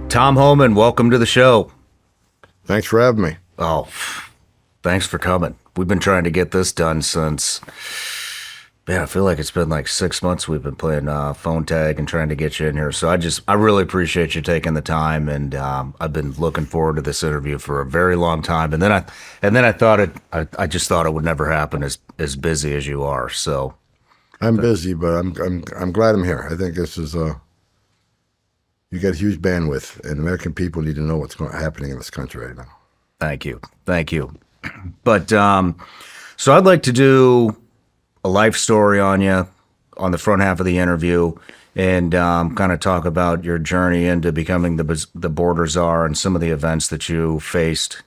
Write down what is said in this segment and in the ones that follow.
Tom Homan, welcome to the show. Thanks for having me. Oh, thanks for coming. We've been trying to get this done since, man, I feel like it's been like 6 months we've been playing phone tag and trying to get you in here. So I really appreciate you taking the time, and I've been looking forward to this interview for a very long time. And then I thought I just thought it would never happen as busy as you are. So I'm busy, but I'm glad I'm here. I think this is you got huge bandwidth, and American people need to know what's happening in this country right now. thank you. But so I'd like to do a life story on you on the front half of the interview, and kind of talk about your journey into becoming the border czar and some of the events that you faced,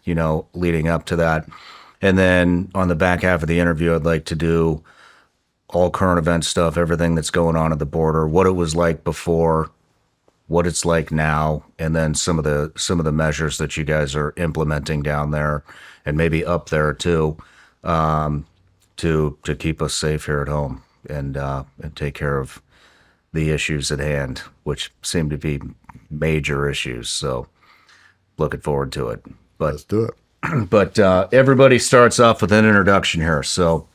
leading up to that. And then on the back half of the interview, I'd like to do all current event stuff, everything that's going on at the border, what it was like before, what it's like now, and then some of the measures that you guys are implementing down there and maybe up there too, to keep us safe here at home and take care of the issues at hand, which seem to be major issues. So looking forward to it. But Let's do it. but everybody starts off with an introduction here. So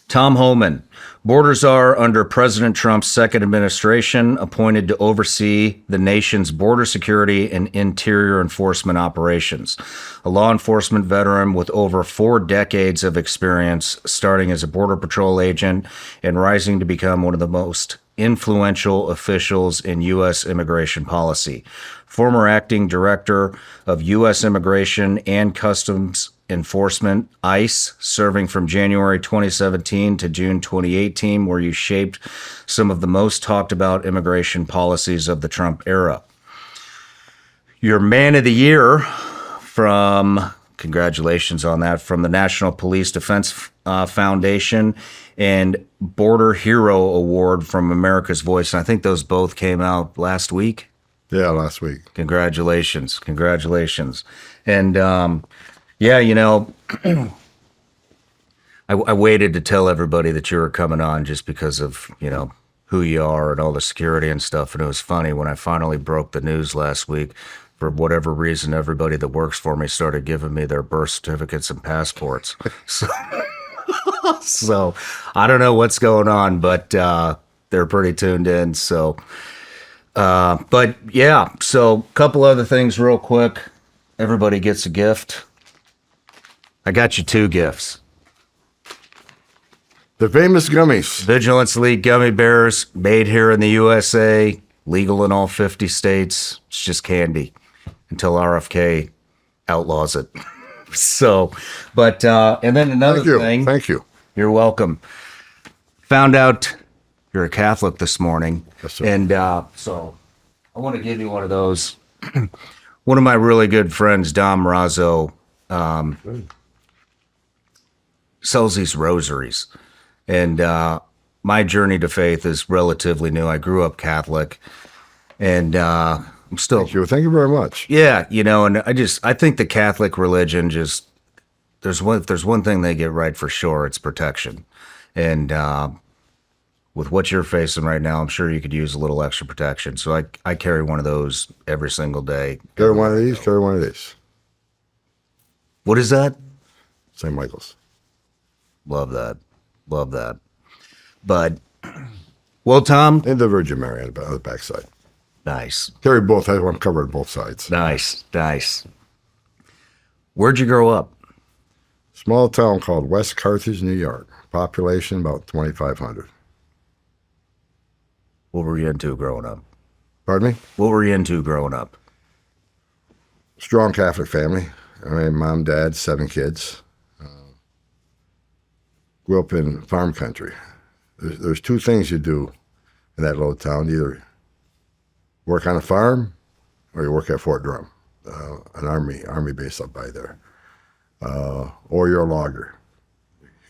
Tom Homan, border czar under President Trump's second administration, appointed to oversee the nation's border security and interior enforcement operations. A law enforcement veteran with over 4 decades of experience, starting as a Border Patrol agent and rising to become one of the most influential officials in U.S. immigration policy. Former Acting Director of U.S. Immigration and Customs Enforcement, ICE, serving from January 2017 to June 2018, where you shaped some of the most talked about immigration policies of the Trump era. Your Man of the Year congratulations on that, from the National Police Defense Foundation, and Border Hero Award from America's Voice. And I think those both came out last week. Yeah, last week. Congratulations. And I waited to tell everybody that you were coming on just because of, who you are and all the security and stuff. And it was funny when I finally broke the news last week. For whatever reason, everybody that works for me started giving me their birth certificates and passports. So I don't know what's going on, but they're pretty tuned in. So, but yeah, so a couple other things real quick. Everybody gets a gift. I got you 2 gifts. The famous gummies. Vigilance Elite Gummy Bears, made here in the USA, legal in all 50 states. It's just candy until RFK outlaws it. So, but, and then another thing. Thank you. You're welcome. Found out you're a Catholic this morning. Yes, sir. And so I want to give you one of those. One of my really good friends, Dom Razzo, sells these rosaries. And my journey to faith is relatively new. I grew up Catholic, and I'm still... Thank you very much. Yeah, and I think the Catholic religion just... If there's one thing they get right for sure, it's protection. And with what you're facing right now, I'm sure you could use a little extra protection. So I carry one of those every single day. Carry one of these. What is that? St. Michael's. Love that. But, well, Tom. And the Virgin Mary on the backside. Nice. Carry both. I'm covered on both sides. Nice. Where'd you grow up? Small town called West Carthage, New York. Population about 2,500. What were you into growing up? Pardon me? What were you into growing up? Strong Catholic family. Mom, dad, 7 kids. Grew up in farm country. There's 2 things you do in that little town. Either work on a farm or you work at Fort Drum, an army base up by there. Or you're a logger,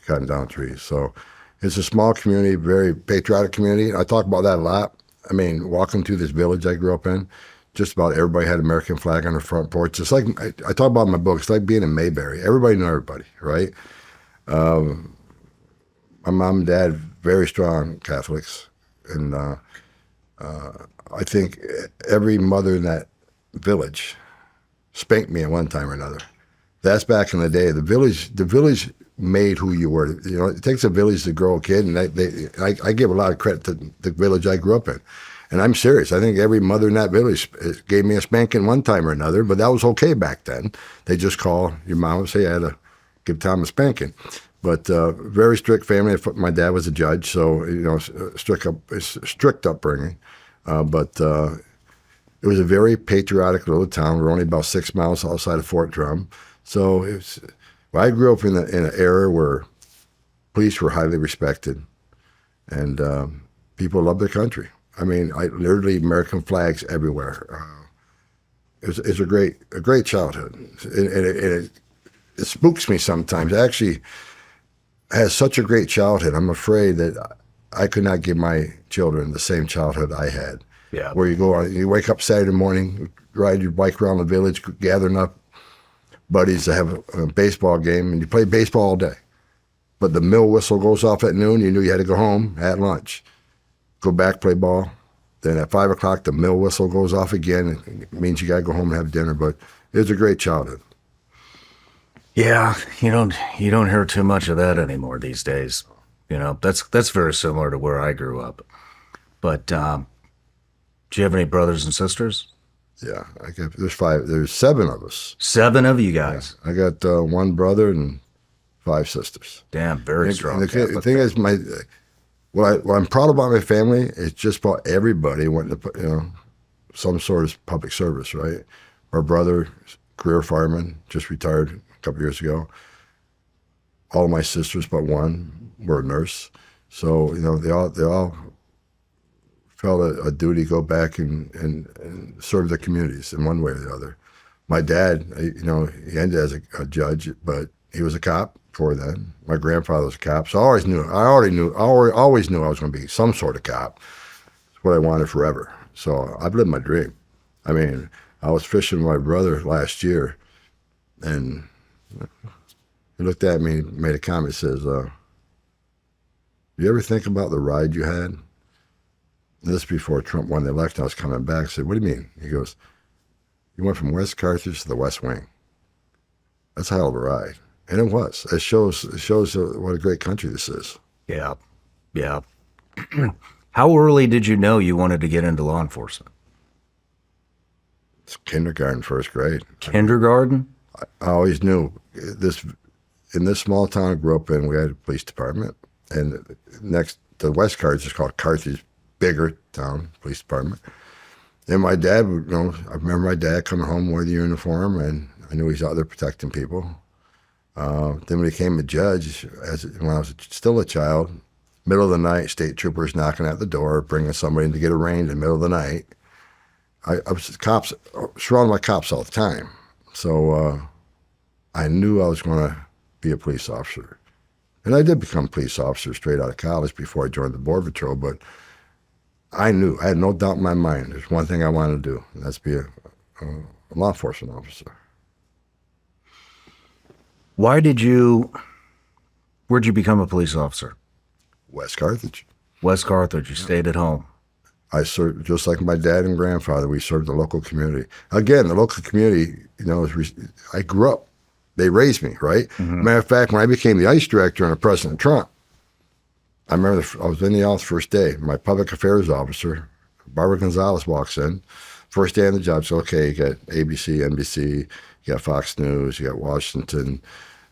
cutting down trees. So it's a small community, very patriotic community. I talk about that a lot. Walking through this village I grew up in, just about everybody had an American flag on their front porch. It's like, I talk about in my book, it's like being in Mayberry. Everybody knew everybody, right? My mom and dad, very strong Catholics. And I think every mother in that village spanked me at one time or another. That's back in the day. The village made who you were. You know, it takes a village to grow a kid, and I give a lot of credit to the village I grew up in. And I'm serious. I think every mother in that village gave me a spanking one time or another, but that was okay back then. They just call your mom and say, I had to give Tom a spanking. But very strict family. My dad was a judge, so, you know, strict upbringing. But it was a very patriotic little town. We're only about 6 miles outside of Fort Drum. So I grew up in an era where police were highly respected, and people loved their country. I mean, literally American flags everywhere. It's a great childhood, and it spooks me sometimes. I actually had such a great childhood. I'm afraid that I could not give my children the same childhood I had. Yeah. Where you wake up Saturday morning, ride your bike around the village, gathering up buddies to have a baseball game, and you play baseball all day. But the mill whistle goes off at noon, you knew you had to go home, at lunch. Go back, play ball. Then at 5 o'clock, the mill whistle goes off again. It means you got to go home and have dinner. But it was a great childhood. Yeah, you don't hear too much of that anymore these days. You know, that's very similar to where I grew up. But do you have any brothers and sisters? Yeah, there's 7 of us. 7 of you guys. Yeah, I got 1 brother and 5 sisters. Damn, very strong. The thing is, what I'm proud about my family is just about everybody went to some sort of public service, right? Our brother, career fireman, just retired a couple years ago. All my sisters but one were a nurse, so they all felt a duty to go back and serve their communities in one way or the other. My dad, he ended as a judge, but he was a cop before then. My grandfather was a cop, so I always knew I was going to be some sort of cop. It's what I wanted forever. So I've lived my dream. I mean, I was fishing with my brother last year, and he looked at me, made a comment, says, you ever think about the ride you had? This before Trump won the election. I was coming back. I said, what do you mean? He goes, you went from West Carthage to the West Wing. That's a hell of a ride. And it was. It shows what a great country this is. Yeah. Yeah. How early did you know you wanted to get into law enforcement? It's kindergarten, first grade. Kindergarten? I always knew this. In this small town I grew up in, we had a police department. And next to West Carthage is called Carthage, bigger town, police department. And my dad, I remember my dad coming home with a uniform, and I knew he's out there protecting people. Then when he became a judge, when I was still a child, middle of the night, state troopers knocking at the door, bringing somebody in to get arraigned in the middle of the night. I was surrounded by cops all the time. So I knew I was going to be a police officer. And I did become a police officer straight out of college before I joined the Border Patrol, but I had no doubt in my mind, there's one thing I wanted to do, and that's be a law enforcement officer. Where'd you become a police officer? West Carthage. West Carthage, you stayed at home. I served, just like my dad and grandfather, we served the local community. Again, the local community, I grew up. They raised me, right? Mm-hmm. Matter of fact, when I became the ICE director under President Trump, I remember I was in the office first day. My public affairs officer, Barbara Gonzalez, walks in. First day on the job, so okay, you got ABC, NBC, you got Fox News, you got Washington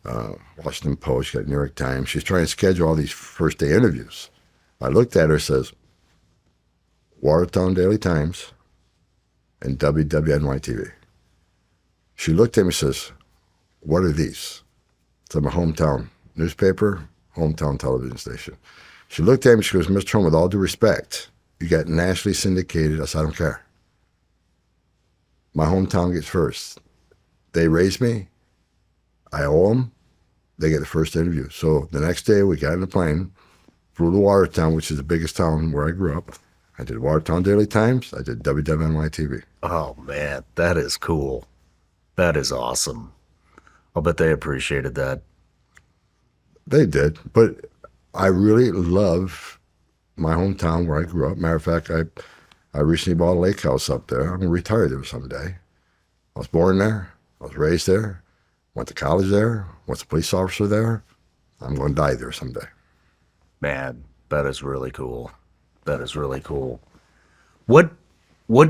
Post, you got New York Times. She's trying to schedule all these first day interviews. I looked at her and says, Watertown Daily Times and WWNY TV. She looked at me and says, what are these? It's my hometown newspaper, hometown television station. She looked at me, she goes, Mr. Holm, with all due respect, you got nationally syndicated. I said, I don't care. My hometown gets first. They raised me. I owe them. They get the first interview. So the next day we got in a plane, flew to Watertown, which is the biggest town where I grew up. I did Watertown Daily Times. I did WWNY TV. Oh, man, that is cool. That is awesome. I'll bet they appreciated that. They did, but I really love my hometown where I grew up. Matter of fact, I recently bought a lake house up there. I'm going to retire there someday. I was born there. I was raised there. Went to college there. Was a police officer there. I'm going to die there someday. Man, that is really cool. That is really cool. What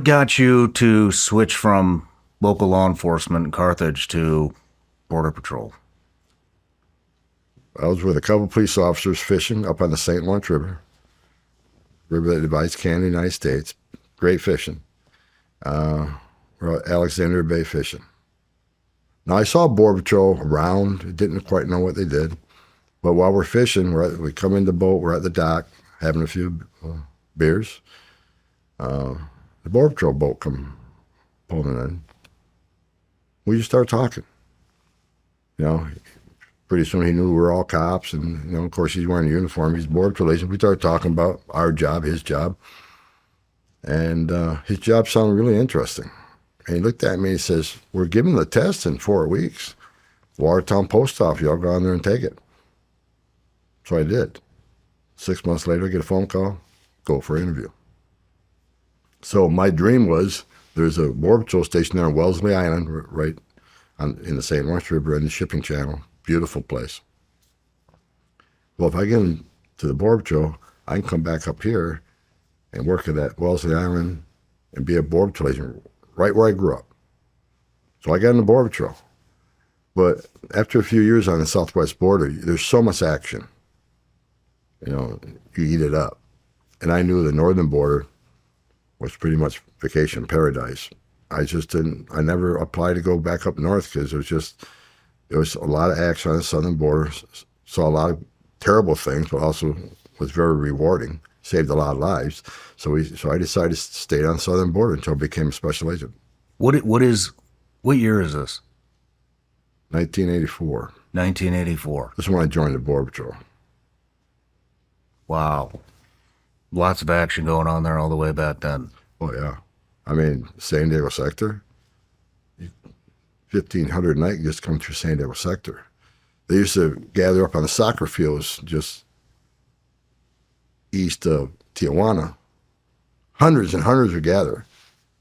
got you to switch from local law enforcement in Carthage to Border Patrol? I was with a couple police officers fishing up on the St. Lawrence River, river that divides Canada and the United States. Great fishing. We're at Alexandria Bay fishing. Now, I saw Border Patrol around. Didn't quite know what they did. But while we're fishing, we come in the boat. We're at the dock having a few beers. The Border Patrol boat come pulling in. We just started talking. You know, pretty soon he knew we were all cops. And, you know, of course, he's wearing a uniform. He's a Border Patrol agent. We started talking about our job, his job. And his job sounded really interesting. And he looked at me and he says, we're giving the test in 4 weeks. Watertown Post Office, y'all go on there and take it. So I did. 6 months later, I get a phone call, go for an interview. So my dream was, there's a Border Patrol station there on Wellesley Island, right in the St. Lawrence River in the shipping channel. Beautiful place. Well, if I get into the Border Patrol, I can come back up here and work at that Wellesley Island and be a Border Patrol agent right where I grew up. So I got in the Border Patrol. But after a few years on the southwest border, there's so much action. You know, you eat it up. And I knew the northern border was pretty much vacation paradise. I never applied to go back up north because there was a lot of action on the southern border. Saw a lot of terrible things, but also was very rewarding. Saved a lot of lives. So I decided to stay on the southern border until I became a special agent. What year is this? 1984. 1984. That's when I joined the Border Patrol. Wow. Lots of action going on there all the way back then. Oh, yeah. I mean, San Diego sector, 1,500 a night just come through San Diego sector. They used to gather up on the soccer fields just east of Tijuana. Hundreds and hundreds would gather.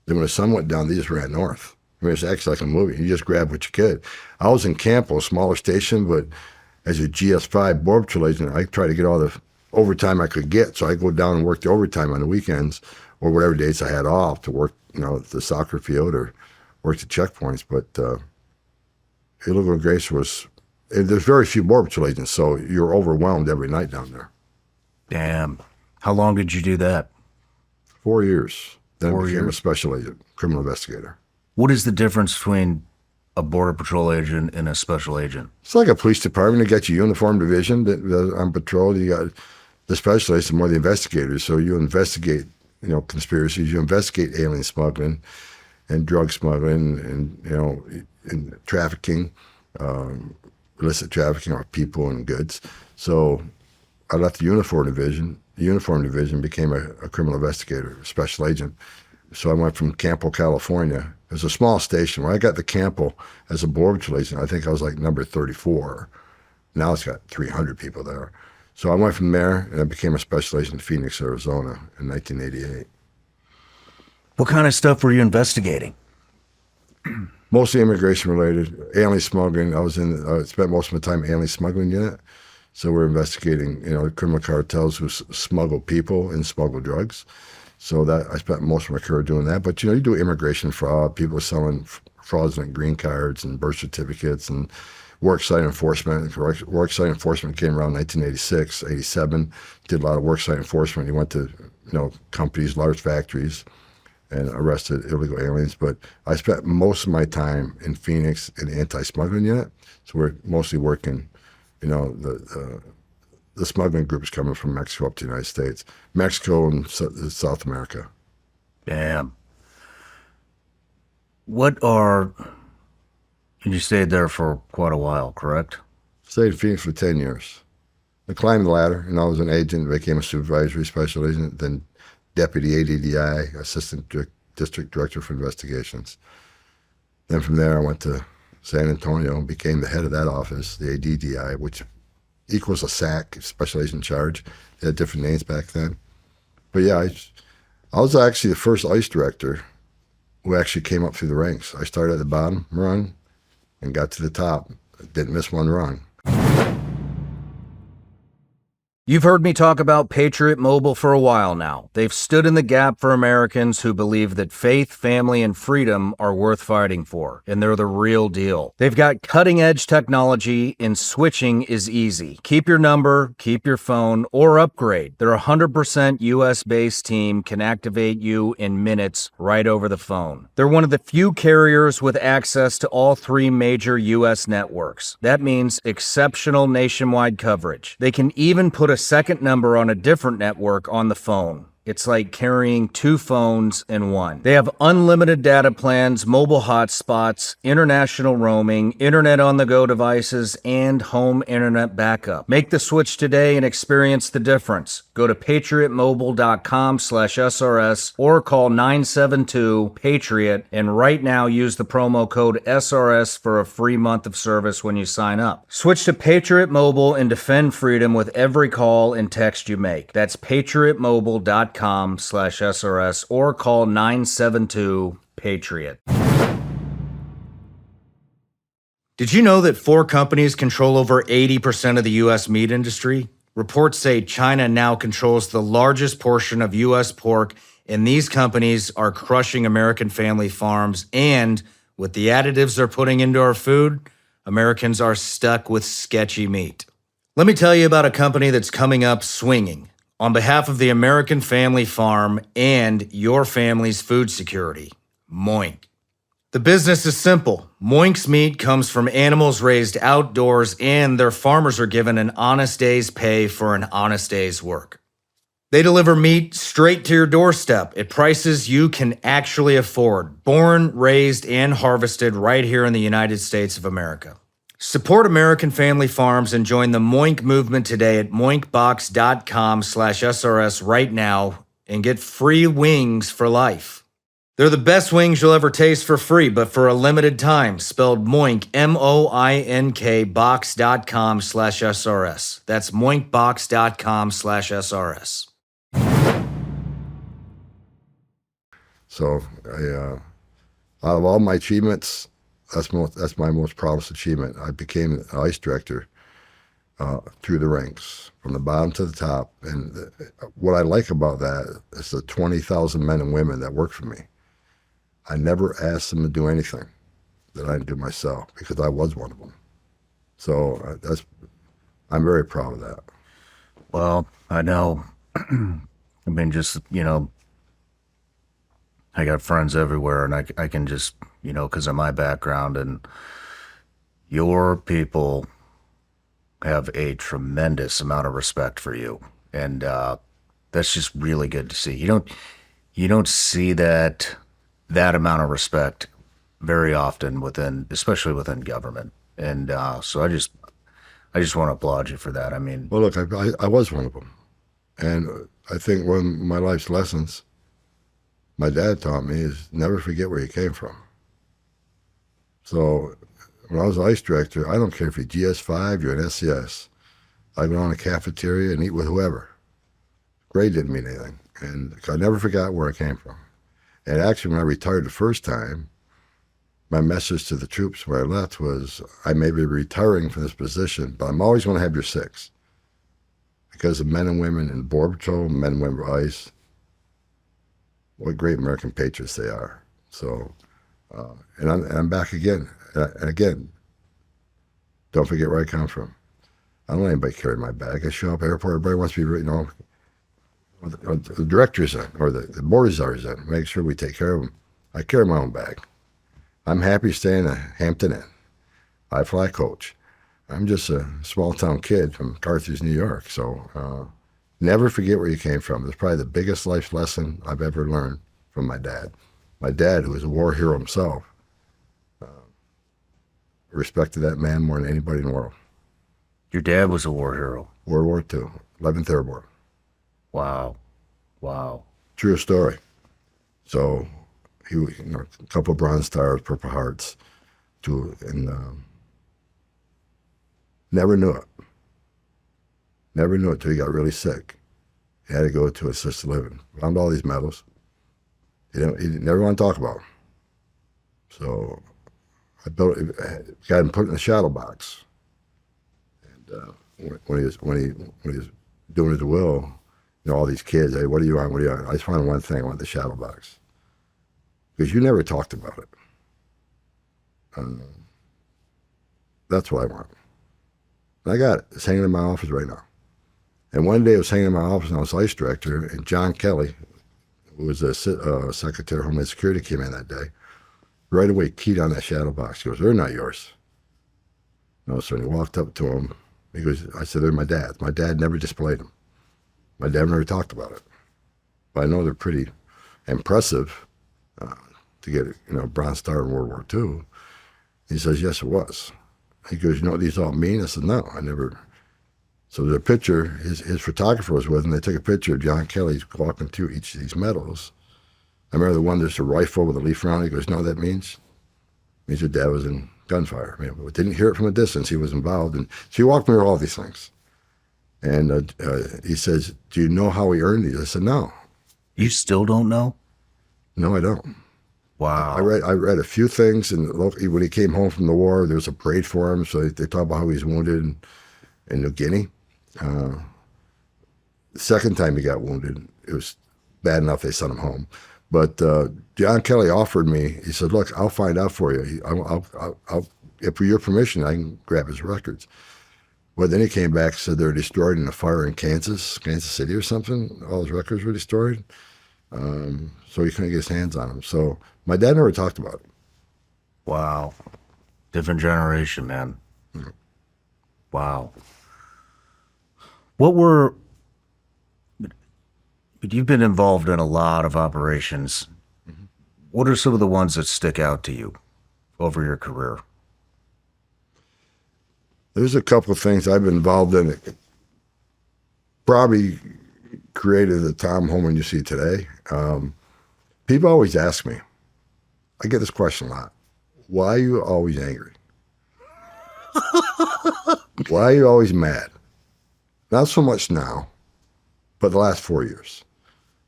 Then when the sun went down, they just ran north. I mean, it's actually like a movie. You just grab what you could. I was in Campo, a smaller station, but as a GS5 Border Patrol agent, I tried to get all the overtime I could get. So I go down and work the overtime on the weekends or whatever days I had off to work, you know, the soccer field or work the checkpoints. But Illegal Grace there's very few Border Patrol agents, so you're overwhelmed every night down there. Damn. How long did you do that? 4 years. Then 4 became a years. special agent, criminal investigator. What is the difference between a Border Patrol agent and a special agent? It's like a police department. You got your uniform division that on patrol. You got the specialists and more the investigators. So you investigate, you know, conspiracies. You investigate alien smuggling and drug smuggling and, you know, and trafficking, illicit trafficking of people and goods. So I left the uniform division. The uniform division became a criminal investigator, a special agent. So I went from Campo, California. It was a small station. When I got to Campo as a Border Patrol agent, I think I was like number 34. Now it's got 300 people there. So I went from there and I became a special agent in Phoenix, Arizona in 1988. What kind of stuff were you investigating? Mostly immigration related, alien smuggling. I spent most of my time in alien smuggling unit. So we're investigating, you know, criminal cartels who smuggle people and smuggle drugs. So that I spent most of my career doing that. But, you know, you do immigration fraud. People are selling fraudulent green cards and birth certificates and worksite enforcement. Worksite enforcement came around 1986, 87. Did a lot of worksite enforcement. You went to, you know, companies, large factories, and arrested illegal aliens. But I spent most of my time in Phoenix in the anti-smuggling unit. So we're mostly working, you know, the smuggling group is coming from Mexico up to the United States, Mexico and South America. Damn. And you stayed there for quite a while, correct? Stayed in Phoenix for 10 years. I climbed the ladder, and I was an agent, became a supervisory special agent, then deputy ADDI, assistant district director for investigations. Then from there, I went to San Antonio and became the head of that office, the ADDI, which equals a SAC, Special Agent in Charge. They had different names back then. But yeah, I was actually the first ICE director who actually came up through the ranks. I started at the bottom rung and got to the top. Didn't miss one rung. You've heard me talk about Patriot Mobile for a while now. They've stood in the gap for Americans who believe that faith, family, and freedom are worth fighting for, and they're the real deal. They've got cutting-edge technology, and switching is easy. Keep your number, keep your phone, or upgrade. Their 100% U.S.-based team can activate you in minutes right over the phone. They're one of the few carriers with access to all 3 major U.S. networks. That means exceptional nationwide coverage. They can even put a second number on a different network on the phone. It's like carrying 2 phones in one. They have unlimited data plans, mobile hotspots, international roaming, internet on-the-go devices, and home internet backup. Make the switch today and experience the difference. Go to patriotmobile.com/SRS or call 972-PATRIOT, and right now use the promo code SRS for a free month of service when you sign up. Switch to Patriot Mobile and defend freedom with every call and text you make. That's patriotmobile.com/SRS or call 972-PATRIOT. Did you know that 4 companies control over 80% of the U.S. meat industry? Reports say China now controls the largest portion of U.S. pork, and these companies are crushing American family farms. And with the additives they're putting into our food, Americans are stuck with sketchy meat. Let me tell you about a company that's coming up swinging on behalf of the American family farm and your family's food security. Moink. The business is simple. Moink's meat comes from animals raised outdoors, and their farmers are given an honest day's pay for an honest day's work. They deliver meat straight to your doorstep at prices you can actually afford, born, raised, and harvested right here in the United States of America. Support American family farms and join the Moink movement today at moinkbox.com/SRS right now and get free wings for life. They're the best wings you'll ever taste for free, but for a limited time. Spelled Moink, M-O-I-N-K, box.com/SRS. That's moinkbox.com/SRS. So out of all my achievements, that's my most proudest achievement. I became an ICE director through the ranks, from the bottom to the top. And what I like about that is the 20,000 men and women that work for me. I never asked them to do anything that I didn't do myself, because I was one of them. So I'm very proud of that. Well, I know. I mean, just, I got friends everywhere, and I can just, because of my background, and your people have a tremendous amount of respect for you. And that's just really good to see. You don't see that amount of respect very often especially within government. And so I just want to applaud you for that. I mean, well, look, I was one of them. And I think one of my life's lessons my dad taught me is never forget where you came from. So when I was ICE director, I don't care if you're GS5, you're an SCS. I go on a cafeteria and eat with whoever. Grade didn't mean anything. And I never forgot where I came from. And actually, when I retired the first time, my message to the troops when I left was, I may be retiring from this position, but I'm always going to have your 6. Because the men and women in Border Patrol, men and women of ICE, what great American patriots they are. So, and I'm back again. And again, don't forget where I come from. I don't let anybody carry my bag. I show up at the airport, everybody wants to be, the director's in, or the board czar's in, make sure we take care of them. I carry my own bag. I'm happy staying at Hampton Inn. I fly coach. I'm just a small town kid from Carthage, New York. So never forget where you came from. It's probably the biggest life lesson I've ever learned from my dad. My dad, who was a war hero himself, respected that man more than anybody in the world. your dad was a war hero. World War II, 11th Airborne. Wow. Wow. True story. So he, a couple of Bronze Stars, Purple Hearts, and never knew it. Never knew it till he got really sick. He had to go to assisted living. Found all these medals. He never want to talk about them. So I got him put in the shadow box. And when he was doing his will, all these kids, hey, what do you want? What do you want? I just wanted one thing. I want the shadow box because you never talked about it. That's what I want. And I got it. It's hanging in my office right now. And one day it was hanging in my office, and I was ICE director, and John Kelly, who was the Secretary of Homeland Security, came in that day. Right away, keyed on that shadow box. He goes, "They're not yours." So he walked up to him. He goes, I said, "They're my dad's." My dad never displayed them. My dad never talked about it. But I know they're pretty impressive to get a Bronze Star in World War II. He says, "Yes, it was." He goes, "You know what these all mean?" I said, "No, I never." So there's a picture, his photographer was with him. They took a picture of John Kelly walking through each of these medals. I remember the one, there's a rifle with a leaf around it. He goes, "You know what that means?" It means your dad was in gunfire. I mean, didn't hear it from a distance. He was involved. And so he walked me through all these things. And he says, "Do you know how he earned these?" I said, "No." You still don't know? "No, I don't." Wow. I read a few things, and when he came home from the war, there was a parade for him. So they talk about how he was wounded in New Guinea. The second time he got wounded, it was bad enough they sent him home. But John Kelly offered me. He said, "Look, I'll find out for you. If for your permission, I can grab his records." But then he came back and said they're destroyed in a fire in Kansas City or something. All his records were destroyed. So he couldn't get his hands on them. So my dad never talked about it. Wow. Different generation, man. Mm-hmm. Wow. But you've been involved in a lot of operations. Mm-hmm. What are some of the ones that stick out to you over your career? There's a couple of things I've been involved in that probably created the Tom Homan you see today. People always ask me, I get this question a lot, why are you always angry? Why are you always mad? Not so much now, but the last 4 years,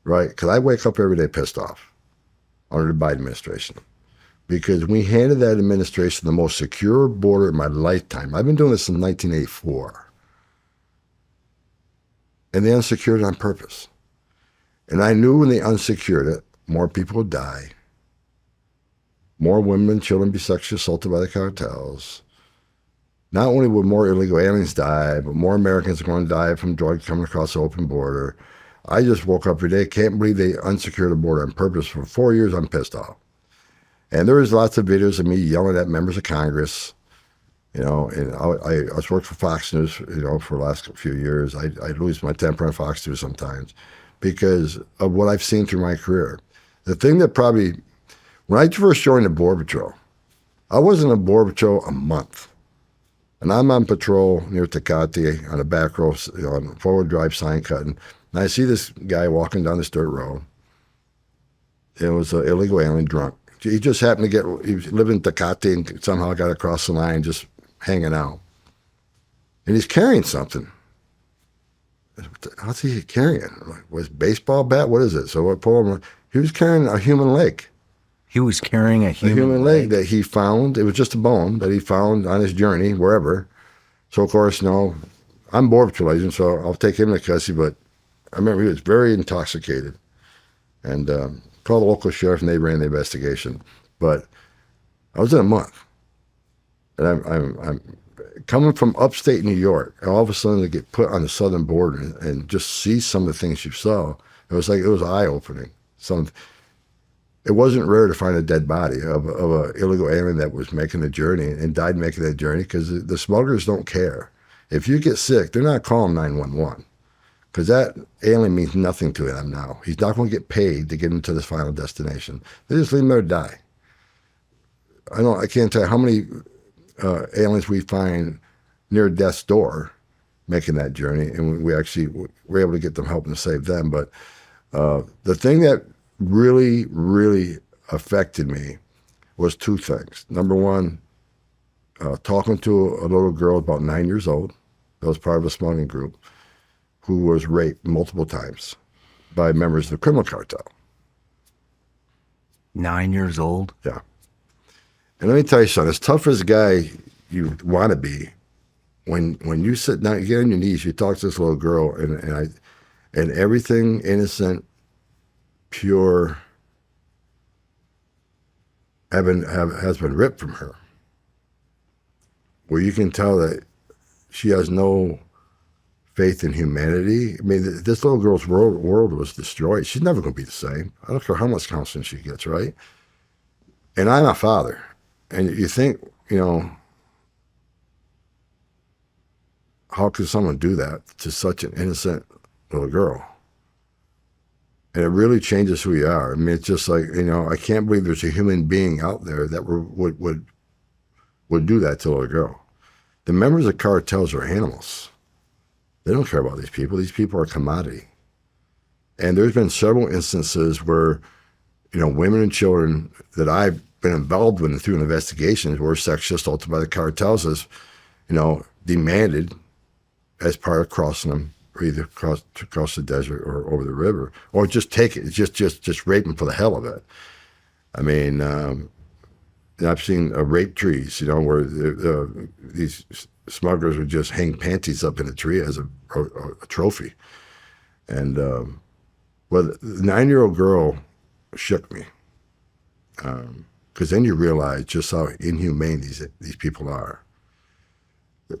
right? Because I wake up every day pissed off under the Biden administration. Because we handed that administration the most secure border in my lifetime. I've been doing this since 1984. And they unsecured it on purpose. And I knew when they unsecured it, more people would die. More women and children be sexually assaulted by the cartels. Not only would more illegal aliens die, but more Americans are going to die from drugs coming across the open border. I just woke up every day, can't believe they unsecured the border on purpose. For 4 years, I'm pissed off. And there was lots of videos of me yelling at members of Congress, and I was working for Fox News, for the last few years. I lose my temper on Fox News sometimes because of what I've seen through my career. The thing that when I first joined the Border Patrol, I wasn't on Border Patrol a month. And I'm on patrol near Tecate on a back road, on forward drive sign cutting. And I see this guy walking down this dirt road. It was an illegal alien drunk. He just happened to he was living in Tecate and somehow got across the line just hanging out. And he's carrying something. How's he carrying? Was baseball bat? What is it? So I pulled him. He was carrying a human leg. He was carrying a human leg that he found. It was just a bone that he found on his journey, wherever. So, of course, I'm Border Patrol agent, so I'll take him to custody. But I remember he was very intoxicated. And called the local sheriff, and they ran the investigation. But I was in a month. And I'm coming from upstate New York, and all of a sudden to get put on the southern border and just see some of the things you saw. It was eye-opening. It wasn't rare to find a dead body of an illegal alien that was making the journey and died making that journey because the smugglers don't care. If you get sick, they're not calling 911 because that alien means nothing to them now. He's not going to get paid to get him to this final destination. They just leave him there to die. I can't tell you how many aliens we find near death's door making that journey, and we actually were able to get them help and save them. But the thing that really, really affected me was two things. Number one, talking to a little girl about 9 years old that was part of a smuggling group who was raped multiple times by members of the criminal cartel. 9 years old? Yeah. And let me tell you something, as tough as a guy you want to be, when you sit down, you get on your knees, you talk to this little girl, and everything innocent, pure, has been ripped from her. Where you can tell that she has no faith in humanity. I mean, this little girl's world was destroyed. She's never going to be the same. I don't care how much counseling she gets, right? And I'm a father. And you think, you know, how could someone do that to such an innocent little girl? And it really changes who you are. I mean, it's just like, you know, I can't believe there's a human being out there that would do that to a little girl. The members of cartels are animals. They don't care about these people. These people are a commodity. And there's been several instances where, you know, women and children that I've been involved with through investigations were sexually assaulted by the cartels as, you know, demanded as part of crossing them, or either across the desert or over the river, or just take it, just rape them for the hell of it. I mean, I've seen rape trees, you know, where these smugglers would just hang panties up in a tree as a trophy. And well, the 9-year-old girl shook me, because then you realize just how inhumane these people are.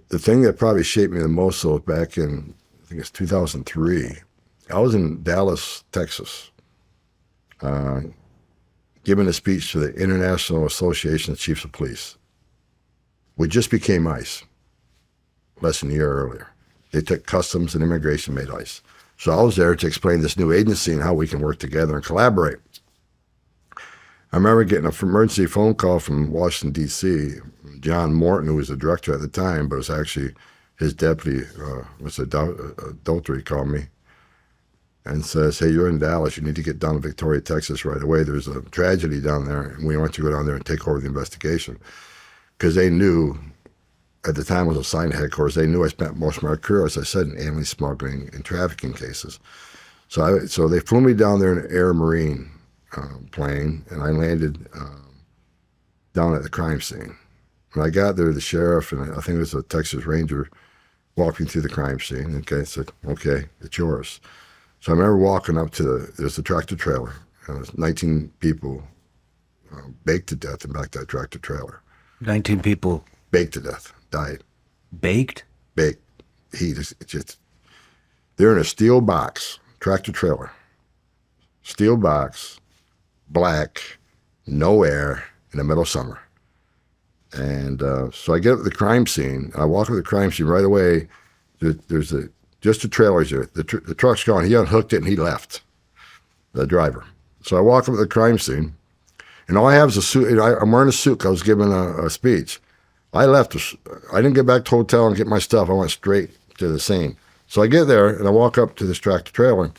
The thing that probably shaped me the most, though, back in, I think it's 2003, I was in Dallas, Texas, giving a speech to the International Association of Chiefs of Police. We just became ICE less than a year earlier. They took customs and immigration, made ICE. So I was there to explain this new agency and how we can work together and collaborate. I remember getting an emergency phone call from Washington, D.C. John Morton, who was the director at the time, but was actually his deputy, was adultery, called me and says, hey, you're in Dallas. You need to get down to Victoria, Texas right away. There's a tragedy down there, and we want you to go down there and take over the investigation. Because they knew, at the time I was assigned to headquarters, they knew I spent most of my career, as I said, in anti-smuggling and trafficking cases. So they flew me down there in an Air Marine plane, and I landed down at the crime scene. When I got there, the sheriff, and I think it was a Texas Ranger, walked me through the crime scene. Okay, I said, okay, it's yours. So I remember walking up to there's a tractor trailer. There's 19 people baked to death in back that tractor trailer. 19 people baked to death, died. Baked? Baked. Heat. They're in a steel box, tractor trailer. Steel box, black, no air, in the middle of summer. And so I get up to the crime scene. I walk up to the crime scene right away. There's just the trailers there. The truck's gone. He unhooked it and he left, the driver. So I walk up to the crime scene, and all I have is a suit. I'm wearing a suit. I was giving a speech. I left. I didn't get back to the hotel and get my stuff. I went straight to the scene. So I get there, and I walk up to this tractor trailer.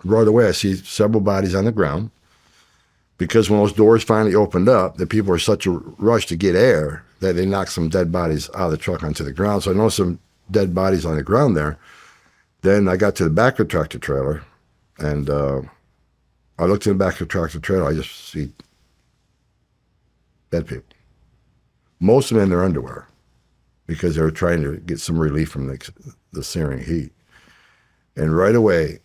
Right away, I see several bodies on the ground, because when those doors finally opened up, the people were such a rush to get air that they knocked some dead bodies out of the truck onto the ground. So I noticed some dead bodies on the ground there. Then I got to the back of the tractor trailer, and I looked in the back of the tractor trailer. I just see dead people. Most of them in their underwear, because they were trying to get some relief from the searing heat. And right away,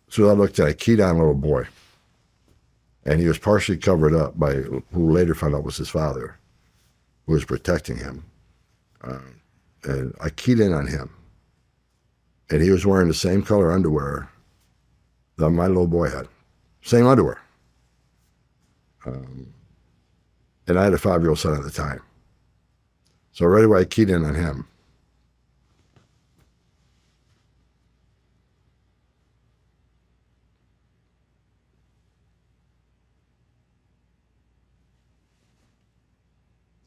so I looked at, I keyed on a little boy. And he was partially covered up by who later found out was his father, who was protecting him. And I keyed in on him. And he was wearing the same color underwear that my little boy had. Same underwear. And I had a 5-year-old son at the time. So right away I keyed in on him.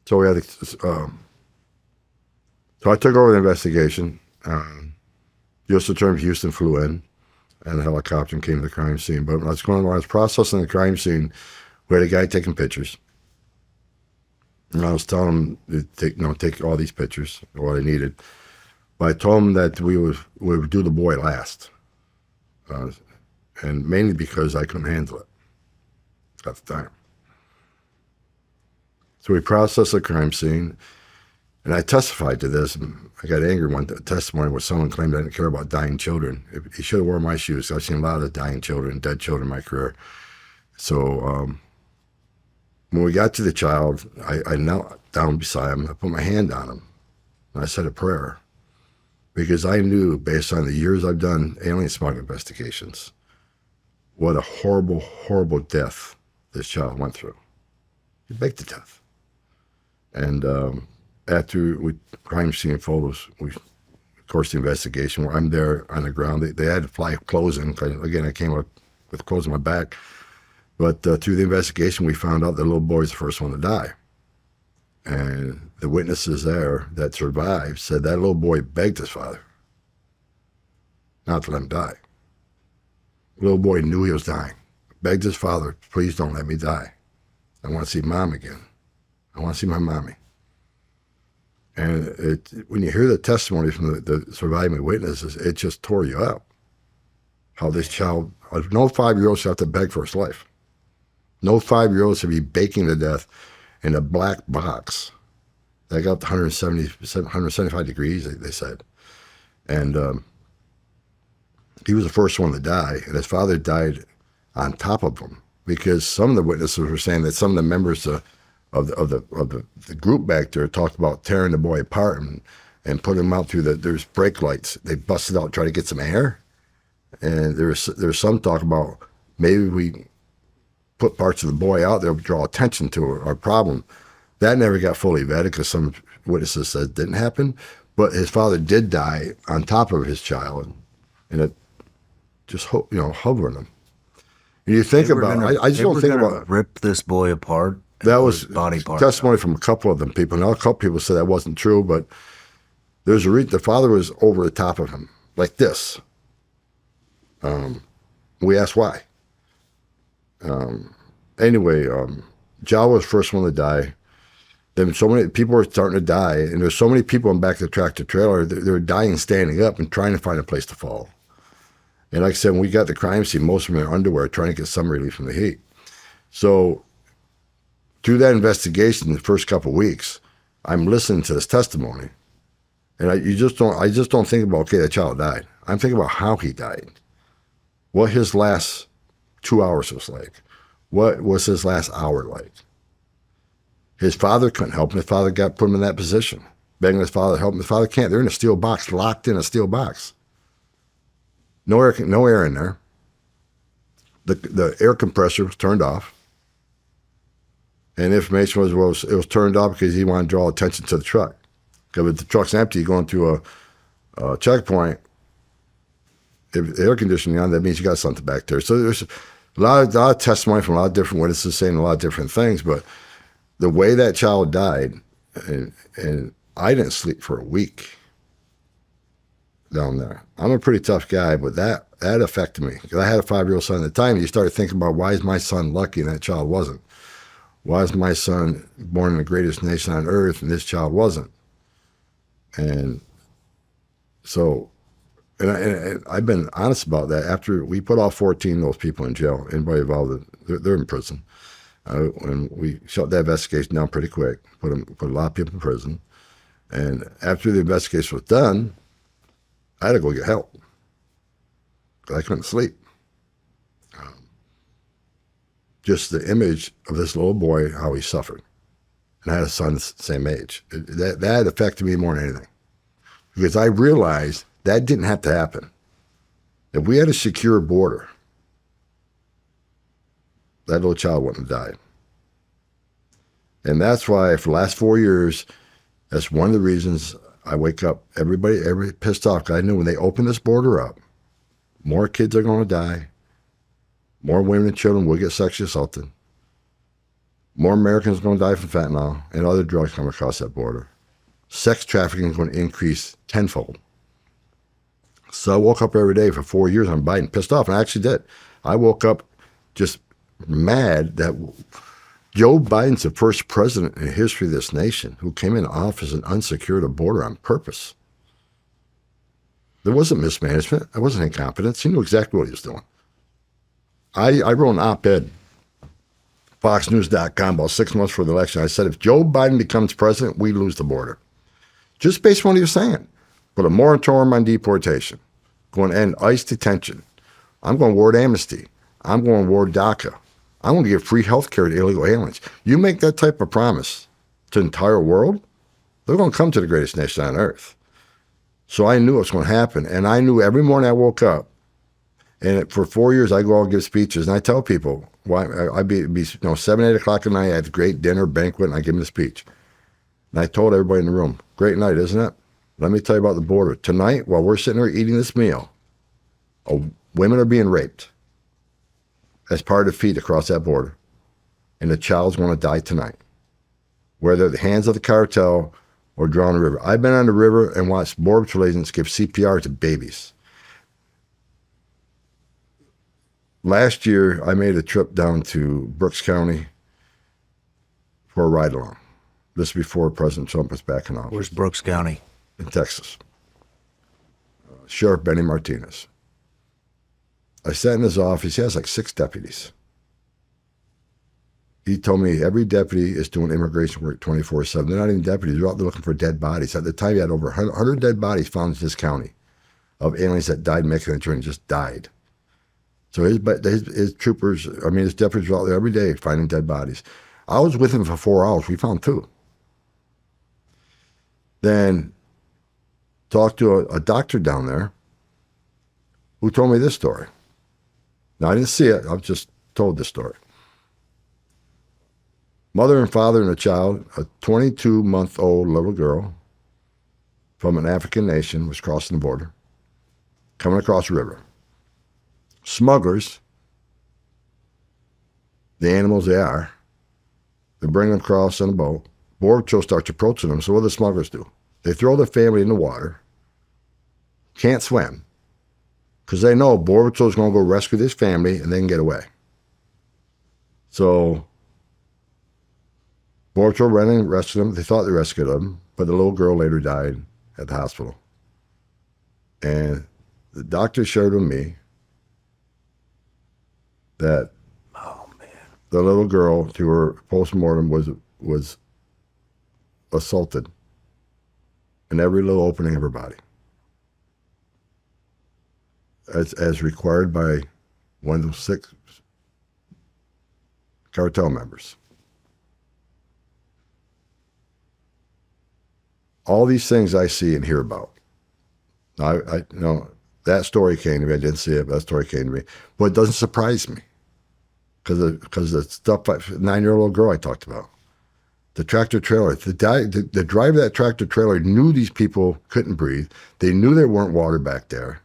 So we had, so I took over the investigation. U.S. Attorney Houston flew in, and a helicopter came to the crime scene. But when I was processing the crime scene, we had a guy taking pictures, and I was telling him to take all these pictures, what I needed. But I told him that we would do the boy last, and mainly because I couldn't handle it at the time. So we processed the crime scene, and I testified to this. And I got angry one testimony where someone claimed I didn't care about dying children. He should have worn my shoes. I've seen a lot of dying children, dead children in my career. So when we got to the child, I knelt down beside him. I put my hand on him, and I said a prayer. Because I knew, based on the years I've done alien smuggling investigations, what a horrible, horrible death this child went through. He baked to death. And after we crime scene photos, of course, the investigation, where I'm there on the ground, they had to fly clothes in. Again, I came up with clothes on my back. But through the investigation, we found out the little boy was the first one to die. And the witnesses there that survived said that little boy begged his father not to let him die. The little boy knew he was dying. Begged his father, please don't let me die. I want to see mom again. I want to see my mommy. And when you hear the testimony from the surviving witnesses, it just tore you up. How this child, no 5-year-old should have to beg for his life. No 5-year-old should be baking to death in a black box that got up to 175 degrees, they said. And he was the first one to die, and his father died on top of him, because some of the witnesses were saying that some of the members of the group back there talked about tearing the boy apart and putting him out through there's brake lights. They busted out, tried to get some air. And there's some talk about maybe we put parts of the boy out there to draw attention to our problem. That never got fully vetted because some witnesses said it didn't happen. But his father did die on top of his child, and it just hovering him. And you think about, I just don't think about rip this boy apart. That was body part testimony from a couple of them people. Now a couple people said that wasn't true, but there's a reason. The father was over the top of him like this. We asked why. Anyway, Jawa was the first one to die. Then so many people were starting to die, and there's so many people in back of the tractor trailer, they're dying standing up and trying to find a place to fall. And like I said, when we got the crime scene, most of them in their underwear trying to get some relief from the heat. So through that investigation, the first couple of weeks, I'm listening to this testimony, and I just don't think about, okay, that child died. I'm thinking about how he died, what his last 2 hours was like, what was his last hour like. His father couldn't help him. His father put him in that position, begging his father to help him. His father can't. They're in a steel box, locked in a steel box. No air in there. The air compressor was turned off. And the information was, it was turned off because he wanted to draw attention to the truck. Because if the truck's empty, going through a checkpoint, if the air conditioning on, that means you got something back there. So there's a lot of testimony from a lot of different witnesses saying a lot of different things, but the way that child died, and I didn't sleep for a week down there. I'm a pretty tough guy, but that affected me. Because I had a 5-year-old son at the time, and you started thinking about, why is my son lucky and that child wasn't? Why is my son born in the greatest nation on earth and this child wasn't? And so, and I've been honest about that. After we put all 14 of those people in jail, anybody involved, they're in prison. And we shut that investigation down pretty quick, put a lot of people in prison. And after the investigation was done, I had to go get help. I couldn't sleep. Just the image of this little boy, how he suffered. And I had a son the same age. That affected me more than anything. Because I realized that didn't have to happen. If we had a secure border, that little child wouldn't have died. And that's why for the last 4 years, that's one of the reasons I wake up everybody pissed off. I knew when they open this border up, more kids are going to die. More women and children will get sexually assaulted. More Americans are going to die from fentanyl and other drugs come across that border. Sex trafficking is going to increase tenfold. So I woke up every day for 4 years on Biden, pissed off, and I actually did. I woke up just mad that Joe Biden's the first president in the history of this nation who came into office and unsecured a border on purpose. There wasn't mismanagement. There wasn't incompetence. He knew exactly what he was doing. I wrote an op-ed FoxNews.com about 6 months before the election. I said, if Joe Biden becomes president, we lose the border. Just based on what he was saying. Put a moratorium on deportation. Going to end ICE detention. I'm going to award amnesty. I'm going to award DACA. I'm going to give free health care to illegal aliens. You make that type of promise to the entire world, they're going to come to the greatest nation on earth. So I knew it was going to happen. And I knew every morning I woke up, and for 4 years, I go out and give speeches, and I tell people, why I'd be 7, 8 o'clock at night, I have a great dinner, banquet, and I give them the speech. And I told everybody in the room, great night, isn't it? Let me tell you about the border. Tonight, while we're sitting there eating this meal, women are being raped as part of the feed across that border. And the child's going to die tonight, whether at the hands of the cartel or drown in the river. I've been on the river and watched Border Patrol agents give CPR to babies. Last year, I made a trip down to Brooks County for a ride-along. This is before President Trump was back in office. Where's Brooks County? In Texas. Sheriff Benny Martinez. I sat in his office. He has like 6 deputies. He told me every deputy is doing immigration work 24/7. They're not even deputies. They're out there looking for dead bodies. At the time, he had over 100 dead bodies found in his county of aliens that died making the journey, just died. So his troopers, his deputies were out there every day finding dead bodies. I was with him for 4 hours. We found 2. Then talked to a doctor down there who told me this story. Now, I didn't see it. I was just told this story. Mother and father and a child, a 22-month-old little girl from an African nation was crossing the border, coming across the river. Smugglers, the animals they are, they bring them across on a boat. Border Patrol starts approaching them. So what do the smugglers do? They throw the family in the water, can't swim, because they know Border Patrol is going to go rescue this family and they can get away. So Border Patrol ran and rescued them. They thought they rescued them, but the little girl later died at the hospital. And the doctor shared with me that the little girl, through her postmortem, was assaulted in every little opening of her body, as required by one of those 6 cartel members. All these things I see and hear about. Now, I that story came to me. I didn't see it, but that story came to me. But it doesn't surprise me because the stuff, 9-year-old girl I talked about, the tractor trailer, the driver of that tractor trailer knew these people couldn't breathe. They knew there weren't water back there.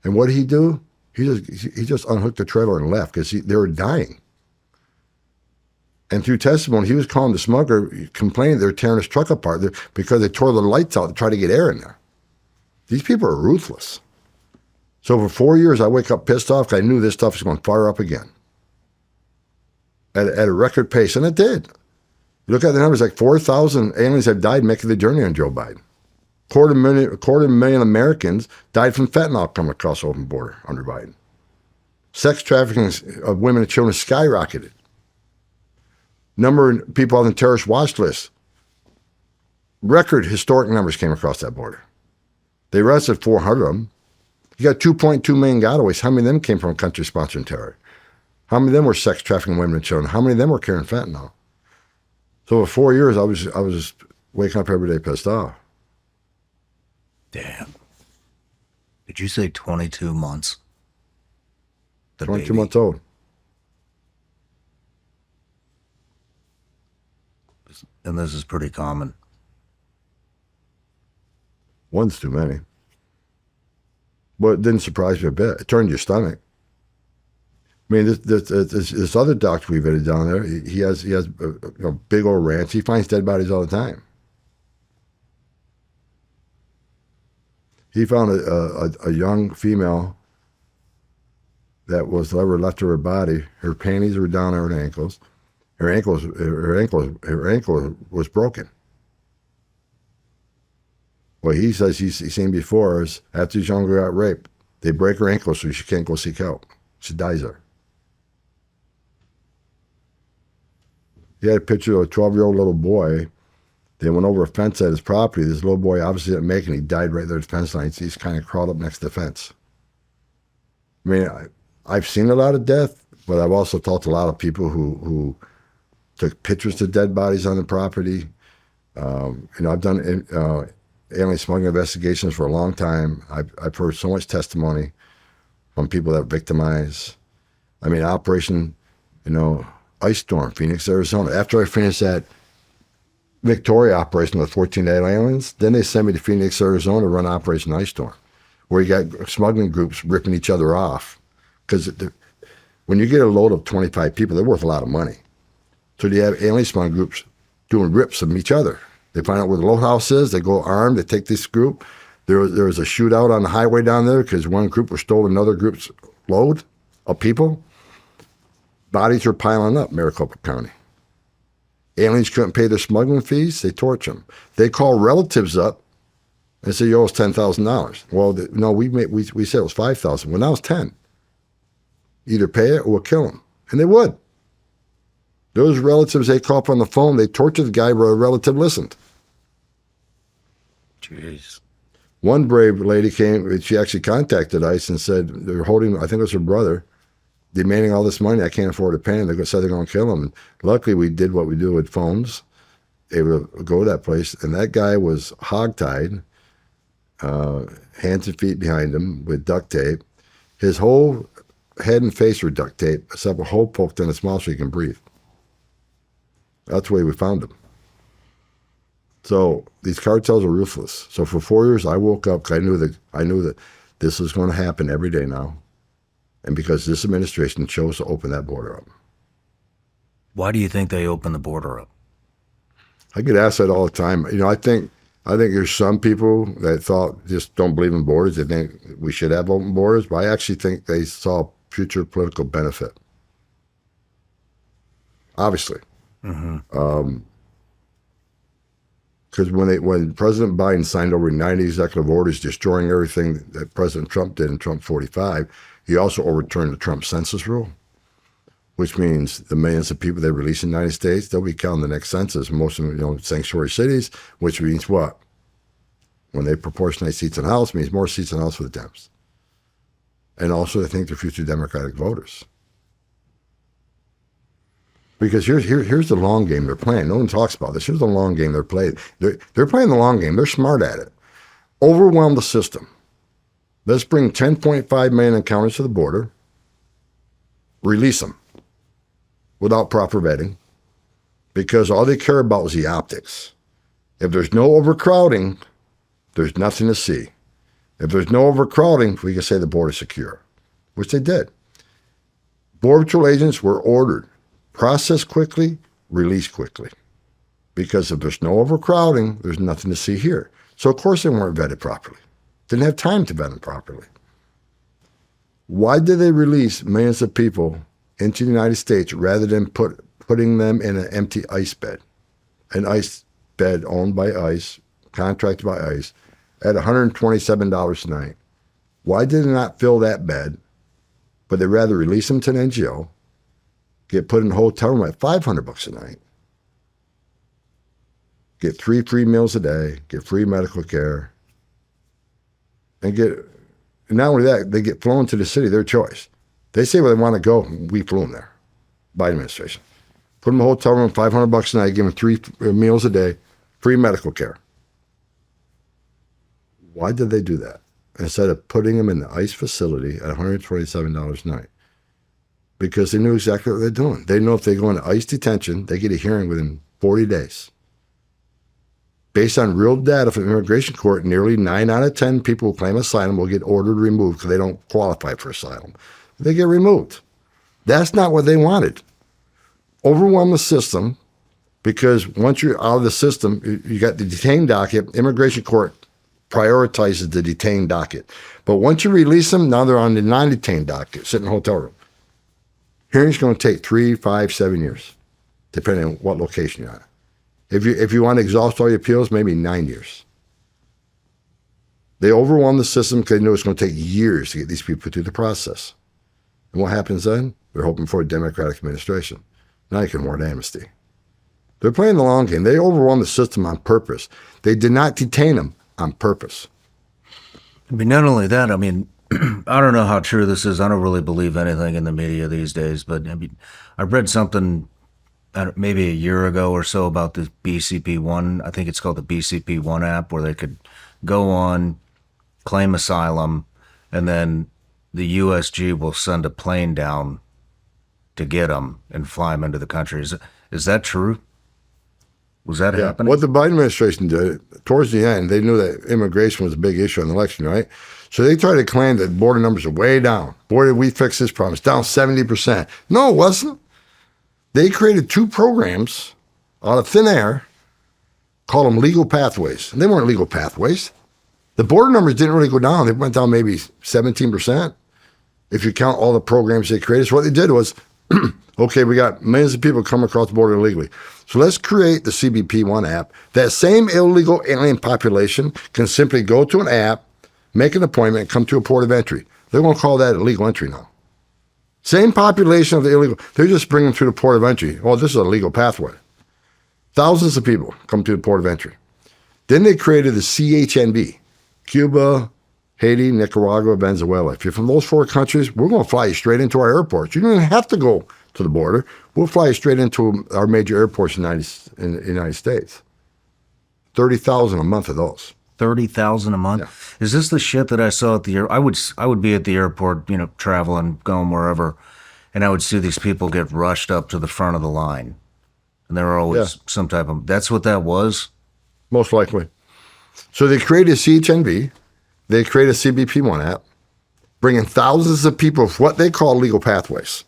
And what did he do? He just unhooked the trailer and left because they were dying. And through testimony, he was calling the smuggler, complaining they were tearing his truck apart because they tore the lights out to try to get air in there. These people are ruthless. So for 4 years, I wake up pissed off because I knew this stuff was going to fire up again at a record pace, and it did. You look at the numbers, like 4,000 aliens have died making the journey on Joe Biden. Quarter million Americans died from fentanyl coming across the open border under Biden. Sex trafficking of women and children skyrocketed. Number of people on the terrorist watch list, record historic numbers came across that border. They arrested 400 of them. You got 2.2 million gotaways. How many of them came from a country sponsoring terror? How many of them were sex trafficking women and children? How many of them were carrying fentanyl? So for 4 years, I was just waking up every day pissed off. Damn. Did you say 22 months? 22 months old. And this is pretty common. One's too many. But it didn't surprise me a bit. It turned your stomach. I mean, this other doctor we visited down there, he has a big old ranch. He finds dead bodies all the time. He found a young female that was never left of her body. Her panties were down to her ankles. Her ankle was broken. What he says he's seen before is after this young girl got raped, they break her ankle so she can't go seek help. She dies there. He had a picture of a 12-year-old little boy. They went over a fence at his property. This little boy obviously didn't make it. He died right there at the fence line. He's kind of crawled up next to the fence. I mean, I've seen a lot of death, but I've also talked to a lot of people who took pictures of dead bodies on the property. I've done alien smuggling investigations for a long time. I've heard so much testimony from people that victimize. I mean, Operation, Ice Storm, Phoenix, Arizona. After I finished that Victoria operation with 14 aliens, then they sent me to Phoenix, Arizona to run Operation Ice Storm, where you got smuggling groups ripping each other off. Because when you get a load of 25 people, they're worth a lot of money. So you have alien smuggling groups doing rips of each other. They find out where the load house is. They go armed. They take this group. There was a shootout on the highway down there because one group was stolen another group's load of people. Bodies were piling up, Maricopa County. Aliens couldn't pay their smuggling fees. They torch them. They call relatives up and say, "You owe us $10,000." Well, no, we said it was $5,000. Well, now it's 10. Either pay it or we'll kill them, and they would. Those relatives, they call up on the phone. They tortured the guy where a relative listened. Jeez. One brave lady came. She actually contacted ICE and said they're holding. I think it was her brother, demanding all this money. I can't afford to pay him. They said they're going to kill him. And luckily, we did what we do with phones, able to go to that place. And that guy was hogtied, hands and feet behind him with duct tape. His whole head and face were duct tape, except a hole poked in his mouth so he can breathe. That's the way we found him. So these cartels are ruthless. So for 4 years, I woke up because I knew that this was going to happen every day now. And because this administration chose to open that border up. Why do you think they opened the border up? I get asked that all the time. I think there's some people that thought just don't believe in borders. They think we should have open borders, but I actually think they saw future political benefit. Obviously. Because when President Biden signed over 90 executive orders destroying everything that President Trump did in Trump 45, he also overturned the Trump census rule, which means the millions of people they release in the United States, they'll be counting the next census, most of them, sanctuary cities, which means what? When they proportionate seats in the House, it means more seats in the House for the Dems. And also, they think they're future Democratic voters. Because here's the long game they're playing. No one talks about this. Here's the long game they're playing. They're playing the long game. They're smart at it. Overwhelm the system. Let's bring 10.5 million encounters to the border. Release them without proper vetting. Because all they care about is the optics. If there's no overcrowding, there's nothing to see. If there's no overcrowding, we can say the border's secure, which they did. Border Patrol agents were ordered. Process quickly, release quickly. Because if there's no overcrowding, there's nothing to see here. So, of course, they weren't vetted properly. Didn't have time to vet them properly. Why did they release millions of people into the United States rather than putting them in an empty ICE bed? An ICE bed owned by ICE, contracted by ICE, at $127 a night. Why did they not fill that bed, but they rather release them to an NGO, get put in a hotel room at $500 a night, get 3 free meals a day, get free medical care, and not only that, they get flown to the city, their choice. They say where they want to go, we flew them there, Biden administration. Put them in a hotel room, $500 a night, give them 3 meals a day, free medical care. Why did they do that? Instead of putting them in the ICE facility at $127 a night. Because they knew exactly what they're doing. They know if they go into ICE detention, they get a hearing within 40 days. Based on real data from the immigration court, nearly 9 out of 10 people who claim asylum will get ordered removed because they don't qualify for asylum. They get removed. That's not what they wanted. Overwhelm the system, because once you're out of the system, you got the detained docket. Immigration court prioritizes the detained docket. But once you release them, now they're on the non-detained docket, sitting in a hotel room. Hearing's going to take 3, 5, 7 years, depending on what location you're at. If you want to exhaust all your appeals, maybe 9 years. They overwhelm the system because they know it's going to take years to get these people through the process. And what happens then? They're hoping for a Democratic administration. Now you can warrant amnesty. They're playing the long game. They overwhelmed the system on purpose. They did not detain them on purpose. I mean, not only that, I mean, I don't know how true this is. I don't really believe anything in the media these days, but I mean, I read something maybe a year ago or so about the BCP-1. I think it's called the BCP-1 app, where they could go on, claim asylum, and then the USG will send a plane down to get them and fly them into the country. Is that true? Was that happening? What the Biden administration did, towards the end, they knew that immigration was a big issue in the election, right? So they tried to claim that border numbers are way down. Boy, did we fix this problem. It's down 70%. No, it wasn't. They created 2 programs out of thin air, called them legal pathways. And they weren't legal pathways. The border numbers didn't really go down. They went down maybe 17%. If you count all the programs they created. So what they did was, okay, we got millions of people coming across the border illegally. So let's create the CBP-1 app. That same illegal alien population can simply go to an app, make an appointment, and come to a port of entry. They're going to call that illegal entry now. Same population of the illegal. They're just bringing them through the port of entry. Oh, this is a legal pathway. Thousands of people come to the port of entry. Then they created the CHNV, Cuba, Haiti, Nicaragua, Venezuela. If you're from those 4 countries, we're going to fly you straight into our airports. You don't even have to go to the border. We'll fly you straight into our major airports in the United States. 30,000 a month of those. 30,000 a month. Yeah. Is this the shit that I saw at the air? I would be at the airport, traveling, going wherever, and I would see these people get rushed up to the front of the line, and there were always some type of. That's what that was. Most likely. So they created CHNV. They created a CBP-1 app, bringing thousands of people with what they call legal pathways.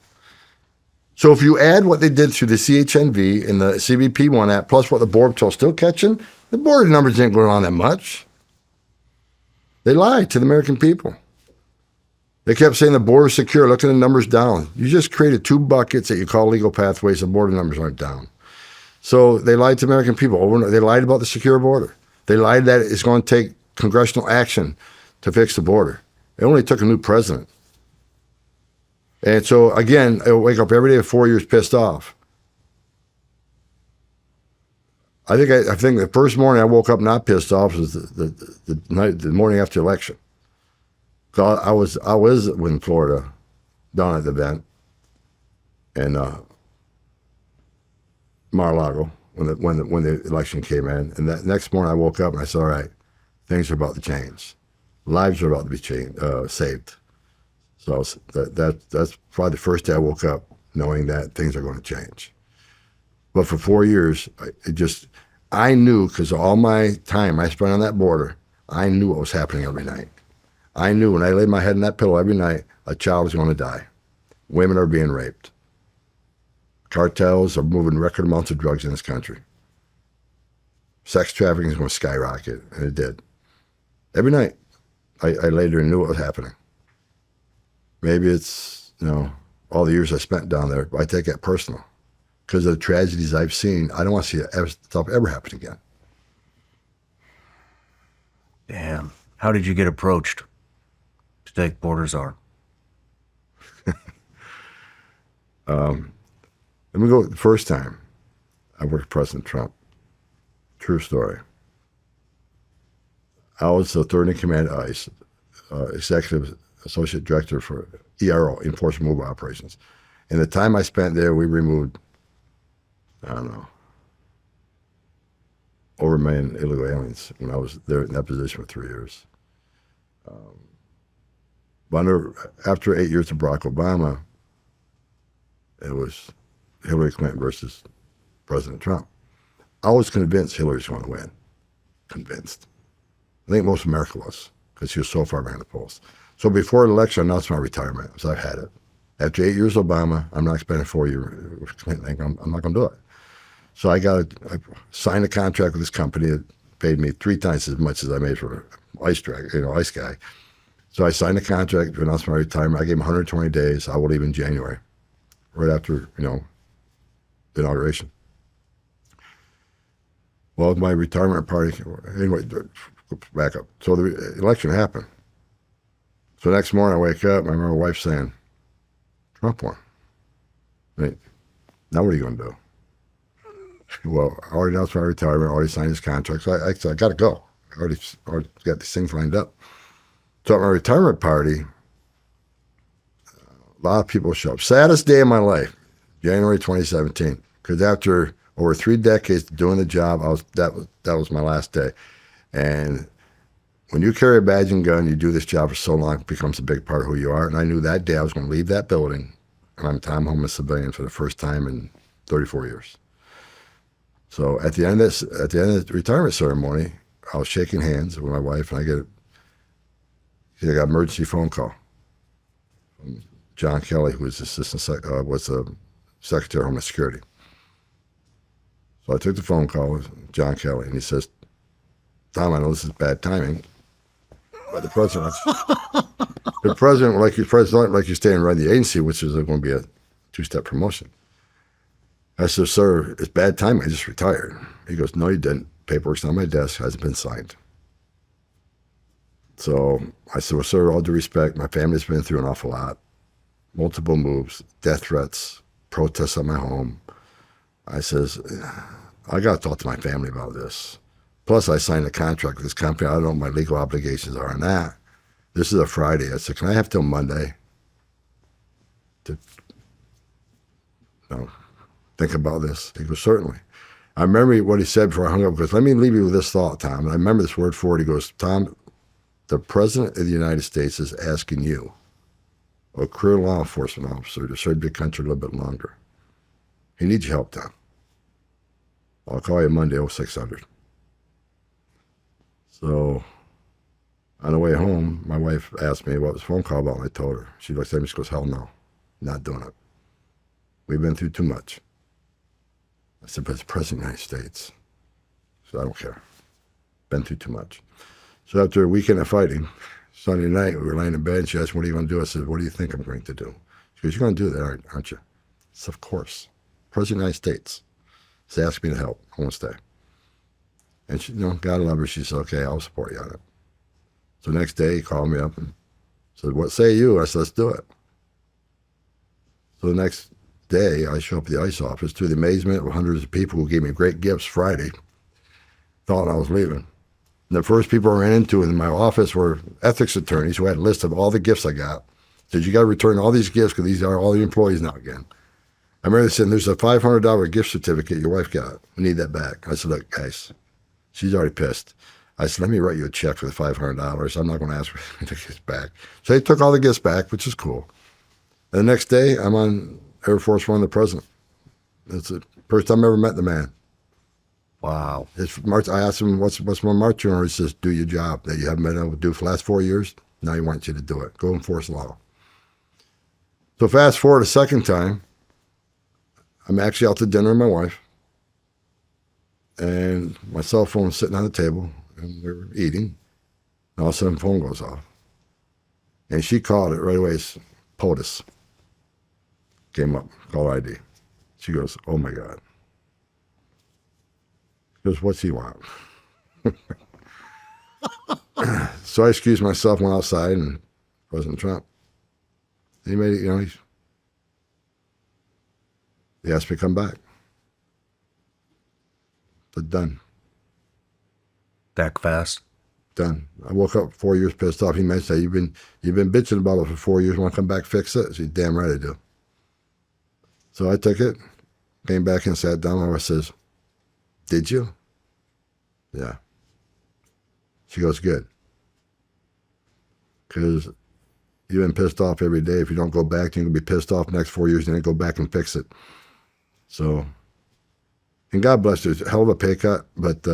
So if you add what they did through the CHNV and the CBP-1 app, plus what the Border Patrol's still catching, the border numbers didn't go down that much. They lied to the American people. They kept saying the border's secure. Look at the numbers down. You just created 2 buckets that you call legal pathways, and border numbers aren't down. So they lied to American people. They lied about the secure border. They lied that it's going to take congressional action to fix the border. It only took a new president. And so, again, I wake up every day for 4 years pissed off. I think the first morning I woke up not pissed off was the morning after the election. So I was in Florida, down at the event in Mar-a-Lago when the election came in, and that next morning I woke up and I said, all right, things are about to change, lives are about to be saved. So that's probably the first day I woke up knowing that things are going to change. But for 4 years, I knew, because all my time I spent on that border, I knew what was happening every night. I knew when I laid my head in that pillow every night, a child was going to die. Women are being raped. Cartels are moving record amounts of drugs in this country. Sex trafficking is going to skyrocket, and it did. Every night, I laid there and knew what was happening. Maybe it's, all the years I spent down there, but I take that personal. Because of the tragedies I've seen, I don't want to see that stuff ever happen again. Damn. How did you get approached to take Border Czar? Let me go the first time I worked with President Trump. True story. I was the third in command at ICE, Executive Associate Director for ERO, Enforcement Mobile Operations. And the time I spent there, we removed, I don't know, over 1 million illegal aliens when I was there in that position for 3 years. But after 8 years of Barack Obama, it was Hillary Clinton versus President Trump. I was convinced Hillary's going to win. Convinced. I think most of America was, because she was so far behind the polls. So before the election, I announced my retirement, because I've had it. After 8 years of Obama, I'm not spending 4 years with Clinton. I'm not going to do it. So I signed a contract with this company that paid me 3 times as much as I made for ice guy. So I signed a contract to announce my retirement. I gave him 120 days. I will leave in January, right after, the inauguration. Well, my retirement party, anyway, back up. So the election happened. So the next morning I wake up, I remember my wife saying, Trump won. I mean, now what are you going to do? Well, I already announced my retirement, already signed his contract, so I said, I got to go. I already got these things lined up. So at my retirement party, a lot of people show up. Saddest day of my life, January 2017, because after over 3 decades doing the job, that was my last day. And when you carry a badge and gun, you do this job for so long, it becomes a big part of who you are. And I knew that day I was going to leave that building, and I'm home a civilian for the first time in 34 years. So at the end of the retirement ceremony, I was shaking hands with my wife, and I got an emergency phone call from John Kelly, who was the Secretary of Homeland Security. So I took the phone call with John Kelly, and he says, "Tom, I know this is bad timing, but the president, like you stay and run the agency, which is going to be a 2-step promotion." I said, "Sir, it's bad timing. I just retired." He goes, "No, you didn't. Paperwork's on my desk, hasn't been signed." So I said, "Well, sir, all due respect, my family's been through an awful lot. Multiple moves, death threats, protests at my home." I says, "I got to talk to my family about this. Plus, I signed a contract with this company. I don't know what my legal obligations are on that. This is a Friday." I said, "Can I have till Monday to think about this?" He goes, "Certainly." I remember what he said before I hung up. He goes, "Let me leave you with this thought, Tom." And I remember this word for it. He goes, "Tom, the President of the United States is asking you, a career law enforcement officer, to serve the country a little bit longer. He needs your help, Tom. I'll call you Monday, 0600. So on the way home, my wife asked me what was the phone call about, and I told her. She looks at me and she goes, "Hell no, not doing it. We've been through too much." I said, "But it's the President of the United States." So I don't care. Been through too much. So after a weekend of fighting, Sunday night, we were laying in bed, and she asked, "What are you going to do?" I said, "What do you think I'm going to do?" She goes, "You're going to do that, aren't you?" I said, "Of course. President of the United States. She's asked me to help. I won't stay." And she, God love her, she said, "Okay, I'll support you on it." So the next day, he called me up and said, "What say you?" I said, "Let's do it." So the next day, I show up at the ICE office to the amazement of hundreds of people who gave me great gifts Friday, thought I was leaving. And the first people I ran into in my office were ethics attorneys who had a list of all the gifts I got. Said, "You got to return all these gifts because these are all the employees now again." I remember they said, "There's a $500 gift certificate your wife got. We need that back." I said, "Look, guys, she's already pissed." I said, "Let me write you a check for the $500. I'm not going to ask for the gifts back." So they took all the gifts back, which is cool. And the next day, I'm on Air Force One, the president. It's the first time I ever met the man. Wow. I asked him, what's my marching order? He says, "Do your job that you haven't been able to do for the last 4 years. Now he wants you to do it. Go enforce law." So fast forward a second time, I'm actually out to dinner with my wife, and my cell phone was sitting on the table, and we were eating, and all of a sudden the phone goes off. And she called it right away. It's POTUS. Came up, call ID. She goes, "Oh my God." She goes, "What's he want?" So I excused myself, went outside, and President Trump, he made it, he asked me to come back. But done. That fast? Done. I woke up 4 years pissed off. He mentioned that you've been bitching about it for 4 years. Want to come back fix it? She's damn right I do. So I took it, came back and sat down. My wife says, "Did you?" "Yeah." She goes, "Good. Because you've been pissed off every day. If you don't go back, you're going to be pissed off the next 4 years and then go back and fix it." So, and God bless her, it's a hell of a pay cut, but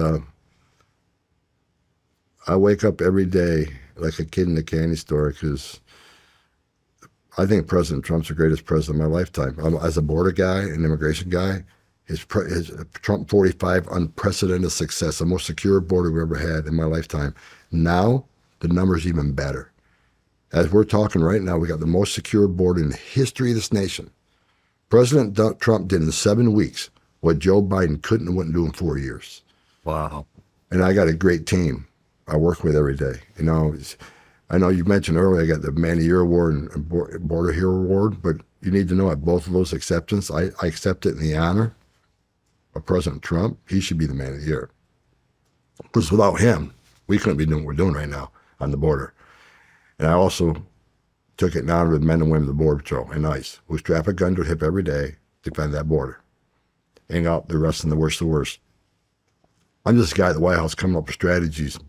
I wake up every day like a kid in a candy store because I think President Trump's the greatest president of my lifetime. As a border guy, an immigration guy, his Trump 45 unprecedented success, the most secure border we ever had in my lifetime. Now, the number's even better. As we're talking right now, we got the most secure border in the history of this nation. President Trump did in 7 weeks what Joe Biden couldn't and wouldn't do in 4 years. Wow. And I got a great team I work with every day. I know you mentioned earlier I got the Man of the Year Award and Border Hero Award, but you need to know at both of those acceptance, I accept it in the honor of President Trump, he should be the man of the year. Because without him, we couldn't be doing what we're doing right now on the border. And I also took it down to the men and women of the Border Patrol and ICE, who strap a gun to their hip every day to defend that border. Hang out the rest and the worst of the worst. I'm just a guy at the White House coming up with strategies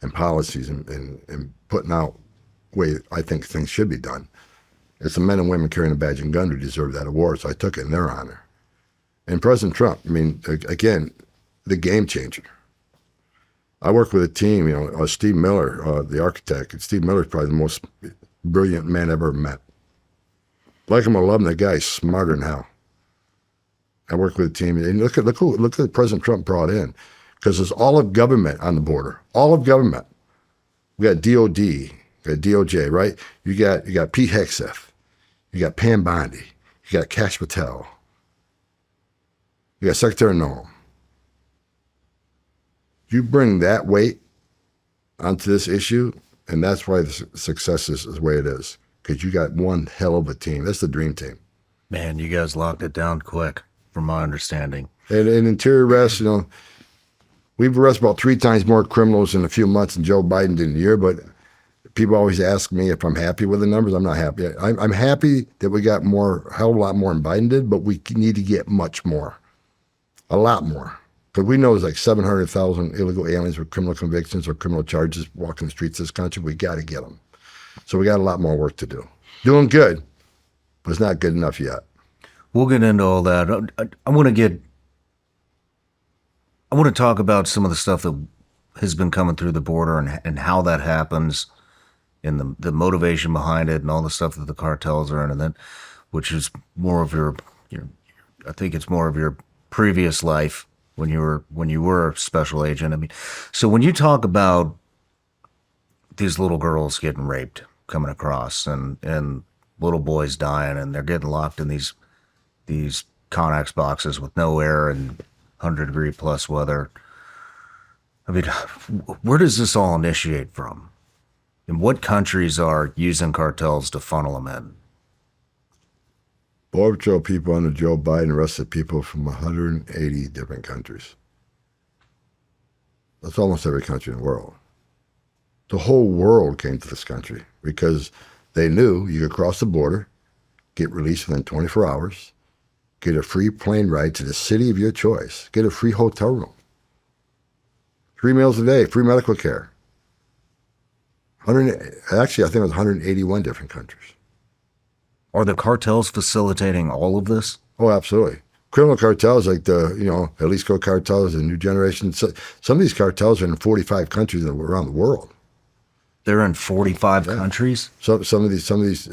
and policies and putting out the way I think things should be done. It's the men and women carrying a badge and gun who deserve that award, so I took it in their honor. And President Trump, I mean, again, the game changer. I work with a team, Steve Miller, the architect. And Steve Miller's probably the most brilliant man I've ever met. Like him or love him, the guy's smarter than hell. I work with a team, and look at President Trump brought in, because there's all of government on the border, all of government. We got DOD, we got DOJ, right? You got Pete Hegseth, you got Pam Bondi, you got Kash Patel, you got Secretary Noem. You bring that weight onto this issue, and that's why the success is the way it is, because you got one hell of a team. That's the dream team. Man, you guys locked it down quick, from my understanding. And in interior arrests, we've arrested about 3 times more criminals in a few months than Joe Biden did in a year, but people always ask me if I'm happy with the numbers. I'm not happy. I'm happy that we got a hell of a lot more than Biden did, but we need to get much more, a lot more. Because we know there's like 700,000 illegal aliens with criminal convictions or criminal charges walking the streets of this country. We got to get them. So we got a lot more work to do. Doing good, but it's not good enough yet. We'll get into all that. I want to talk about some of the stuff that has been coming through the border and how that happens, and the motivation behind it, and all the stuff that the cartels are in, and then, which is more of your I think it's more of your previous life when you were a special agent. I mean, so when you talk about these little girls getting raped coming across and little boys dying, and they're getting locked in these Connex boxes with no air and 100-degree plus weather. I mean, where does this all initiate from? And what countries are using cartels to funnel them in? Border Patrol people under Joe Biden arrested people from 180 different countries. That's almost every country in the world. The whole world came to this country because they knew you could cross the border, get released within 24 hours, get a free plane ride to the city of your choice, get a free hotel room, 3 meals a day, free medical care. Actually, I think it was 181 different countries. Are the cartels facilitating all of this? Oh, absolutely. Criminal cartels like the, Jalisco cartels, the new generation. Some of these cartels are in 45 countries around the world. They're in 45 countries? Some of these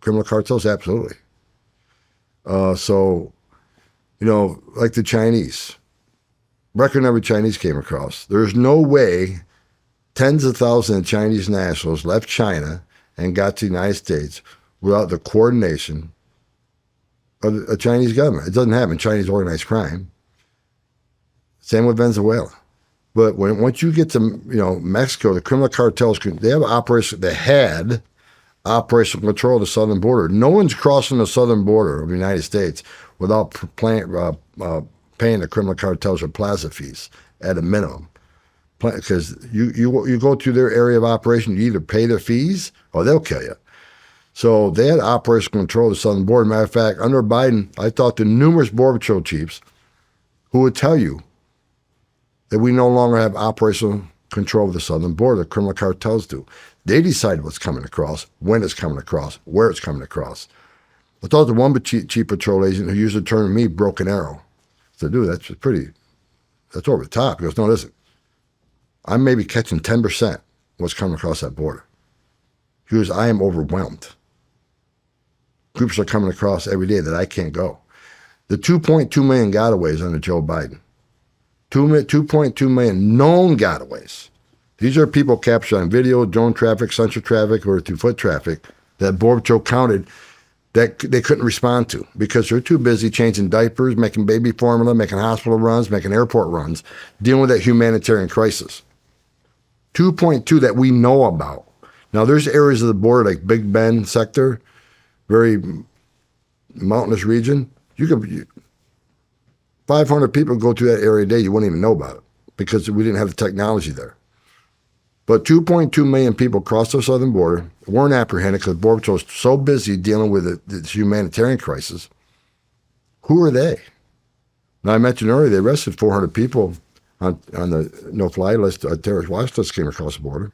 criminal cartels, absolutely. So, like the Chinese, record number of Chinese came across. There's no way tens of thousands of Chinese nationals left China and got to the United States without the coordination of the Chinese government. It doesn't happen. Chinese organized crime. Same with Venezuela. But once you get to Mexico, the criminal cartels they had operational control of the southern border. No one's crossing the southern border of the United States without paying the criminal cartels or plaza fees at a minimum. Because you go to their area of operation, you either pay their fees or they'll kill you. So they had operational control of the southern border. Matter of fact, under Biden, I talked to numerous Border Patrol chiefs who would tell you that we no longer have operational control of the southern border. The criminal cartels do. They decide what's coming across, when it's coming across, where it's coming across. I talked to one chief patrol agent who used the term to me, broken arrow. I said, dude, that's over the top. He goes, no, listen, I'm maybe catching 10% what's coming across that border. He goes, I am overwhelmed. Groups are coming across every day that I can't go. The 2.2 million gotaways under Joe Biden, 2.2 million known gotaways. These are people captured on video, drone traffic, sensor traffic, or through foot traffic that Border Patrol counted that they couldn't respond to because they're too busy changing diapers, making baby formula, making hospital runs, making airport runs, dealing with that humanitarian crisis. 2.2 that we know about. Now, there's areas of the border like Big Bend sector, very mountainous region. 500 people go through that area a day, you wouldn't even know about it because we didn't have the technology there. But 2.2 million people crossed the southern border, weren't apprehended because Border Patrol was so busy dealing with this humanitarian crisis. Who are they? Now, I mentioned earlier they arrested 400 people on the no-fly list, terrorist watch list came across the border.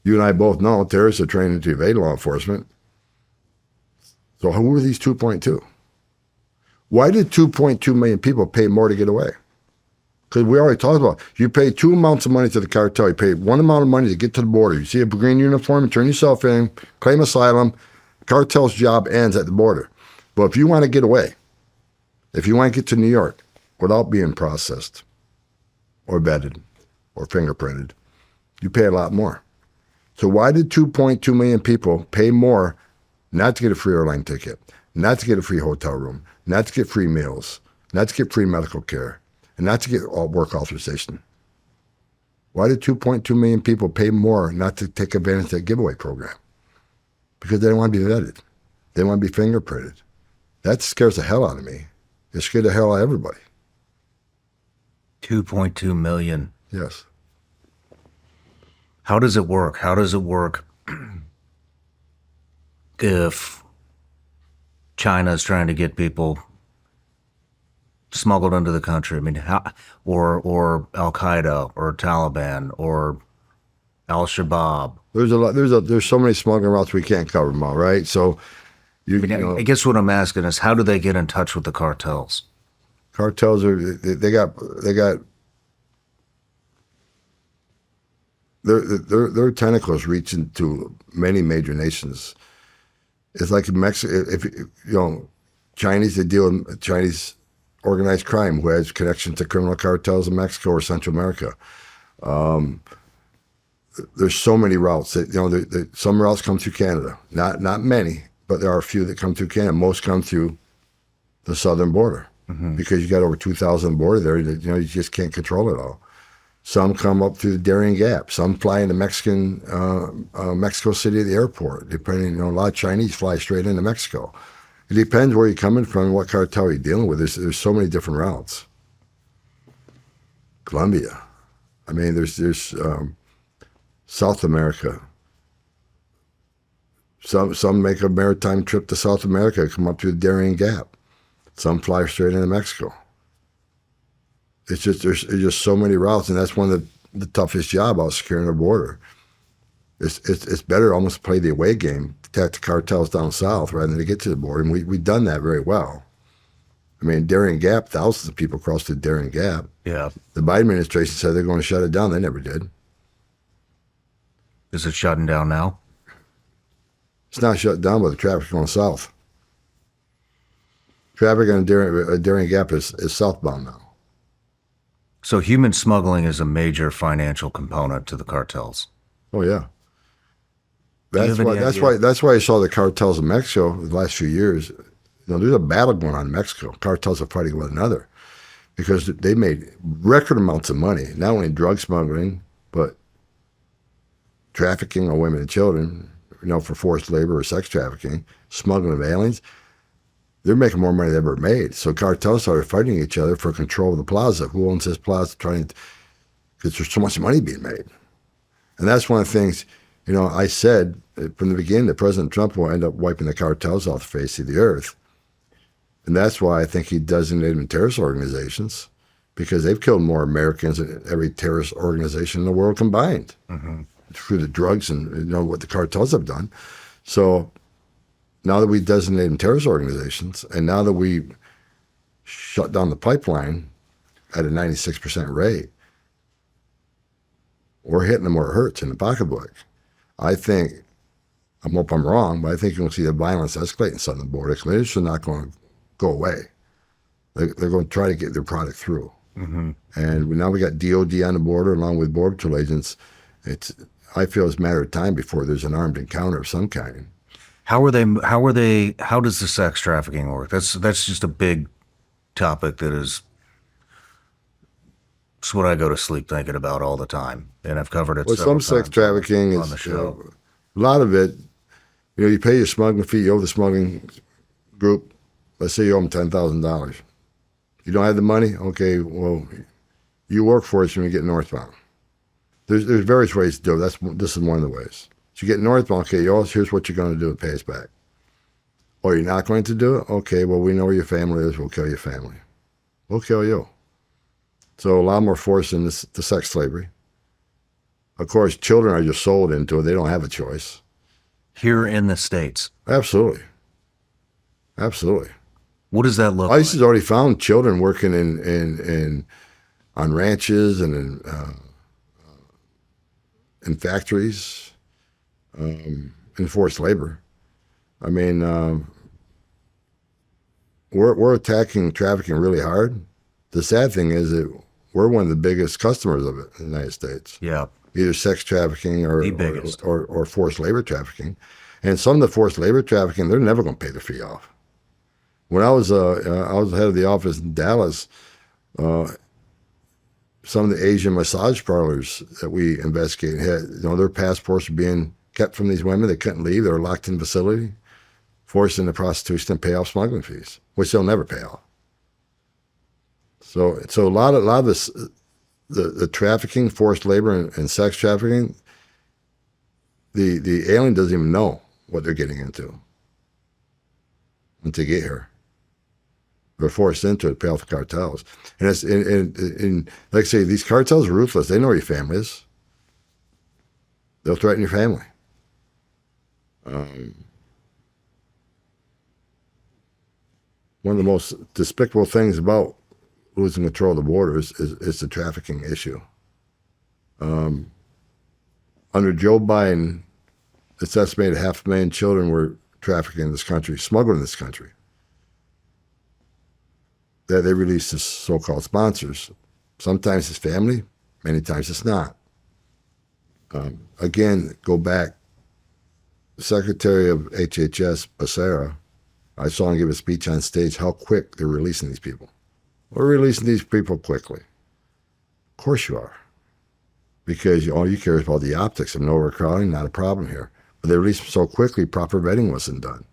You and I both know terrorists are trained to evade law enforcement. So who are these 2.2? Why did 2.2 million people pay more to get away? Because we already talked about, you pay two amounts of money to the cartel. You pay one amount of money to get to the border. You see a green uniform, you turn yourself in, claim asylum. Cartel's job ends at the border. But if you want to get away, if you want to get to New York without being processed or vetted or fingerprinted, you pay a lot more. So why did 2.2 million people pay more not to get a free airline ticket, not to get a free hotel room, not to get free meals, not to get free medical care, and not to get work authorization? Why did 2.2 million people pay more not to take advantage of that giveaway program? Because they don't want to be vetted. They want to be fingerprinted. That scares the hell out of me. It scared the hell out of everybody. 2.2 million. Yes. How does it work? How does it work if China is trying to get people smuggled into the country? I mean, or Al Qaeda or Taliban or Al Shabaab. There's a lot. There's so many smuggling routes we can't cover them all, right? So I guess what I'm asking is, how do they get in touch with the cartels? Cartels they got their tentacles reach into many major nations. It's like in Mexico. If Chinese, they deal with Chinese organized crime who has connection to criminal cartels in Mexico or Central America. There's so many routes that some routes come through Canada. Not many, but there are a few that come through Canada. Most come through the southern border because you got over 2,000 border there. You just can't control it all. Some come up through the Darien Gap. Some fly into Mexico City at the airport. Depending, a lot of Chinese fly straight into Mexico. It depends where you're coming from and what cartel you're dealing with. There's so many different routes. Colombia. I mean, there's South America. Some make a maritime trip to South America, come up through the Darien Gap. Some fly straight into Mexico. It's just there's just so many routes, and that's one of the toughest job about securing the border. It's better almost to play the away game, attack the cartels down south rather than to get to the border, and we've done that very well. I mean, Darien Gap, thousands of people crossed the Darien Gap. Yeah. The Biden administration said they're going to shut it down. They never did. Is it shutting down now? It's not shut down, but the traffic's going south. Traffic on Darien Gap is southbound now. So human smuggling is a major financial component to the cartels. Oh yeah. That's why I saw the cartels in Mexico the last few years. There's a battle going on in Mexico. Cartels are fighting with one another because they made record amounts of money, not only drug smuggling, but trafficking of women and children, for forced labor or sex trafficking, smuggling of aliens. They're making more money than they ever made. So cartels started fighting each other for control of the plaza. Who owns this plaza? Because there's so much money being made. And that's one of the things, I said from the beginning that President Trump will end up wiping the cartels off the face of the earth. And that's why I think he designated them terrorist organizations, because they've killed more Americans than every terrorist organization in the world combined through the drugs and what the cartels have done. So now that we designate them terrorist organizations, and now that we shut down the pipeline at a 96% rate, we're hitting them where it hurts in the pocketbook. I hope I'm wrong, but I think you're going to see the violence escalate in southern border. Communities are not going to go away. They're going to try to get their product through. And now we got DOD on the border along with Border Patrol agents. I feel it's a matter of time before there's an armed encounter of some kind. How does the sex trafficking work? That's just a big topic it's what I go to sleep thinking about all the time. And I've covered it several some sex times trafficking on the show. A lot of it, you pay your smuggling fee, you owe the smuggling group, let's say you owe them $10,000. You don't have the money? Okay, well, you work for us when you get northbound. There's various ways to do it. This is one of the ways. So you get northbound, okay, here's what you're going to do to pay us back. Or you're not going to do it? Okay, well, we know where your family is. We'll kill your family. We'll kill you. So a lot more force in the sex slavery. Of course, children are just sold into it. They don't have a choice. Here in the States. Absolutely. Absolutely. What does that look ICE like? has already found children working on ranches and in factories, in forced labor. I mean, we're attacking trafficking really hard. The sad thing is that we're one of the biggest customers of it in the United States. Yeah. Either sex trafficking The biggest. or forced labor trafficking. And some of the forced labor trafficking, they're never going to pay their fee off. When I was head of the office in Dallas, some of the Asian massage parlors that we investigated had, their passports were being kept from these women. They couldn't leave. They were locked in the facility, forced into prostitution and pay off smuggling fees, which they'll never pay off. So a lot of this, the trafficking, forced labor, and sex trafficking, the alien doesn't even know what they're getting into until they get here. They're forced into it to pay off the cartels. And it's like I say, these cartels are ruthless. They know where your family is. They'll threaten your family. One of the most despicable things about losing control of the borders is the trafficking issue. Under Joe Biden, it's estimated 500,000 children were trafficking in this country, smuggled in this country. That they release the so-called sponsors. Sometimes it's family, many times it's not. Again, go back. The Secretary of HHS, Becerra, I saw him give a speech on stage how quick they're releasing these people. We're releasing these people quickly. Of course you are. Because all you care is about the optics of no overcrowding, not a problem here. But they released them so quickly, proper vetting wasn't done.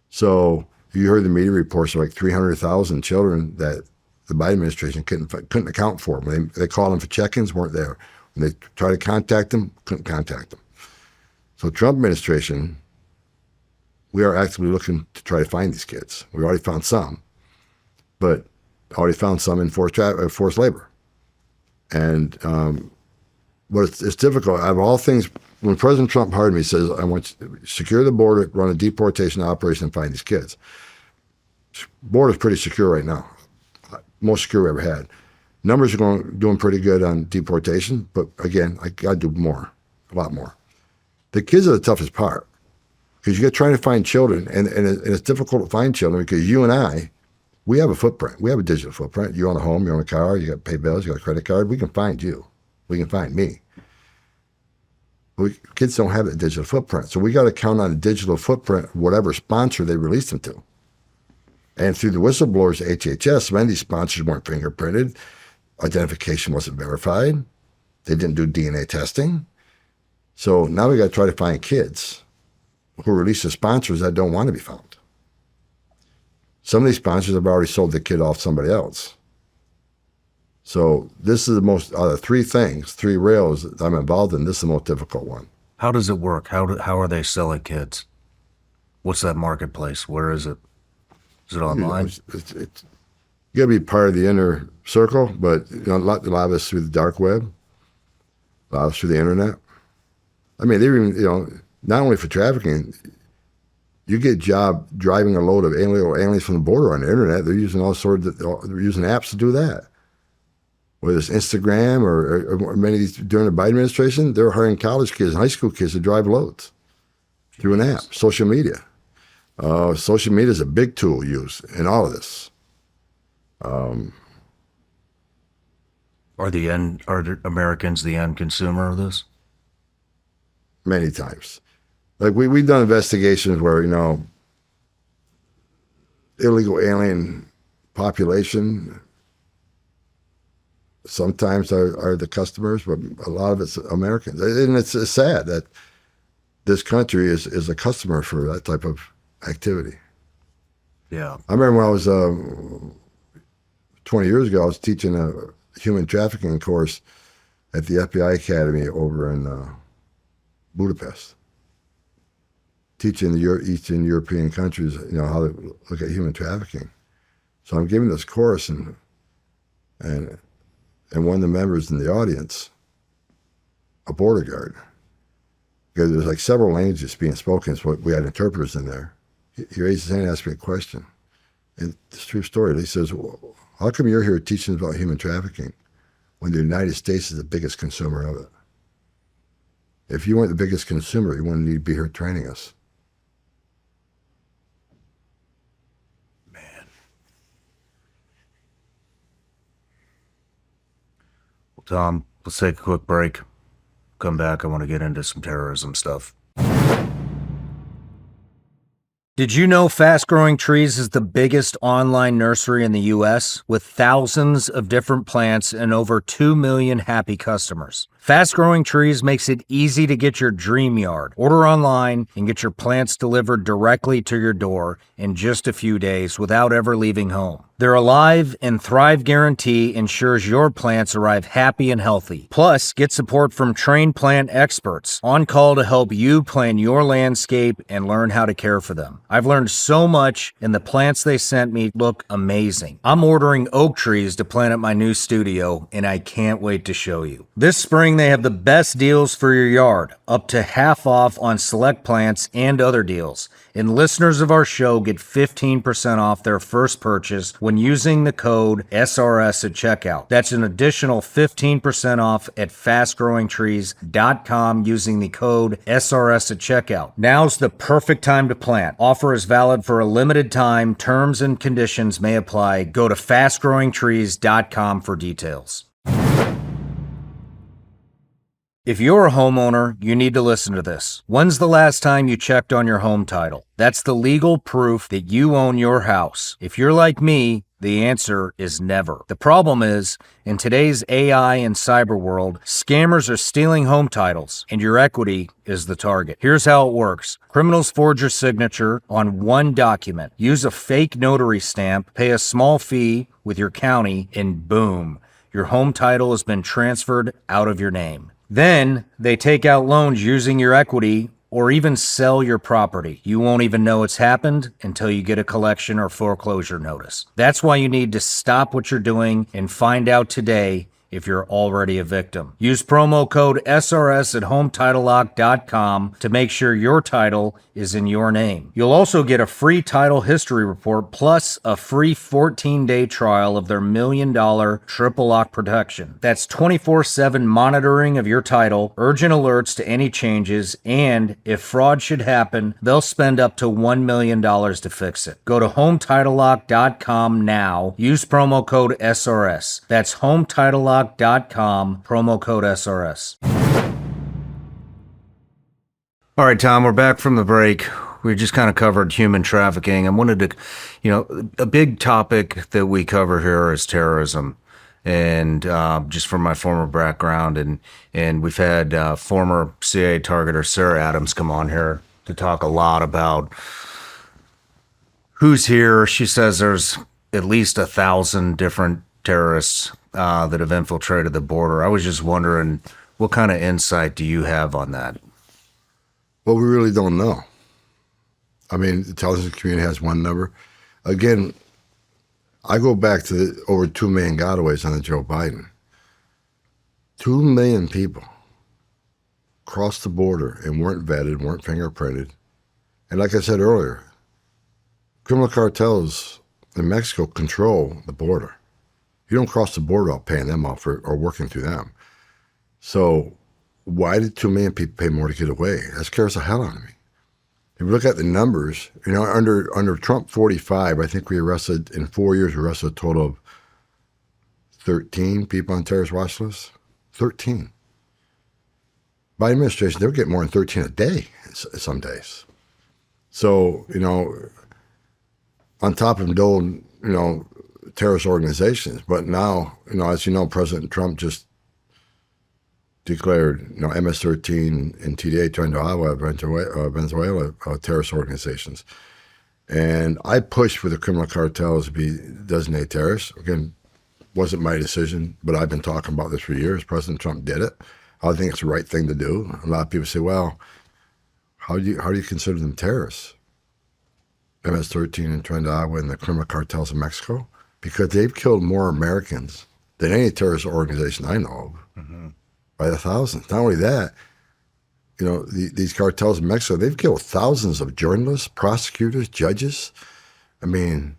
So you heard the media reports of like 300,000 children that the Biden administration couldn't account for. When they called them for check-ins, weren't there. When they tried to contact them, couldn't contact them. So Trump administration, we are actively looking to try to find these kids. We already found some, but already found some in forced labor. And but it's difficult. Out of all things, when President Trump hired me, he says, I want to secure the border, run a deportation operation, and find these kids. Border's pretty secure right now. Most secure we ever had. Numbers are doing pretty good on deportation, but again, I got to do more, a lot more. The kids are the toughest part because you're trying to find children, and it's difficult to find children because you and I, we have a footprint. We have a digital footprint. You own a home, you own a car, you got to pay bills, you got a credit card. We can find you. We can find me. Kids don't have that digital footprint. So we got to count on a digital footprint, whatever sponsor they release them to. And through the whistleblowers at HHS, many of these sponsors weren't fingerprinted. Identification wasn't verified. They didn't do DNA testing. So now we got to try to find kids who release the sponsors that don't want to be found. Some of these sponsors have already sold the kid off to somebody else. So this is the most, out of three rails that I'm involved in, this is the most difficult one. How does it work? How are they selling kids? What's that marketplace? Where is it? Is it online? You got to be part of the inner circle, but a lot of us through the dark web, a lot of us through the internet. I mean, they're even, not only for trafficking, you get a job driving a load of aliens from the border on the internet. They're using they're using apps to do that. Whether it's Instagram or many of these during the Biden administration, they're hiring college kids and high school kids to drive loads through an app, social media. Social media is a big tool used in all of this. Are the Americans the end consumer of this? Many times. Like we've done investigations where, illegal alien population sometimes are the customers, but a lot of it's Americans. And it's sad that this country is a customer for that type of activity. Yeah. I remember when I was 20 years ago, I was teaching a human trafficking course at the FBI Academy over in Budapest, teaching the Eastern European countries, how to look at human trafficking. So I'm giving this course, and one of the members in the audience, a border guard, because there's like several languages being spoken, so we had interpreters in there. He raised his hand and asked me a question. And it's a true story. He says, well, how come you're here teaching about human trafficking when the United States is the biggest consumer of it? If you weren't the biggest consumer, you wouldn't need to be here training us. Man. Well, Tom, let's take a quick break. Come back, I want to get into some terrorism stuff. Did you know Fast Growing Trees is the biggest online nursery in the U.S. with thousands of different plants and over 2 million happy customers? Fast Growing Trees makes it easy to get your dream yard. Order online and get your plants delivered directly to your door in just a few days without ever leaving home. Their Alive and Thrive guarantee ensures your plants arrive happy and healthy. Plus, get support from trained plant experts on call to help you plan your landscape and learn how to care for them. I've learned so much, and the plants they sent me look amazing. I'm ordering oak trees to plant at my new studio, and I can't wait to show you. This spring, they have the best deals for your yard, up to half off on select plants and other deals. And listeners of our show get 15% off their first purchase when using the code SRS at checkout. That's an additional 15% off at fastgrowingtrees.com using the code SRS at checkout. Now's the perfect time to plant. Offer is valid for a limited time. Terms and conditions may apply. Go to fastgrowingtrees.com for details. If you're a homeowner, you need to listen to this. When's the last time you checked on your home title? That's the legal proof that you own your house. If you're like me, the answer is never. The problem is, in today's AI and cyber world, scammers are stealing home titles, and your equity is the target. Here's how it works. Criminals forge your signature on one document, use a fake notary stamp, pay a small fee with your county, and boom, your home title has been transferred out of your name. Then they take out loans using your equity or even sell your property. You won't even know it's happened until you get a collection or foreclosure notice. That's why you need to stop what you're doing and find out today if you're already a victim. Use promo code SRS at HometitleLock.com to make sure your title is in your name. You'll also get a free title history report plus a free 14-day trial of their $1 million triple lock protection. That's 24/7 monitoring of your title, urgent alerts to any changes, and if fraud should happen, they'll spend up to $1 million to fix it. Go to HometitleLock.com now. Use promo code SRS. That's HometitleLock.com, promo code SRS. All right, Tom, we're back from the break. We just kind of covered human trafficking. I wanted to, a big topic that we cover here is terrorism. And just from my former background, and we've had former CIA targeter Sarah Adams come on here to talk a lot about who's here. She says there's at least 1,000 different terrorists that have infiltrated the border. I was just wondering, what kind of insight do you have on that? Well, we really don't know. I mean, the intelligence community has one number. Again, I go back to over 2 million gotaways under Joe Biden. 2 million people crossed the border and weren't vetted, weren't fingerprinted. And like I said earlier, criminal cartels in Mexico control the border. You don't cross the border without paying them off or working through them. So why did 2 million people pay more to get away? That scares the hell out of me. If you look at the numbers, under Trump 45, I think we arrested, in 4 years, we arrested a total of 13 people on terrorist watch lists. 13. By administration, they were getting more than 13 a day some days. So, on top of those, terrorist organizations. But now, as you know, President Trump just declared, MS-13 and TDA, Venezuela, terrorist organizations. And I pushed for the criminal cartels to be designated terrorists. Again, wasn't my decision, but I've been talking about this for years. President Trump did it. I think it's the right thing to do. A lot of people say, well, how do you consider them terrorists? MS-13 in Trinidad and the criminal cartels in Mexico? Because they've killed more Americans than any terrorist organization I know of, by the thousands. Not only that, these cartels in Mexico, they've killed thousands of journalists, prosecutors, judges. I mean,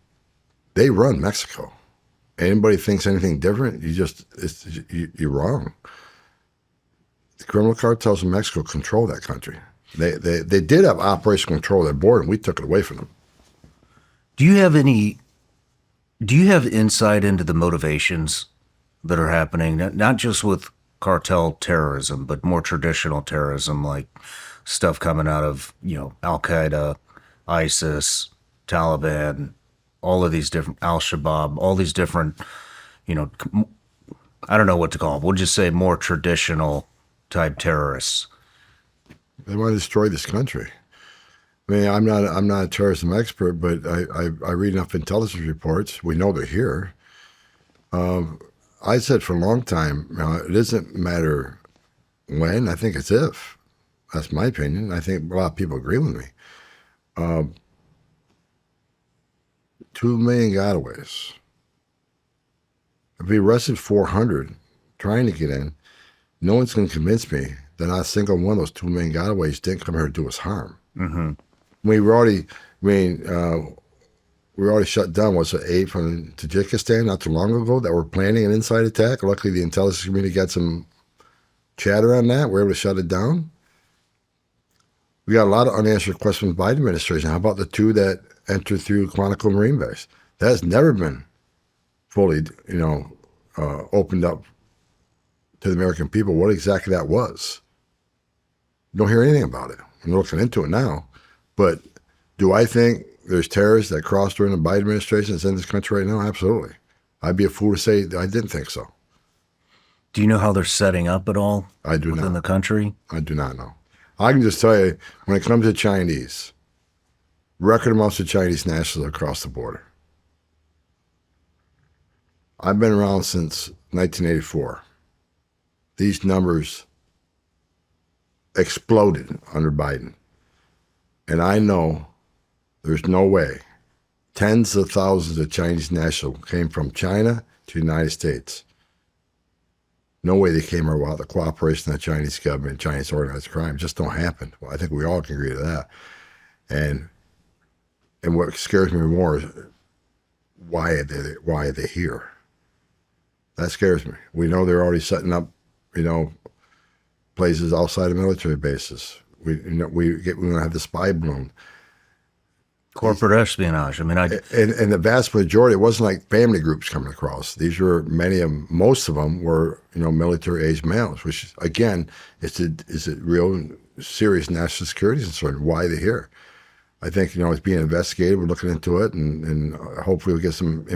they run Mexico. Anybody thinks anything different, you're wrong. The criminal cartels in Mexico control that country. They did have operational control of their border, and we took it away from them. Do you have insight into the motivations that are happening, not just with cartel terrorism, but more traditional terrorism, like stuff coming out of, Al-Qaeda, ISIS, Taliban, all of these different, Al-Shabaab, all these different, I don't know what to call them. We'll just say more traditional type terrorists. They want to destroy this country. I mean, I'm not a terrorism expert, but I read enough intelligence reports. We know they're here. I said for a long time, it doesn't matter when. I think it's if. That's my opinion. I think a lot of people agree with me. 2 million gotaways. If we arrested 400 trying to get in, no one's going to convince me that not a single one of those 2 million gotaways didn't come here to do us harm. Mm-hmm. We were already shut down. Was it 8 from Tajikistan not too long ago that were planning an inside attack? Luckily, the intelligence community got some chatter on that. We were able to shut it down. We got a lot of unanswered questions by the administration. How about the 2 that entered through Quantico Marine Base? That has never been fully, opened up to the American people what exactly that was. You don't hear anything about it. I'm looking into it now. But do I think there's terrorists that crossed during the Biden administration that's in this country right now? Absolutely. I'd be a fool to say I didn't think so. Do you know how they're setting up at all? I do not. Within the country? I do not know. I can just tell you, when it comes to Chinese, record amounts of Chinese nationals across the border. I've been around since 1984. These numbers exploded under Biden. And I know there's no way tens of thousands of Chinese nationals came from China to the United States. No way they came here without the cooperation of the Chinese government, Chinese organized crime. It just don't happen. Well, I think we all can agree to that. And what scares me more is why are they here? That scares me. We know they're already setting up, places outside of military bases. We want to have the spy balloon. Corporate espionage. I mean, and the vast majority, it wasn't like family groups coming across. These were most of them were, military-aged males, which again, is a real serious national security concern. Why they're here? I think it's being investigated. We're looking into it, and hopefully we'll get some.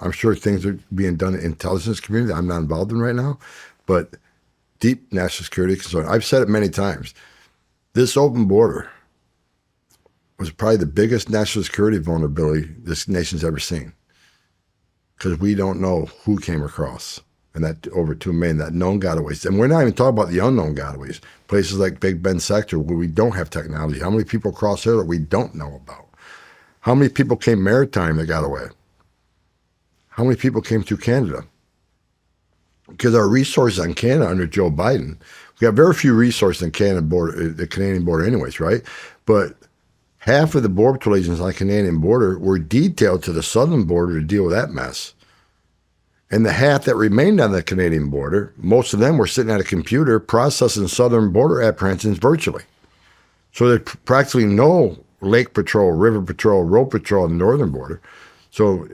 I'm sure things are being done in the intelligence community that I'm not involved in right now, but deep national security concern. I've said it many times. This open border was probably the biggest national security vulnerability this nation's ever seen, because we don't know who came across, and that over 2 million, that known gotaways. And we're not even talking about the unknown gotaways, places like Big Bend sector where we don't have technology. How many people cross there that we don't know about? How many people came maritime that got away? How many people came through Canada? Because our resources on Canada under Joe Biden, we have very few resources on the Canadian border anyways, right? But half of the border patrol agents on the Canadian border were detailed to the southern border to deal with that mess. And the half that remained on the Canadian border, most of them were sitting at a computer processing southern border apprehensions virtually. So there's practically no lake patrol, river patrol, road patrol on the northern border. So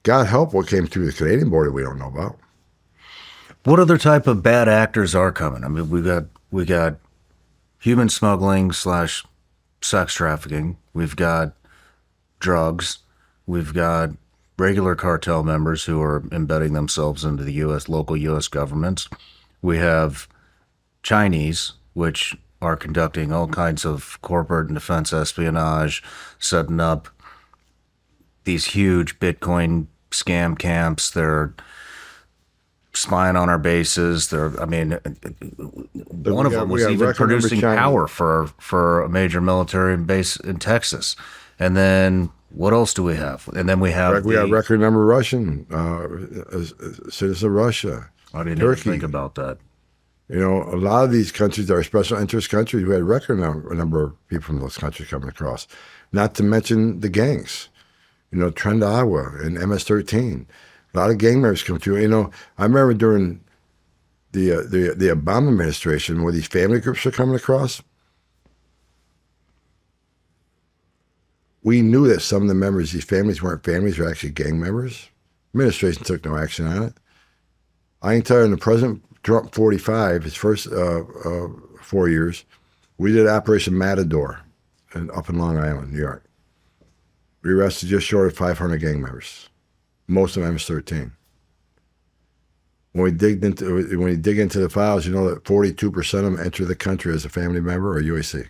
God help what came through the Canadian border we don't know about. What other type of bad actors are coming? I mean, we got human smuggling / sex trafficking. We've got drugs. We've got regular cartel members who are embedding themselves into the local U.S. governments. We have Chinese, which are conducting all kinds of corporate and defense espionage, setting up these huge Bitcoin scam camps. They're spying on our bases. One of them was even producing power for a major military base in Texas. And then what else do we have? And then we have we got record number Russian citizens of Russia. I didn't Turkey. even think about that. You know, a lot of these countries are special interest countries. We had a record number of people from those countries coming across. Not to mention the gangs. You know, Trendawa and MS-13. A lot of gang members come through. You know, I remember during the Obama administration where these family groups were coming across, we knew that some of the members, these families weren't families, were actually gang members. Administration took no action on it. I can tell you, in the President Trump 45, his first 4 years, we did Operation Matador up in Long Island, New York. We arrested just short of 500 gang members, most of them MS-13. When you dig into the files, you know that 42% of them enter the country as a family member or UAC.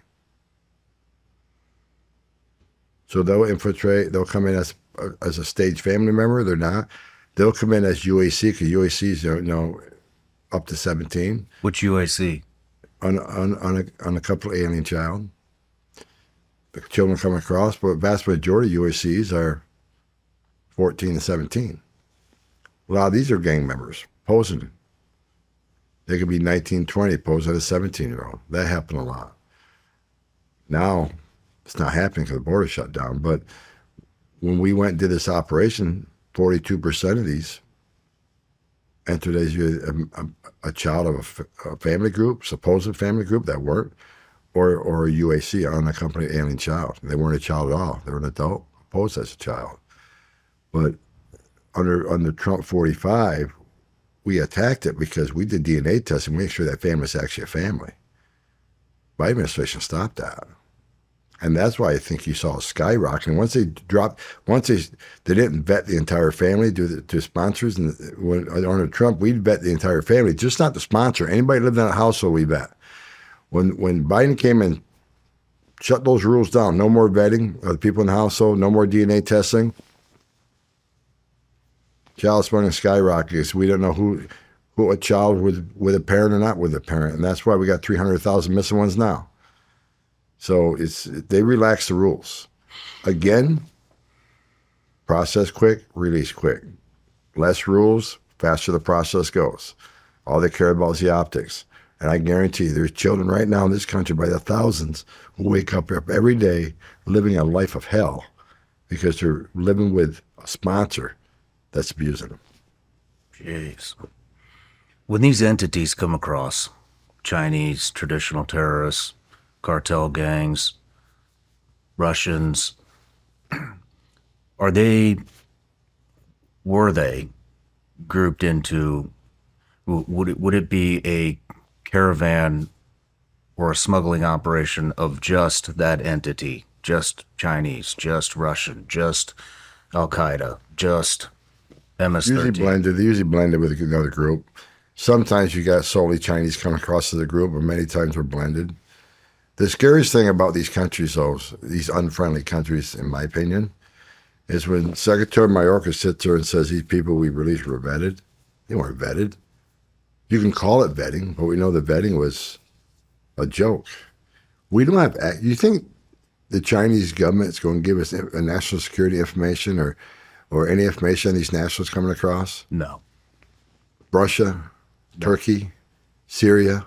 So they'll infiltrate, they'll come in as a staged family member, they're not. They'll come in as UAC, because UACs are, up to 17. Which UAC? On a couple of alien child. The children come across, but vast majority of UACs are 14 to 17. A lot of these are gang members, posing. They could be 19, 20, posing as a 17-year-old. That happened a lot. Now, it's not happening because the border shut down, but when we went and did this operation, 42% of these entered as a child of a family group, supposed family group that weren't, or a UAC, unaccompanied alien child. They weren't a child at all. They were an adult, posed as a child. But under Trump 45, we attacked it because we did DNA testing, make sure that family is actually a family. My administration stopped that. And that's why I think you saw a skyrocket. And once they didn't vet the entire family to sponsors. And under Trump, we'd vet the entire family, just not the sponsor. Anybody lived in a household, we vet. When Biden came in, shut those rules down. No more vetting of the people in the household. No more DNA testing. Child spending skyrocketed. We don't know who a child with a parent or not with a parent, and that's why we got 300,000 missing ones now. So they relax the rules. Again, process quick, release quick. Less rules, faster the process goes. All they care about is the optics. And I guarantee you, there's children right now in this country by the thousands who wake up every day living a life of hell because they're living with a sponsor that's abusing them. Jeez. When these entities come across, Chinese, traditional terrorists, cartel gangs, Russians, were they grouped into, would it be a caravan or a smuggling operation of just that entity, just Chinese, just Russian, just Al-Qaeda, just MS-13? They usually blended with another group. Sometimes you got solely Chinese come across to the group, but many times they're blended. The scariest thing about these countries, though, these unfriendly countries, in my opinion, is when Secretary Mayorkas sits there and says these people we released were vetted. They weren't vetted. You can call it vetting, but we know the vetting was a joke. We don't have. You think the Chinese government is going to give us a national security information or any information on these nationals coming across? No. Russia, Turkey, Syria.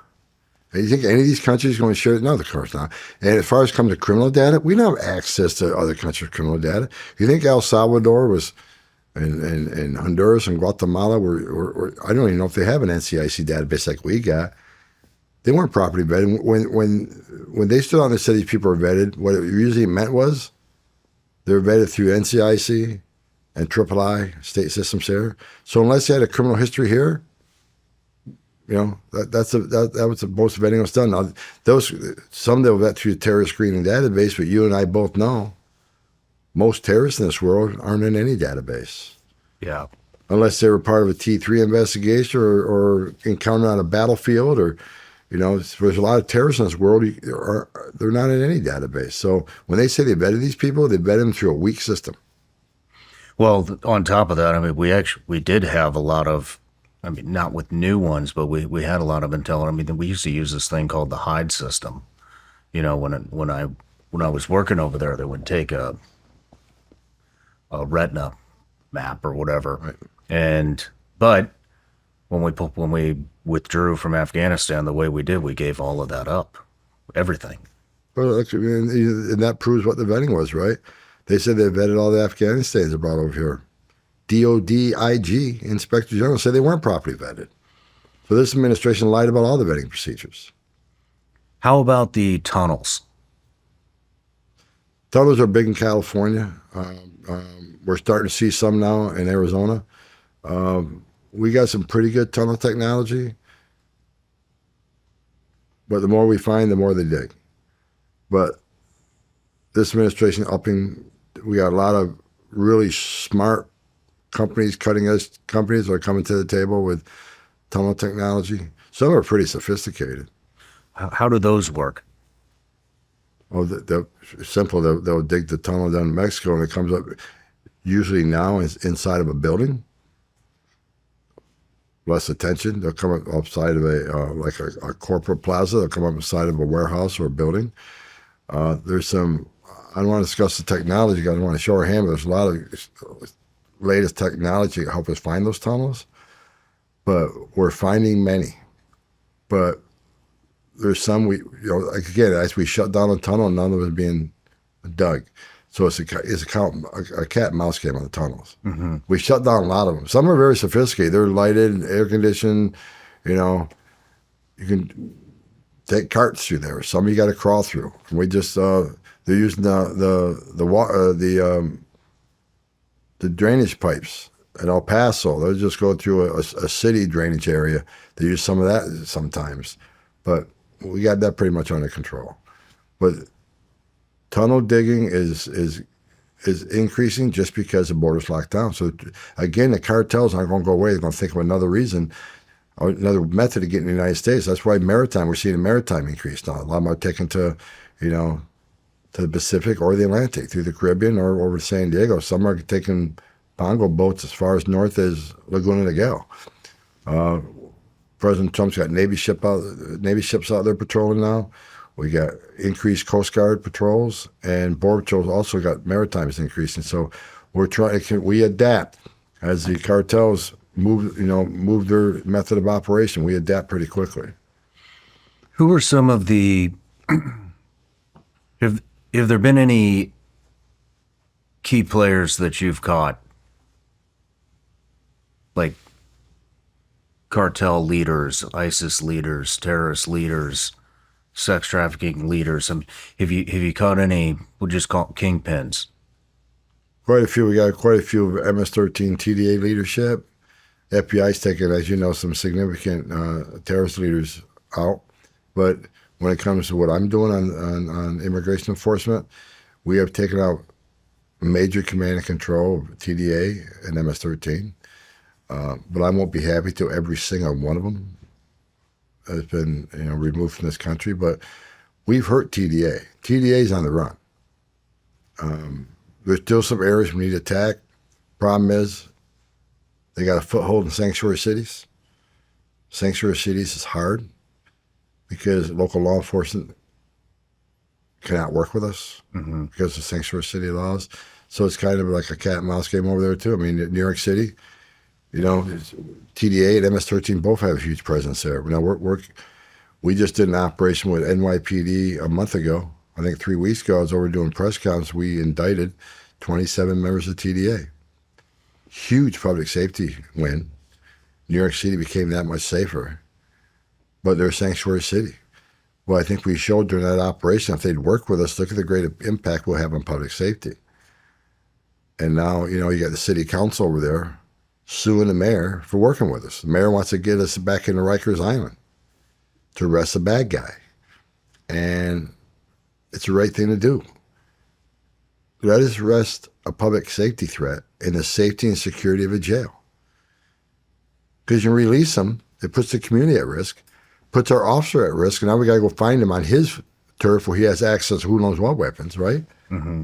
And you think any of these countries are going to share it? No, of course not. And as far as comes to criminal data, we don't have access to other countries' criminal data. You think El Salvador was, and Honduras and Guatemala were, I don't even know if they have an NCIC database like we got. They weren't properly vetted. When they stood on and said these people are vetted, what it usually meant was they were vetted through NCIC and III, state systems here. So unless they had a criminal history here, that was the most vetting was done. Now, some they'll vet through the terrorist screening database, but you and I both know most terrorists in this world aren't in any database. Yeah. Unless they were part of a T3 investigation or encountered on a battlefield or, there's a lot of terrorists in this world, they're not in any database. So when they say they vetted these people, they vetted them through a weak system. Well, on top of that, I mean, we did have a lot of, I mean, not with new ones, but we had a lot of intel. I mean, we used to use this thing called the hide system. You know, when I was working over there, they would take a retina map or whatever, Right. and but when we withdrew from Afghanistan the way we did, we gave all of that up, everything. Well, actually, and that proves what the vetting was, right? They said they vetted all the Afghanistans they brought over here. DOD, Inspector General, said they weren't properly vetted. So this administration lied about all the vetting procedures. How about the tunnels? Tunnels are big in California. We're starting to see some now in Arizona. We got some pretty good tunnel technology, but the more we find, the more they dig. But this administration we got a lot of really smart companies, cutting edge companies that are coming to the table with tunnel technology. Some are pretty sophisticated. How do those work? Oh, they're simple. They'll dig the tunnel down in Mexico, and it comes up. Usually now is inside of a building. Less attention. They'll come up outside of a corporate plaza. They'll come up inside of a warehouse or a building. There's some. I don't want to discuss the technology. I don't want to show our hand. But there's a lot of latest technology to help us find those tunnels. But we're finding many. But there's some like again, as we shut down a tunnel, none of it is being dug. So it's a cat and mouse game on the tunnels. Mm-hmm. We shut down a lot of them. Some are very sophisticated. They're lighted, air conditioned. You can take carts through there. Some you got to crawl through. We just they're using the drainage pipes at El Paso. They'll just go through a city drainage area. They use some of that sometimes, but we got that pretty much under control. But tunnel digging is increasing just because the border's locked down. So again, the cartels aren't going to go away. They're going to think of another reason or another method of getting to the United States. That's why we're seeing a maritime increase now. A lot of them are taken to the Pacific or the Atlantic, through the Caribbean or over to San Diego. Some are taking bongo boats as far as north as Laguna Niguel. President Trump's got Navy ships out there patrolling now. We got increased Coast Guard patrols, and Border Patrol's also got maritimes increasing. So we adapt as the cartels move their method of operation. We adapt pretty quickly. Who are some of the have there been any key players that you've caught, like cartel leaders, ISIS leaders, terrorist leaders, sex trafficking leaders? Have you caught any, we'll just call it kingpins? Quite a few. We got quite a few of MS-13 TDA leadership. FBI's taken, as you know, some significant terrorist leaders out. But when it comes to what I'm doing on immigration enforcement, we have taken out major command and control of TDA and MS-13. But I won't be happy till every single one of them has been removed from this country. But we've hurt TDA. TDA's on the run. There's still some areas we need to attack. Problem is, they got a foothold in sanctuary cities. Sanctuary cities is hard because local law enforcement cannot work with us because of sanctuary city laws. So it's kind of like a cat and mouse game over there too. I mean, New York City, TDA and MS-13 both have a huge presence there. We just did an operation with NYPD a month ago. I think 3 weeks ago, as we were doing press conference, we indicted 27 members of TDA. Huge public safety win. New York City became that much safer, but they're a sanctuary city. Well, I think we showed during that operation, if they'd work with us, look at the great impact we'll have on public safety. And now, you got the city council over there suing the mayor for working with us. The mayor wants to get us back into Rikers Island to arrest a bad guy. And it's the right thing to do. Let us arrest a public safety threat in the safety and security of a jail. Because you release them, it puts the community at risk, puts our officer at risk, and now we got to go find him on his turf where he has access to who knows what weapons, right? Mm-hmm.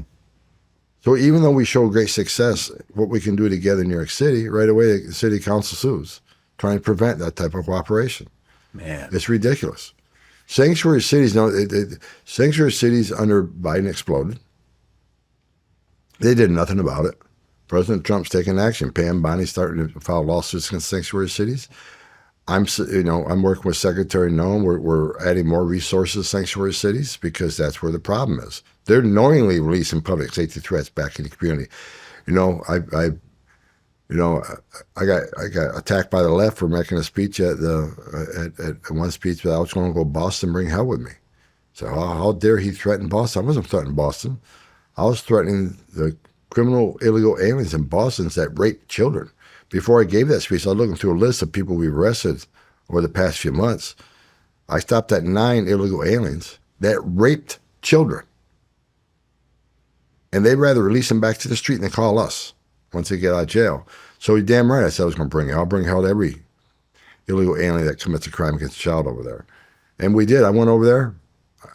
So even though we show great success, what we can do together in New York City, right away the city council sues, trying to prevent that type of cooperation. Man, It's ridiculous. Sanctuary cities, sanctuary cities under Biden exploded. They did nothing about it. President Trump's taking action. Pam Bondi starting to file lawsuits against sanctuary cities. I'm working with Secretary Noem. We're adding more resources to sanctuary cities because that's where the problem is. They're knowingly releasing public safety threats back in the community. I got attacked by the left for making a speech at one speech that I was going to go to Boston, bring hell with me. So how dare he threaten Boston? I wasn't threatening Boston. I was threatening the criminal illegal aliens in Boston that raped children. Before I gave that speech, I was looking through a list of people we've arrested over the past few months. I stopped at 9 illegal aliens that raped children. And they'd rather release them back to the street than call us once they get out of jail. So he damn right I said I was going to bring it. I'll bring hell to every illegal alien that commits a crime against a child over there. And we did. I went over there.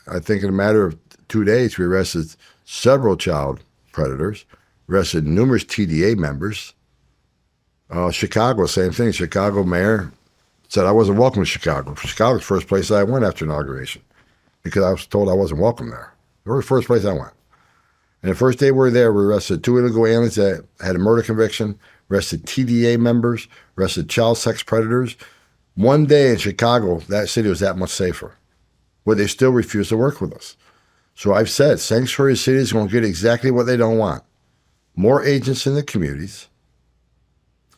I think in a matter of 2 days, we arrested several child predators, arrested numerous TDA members. Chicago, same thing. Chicago mayor said I wasn't welcome to Chicago. Chicago's the first place I went after inauguration because I was told I wasn't welcome there. It was the first place I went. And the first day we were there, we arrested 2 illegal aliens that had a murder conviction, arrested TDA members, arrested child sex predators. One day in Chicago, that city was that much safer, where they still refuse to work with us. So I've said sanctuary cities are going to get exactly what they don't want. More agents in the communities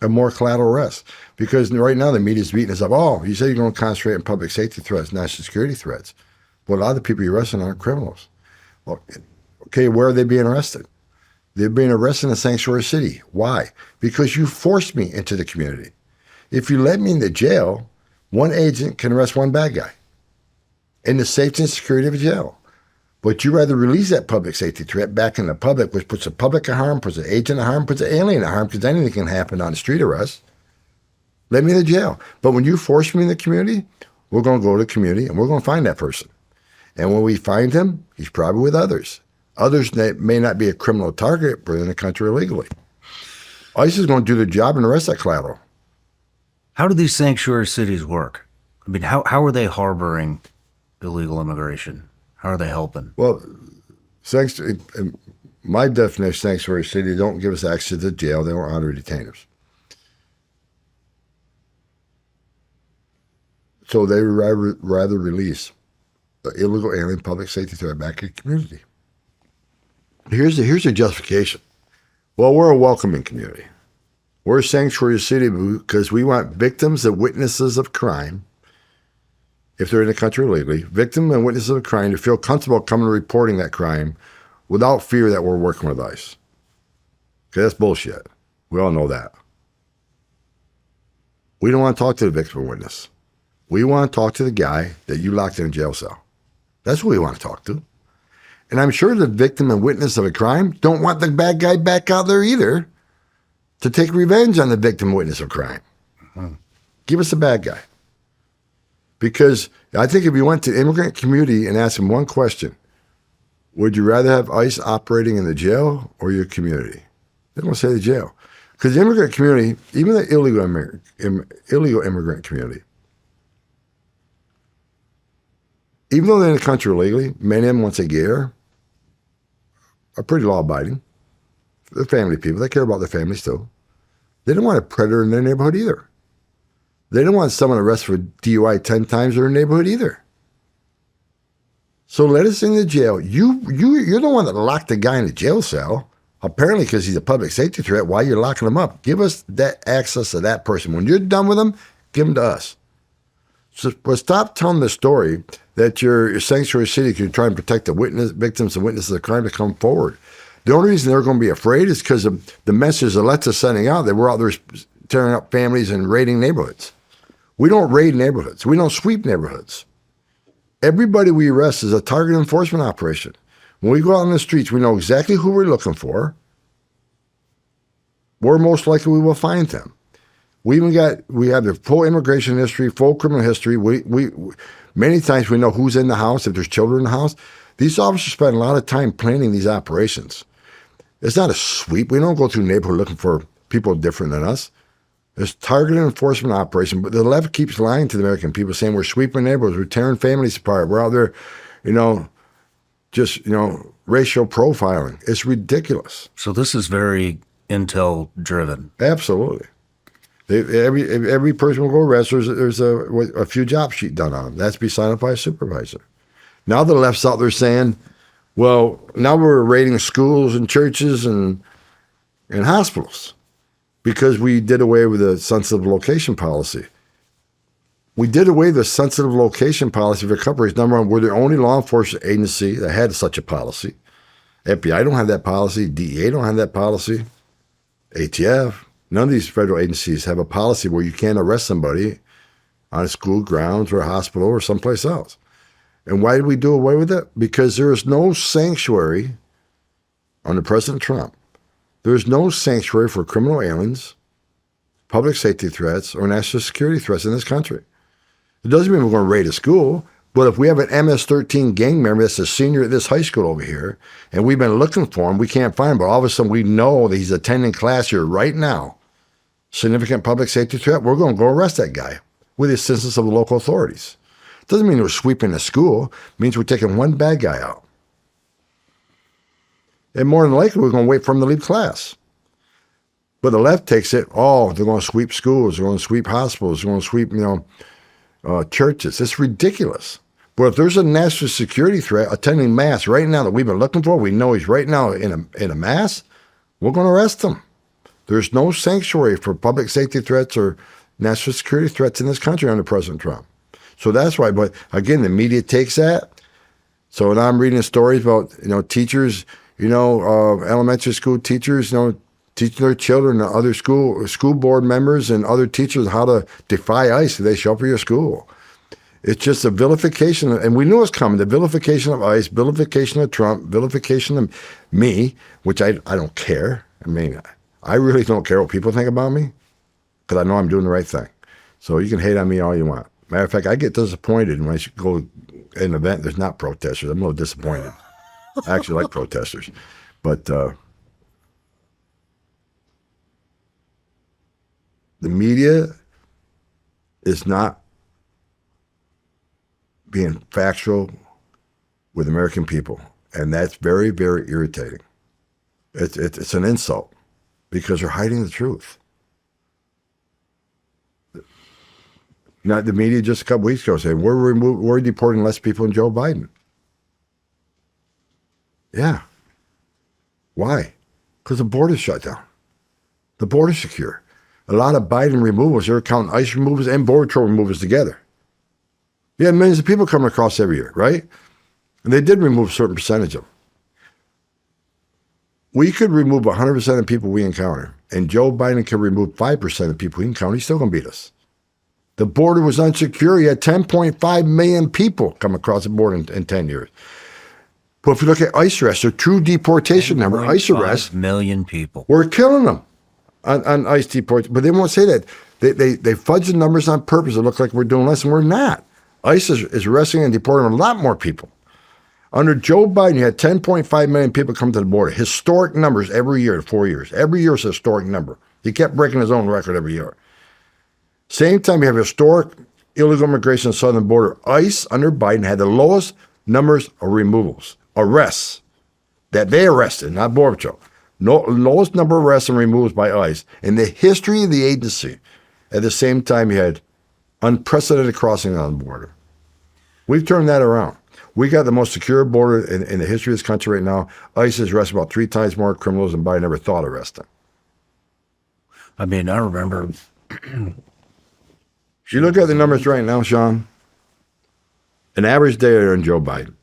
and more collateral arrests. Because right now the media's beating us up. Oh, you said you're going to concentrate on public safety threats, national security threats. Well, a lot of the people you're arresting aren't criminals. Well, okay, where are they being arrested? They're being arrested in a sanctuary city. Why? Because you forced me into the community. If you let me into jail, one agent can arrest one bad guy in the safety and security of a jail. But you rather release that public safety threat back in the public, which puts the public at harm, puts the agent at harm, puts the alien at harm, because anything can happen on a street arrest. Let me in the jail. But when you force me in the community, we're going to go to the community and we're going to find that person. And when we find him, he's probably with others. Others that may not be a criminal target, but in the country illegally. ICE is going to do their job and arrest that collateral. how do these sanctuary cities work? I mean, how are they harboring illegal immigration? How are they helping? Well, in my definition of sanctuary city, they don't give us access to the jail. They don't honor detainers. So they would rather release the illegal alien public safety threat back in the community. Here's the justification. Well, we're a welcoming community. We're a sanctuary city because we want victims and witnesses of crime, if they're in the country illegally, victims and witnesses of crime to feel comfortable coming and reporting that crime without fear that we're working with ICE. Okay, that's bullshit. We all know that. We don't want to talk to the victim or witness. We want to talk to the guy that you locked in a jail cell. That's who we want to talk to. And I'm sure the victim and witness of a crime don't want the bad guy back out there either to take revenge on the victim and witness of crime. Give us the bad guy. Because I think if you went to the immigrant community and asked them one question, would you rather have ICE operating in the jail or your community? They're going to say the jail. Because the immigrant community, even the illegal immigrant community, even though they're in the country illegally, many of them, once they get here, are pretty law-abiding. They're family people. They care about their families, too. They don't want a predator in their neighborhood either. They don't want someone arrested for DUI 10 times in their neighborhood either. So let us in the jail. You're the one that locked the guy in the jail cell, apparently because he's a public safety threat. Why you're locking him up? Give us that access to that person. When you're done with him, give him to us. So, but stop telling the story that you're sanctuary city because you're trying to protect the victims and witnesses of crime to come forward. The only reason they're going to be afraid is because of the message the left's sending out that we're out there tearing up families and raiding neighborhoods. We don't raid neighborhoods. We don't sweep neighborhoods. Everybody we arrest is a target enforcement operation. When we go out on the streets, we know exactly who we're looking for. We're most likely we will find them. We have their full immigration history, full criminal history. We many times we know who's in the house, if there's children in the house. These officers spend a lot of time planning these operations. It's not a sweep. We don't go through neighborhood looking for people different than us. It's targeted enforcement operation. But the left keeps lying to the American people, saying we're sweeping neighborhoods, we're tearing families apart, we're out there, just racial profiling. It's ridiculous. So this is very intel driven. Absolutely. Every person will go arrest. There's a few job sheet done on them. That's to be signed up by a supervisor. Now the left's out there saying, well, now we're raiding schools and churches and hospitals because we did away with the sensitive location policy. We did away with the sensitive location policy for a couple reasons. Number one, we're the only law enforcement agency that had such a policy. FBI don't have that policy. DEA don't have that policy. ATF. None of these federal agencies have a policy where you can't arrest somebody on a school grounds or a hospital or someplace else. And why did we do away with it? Because there is no sanctuary under President Trump. There is no sanctuary for criminal aliens, public safety threats, or national security threats in this country. It doesn't mean we're going to raid a school, but if we have an MS-13 gang member that's a senior at this high school over here, and we've been looking for him, we can't find him, but all of a sudden we know that he's attending class here right now, significant public safety threat, we're going to go arrest that guy with the assistance of the local authorities. It doesn't mean we're sweeping the school. It means we're taking one bad guy out. And more than likely, we're going to wait for him to leave class. But the left takes it, they're going to sweep schools, they're going to sweep hospitals, they're going to sweep, churches. It's ridiculous. But if there's a national security threat attending mass right now that we've been looking for, we know he's right now in a mass, we're going to arrest him. There's no sanctuary for public safety threats or national security threats in this country under President Trump. So that's why, but again, the media takes that. So now I'm reading stories about, teachers, elementary school teachers, teaching their children, other school board members and other teachers how to defy ICE if they show up for your school. It's just a vilification, and we knew it was coming, the vilification of ICE, vilification of Trump, vilification of me, which I don't care. I mean, I really don't care what people think about me because I know I'm doing the right thing. So you can hate on me all you want. Matter of fact, I get disappointed when I go at an event there's not protesters. I'm a little disappointed. I actually like protesters. But the media is not being factual with American people. And that's very, very irritating. It's an insult because they're hiding the truth. Now, the media just a couple weeks ago said, we're deporting less people than Joe Biden. Yeah. Why? Because the border's shut down. The border's secure. A lot of Biden removals, they're counting ICE removals and Border Patrol removals together. You had millions of people coming across every year, right? And they did remove a certain percentage of them. We could remove 100% of the people we encounter, and Joe Biden could remove 5% of the people he encountered. He's still going to beat us. The border was unsecure. You had 10.5 million people come across the border in 10 years. But if you look at ICE arrests, their true deportation number, ICE arrests, 5 million people. We're killing them on ICE deportation. But they won't say that. They fudge the numbers on purpose. It looks like we're doing less, and we're not. ICE is arresting and deporting a lot more people. Under Joe Biden, you had 10.5 million people come to the border. Historic numbers every year, 4 years. Every year is a historic number. He kept breaking his own record every year. Same time, you have historic illegal immigration on the southern border. ICE under Biden had the lowest numbers of removals, arrests, that they arrested, not Border Patrol. Lowest number of arrests and removals by ICE in the history of the agency. At the same time, you had unprecedented crossing on the border. We've turned that around. We got the most secure border in the history of this country right now. ICE has arrested about 3 times more criminals than Biden ever thought of arresting. I mean, I remember. You look at the numbers right now, Shawn. An average day under Joe Biden,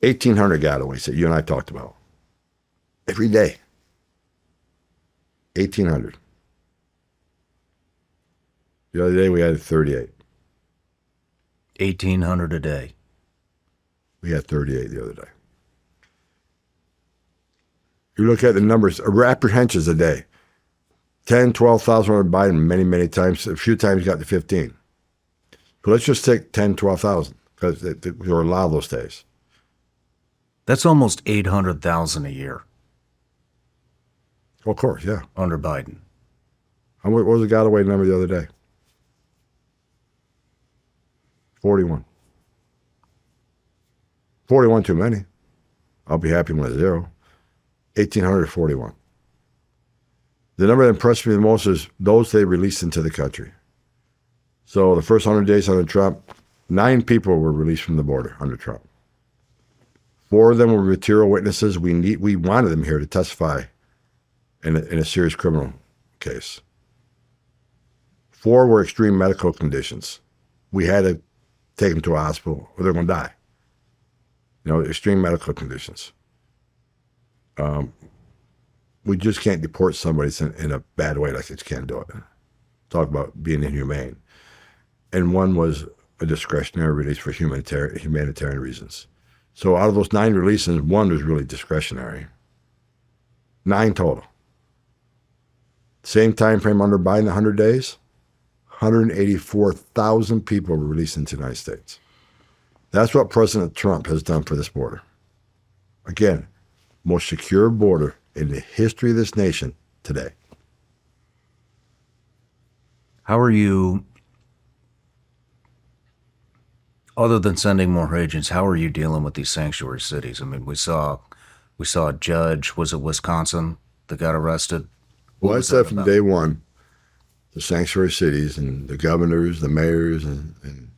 1,800 gotaways that you and I talked about. Every day. 1,800. The other day we had 38. 1,800 a day. We had 38 the other day. You look at the numbers, apprehensions a day. 10, 12,000 under Biden many, many times. A few times got to 15. So let's just take 10, 12,000 because they were allowed those days. That's almost 800,000 a year. Of course, yeah. under Biden. What was the Galloway number the other day? 41. 41 too many. I'll be happy with a 0. 1,841. The number that impressed me the most is those they released into the country. So the first 100 days under Trump, 9 people were released from the border under Trump. 4 of them were material witnesses. We wanted them here to testify in a serious criminal case. 4 were extreme medical conditions. We had to take them to a hospital or they're going to die. Extreme medical conditions. We just can't deport somebody in a bad way like this. Can't do it. Talk about being inhumane. And 1 was a discretionary release for humanitarian reasons. So out of those 9 releases, 1 was really discretionary. 9 total. Same time frame under Biden, 100 days, 184,000 people were released into the United States. That's what President Trump has done for this border. Again, most secure border in the history of this nation today. How are you, other than sending more agents, how are you dealing with these sanctuary cities? I mean, we saw a judge, was it Wisconsin, that got arrested? Well, I said from day one, the sanctuary cities and the governors, the mayors, and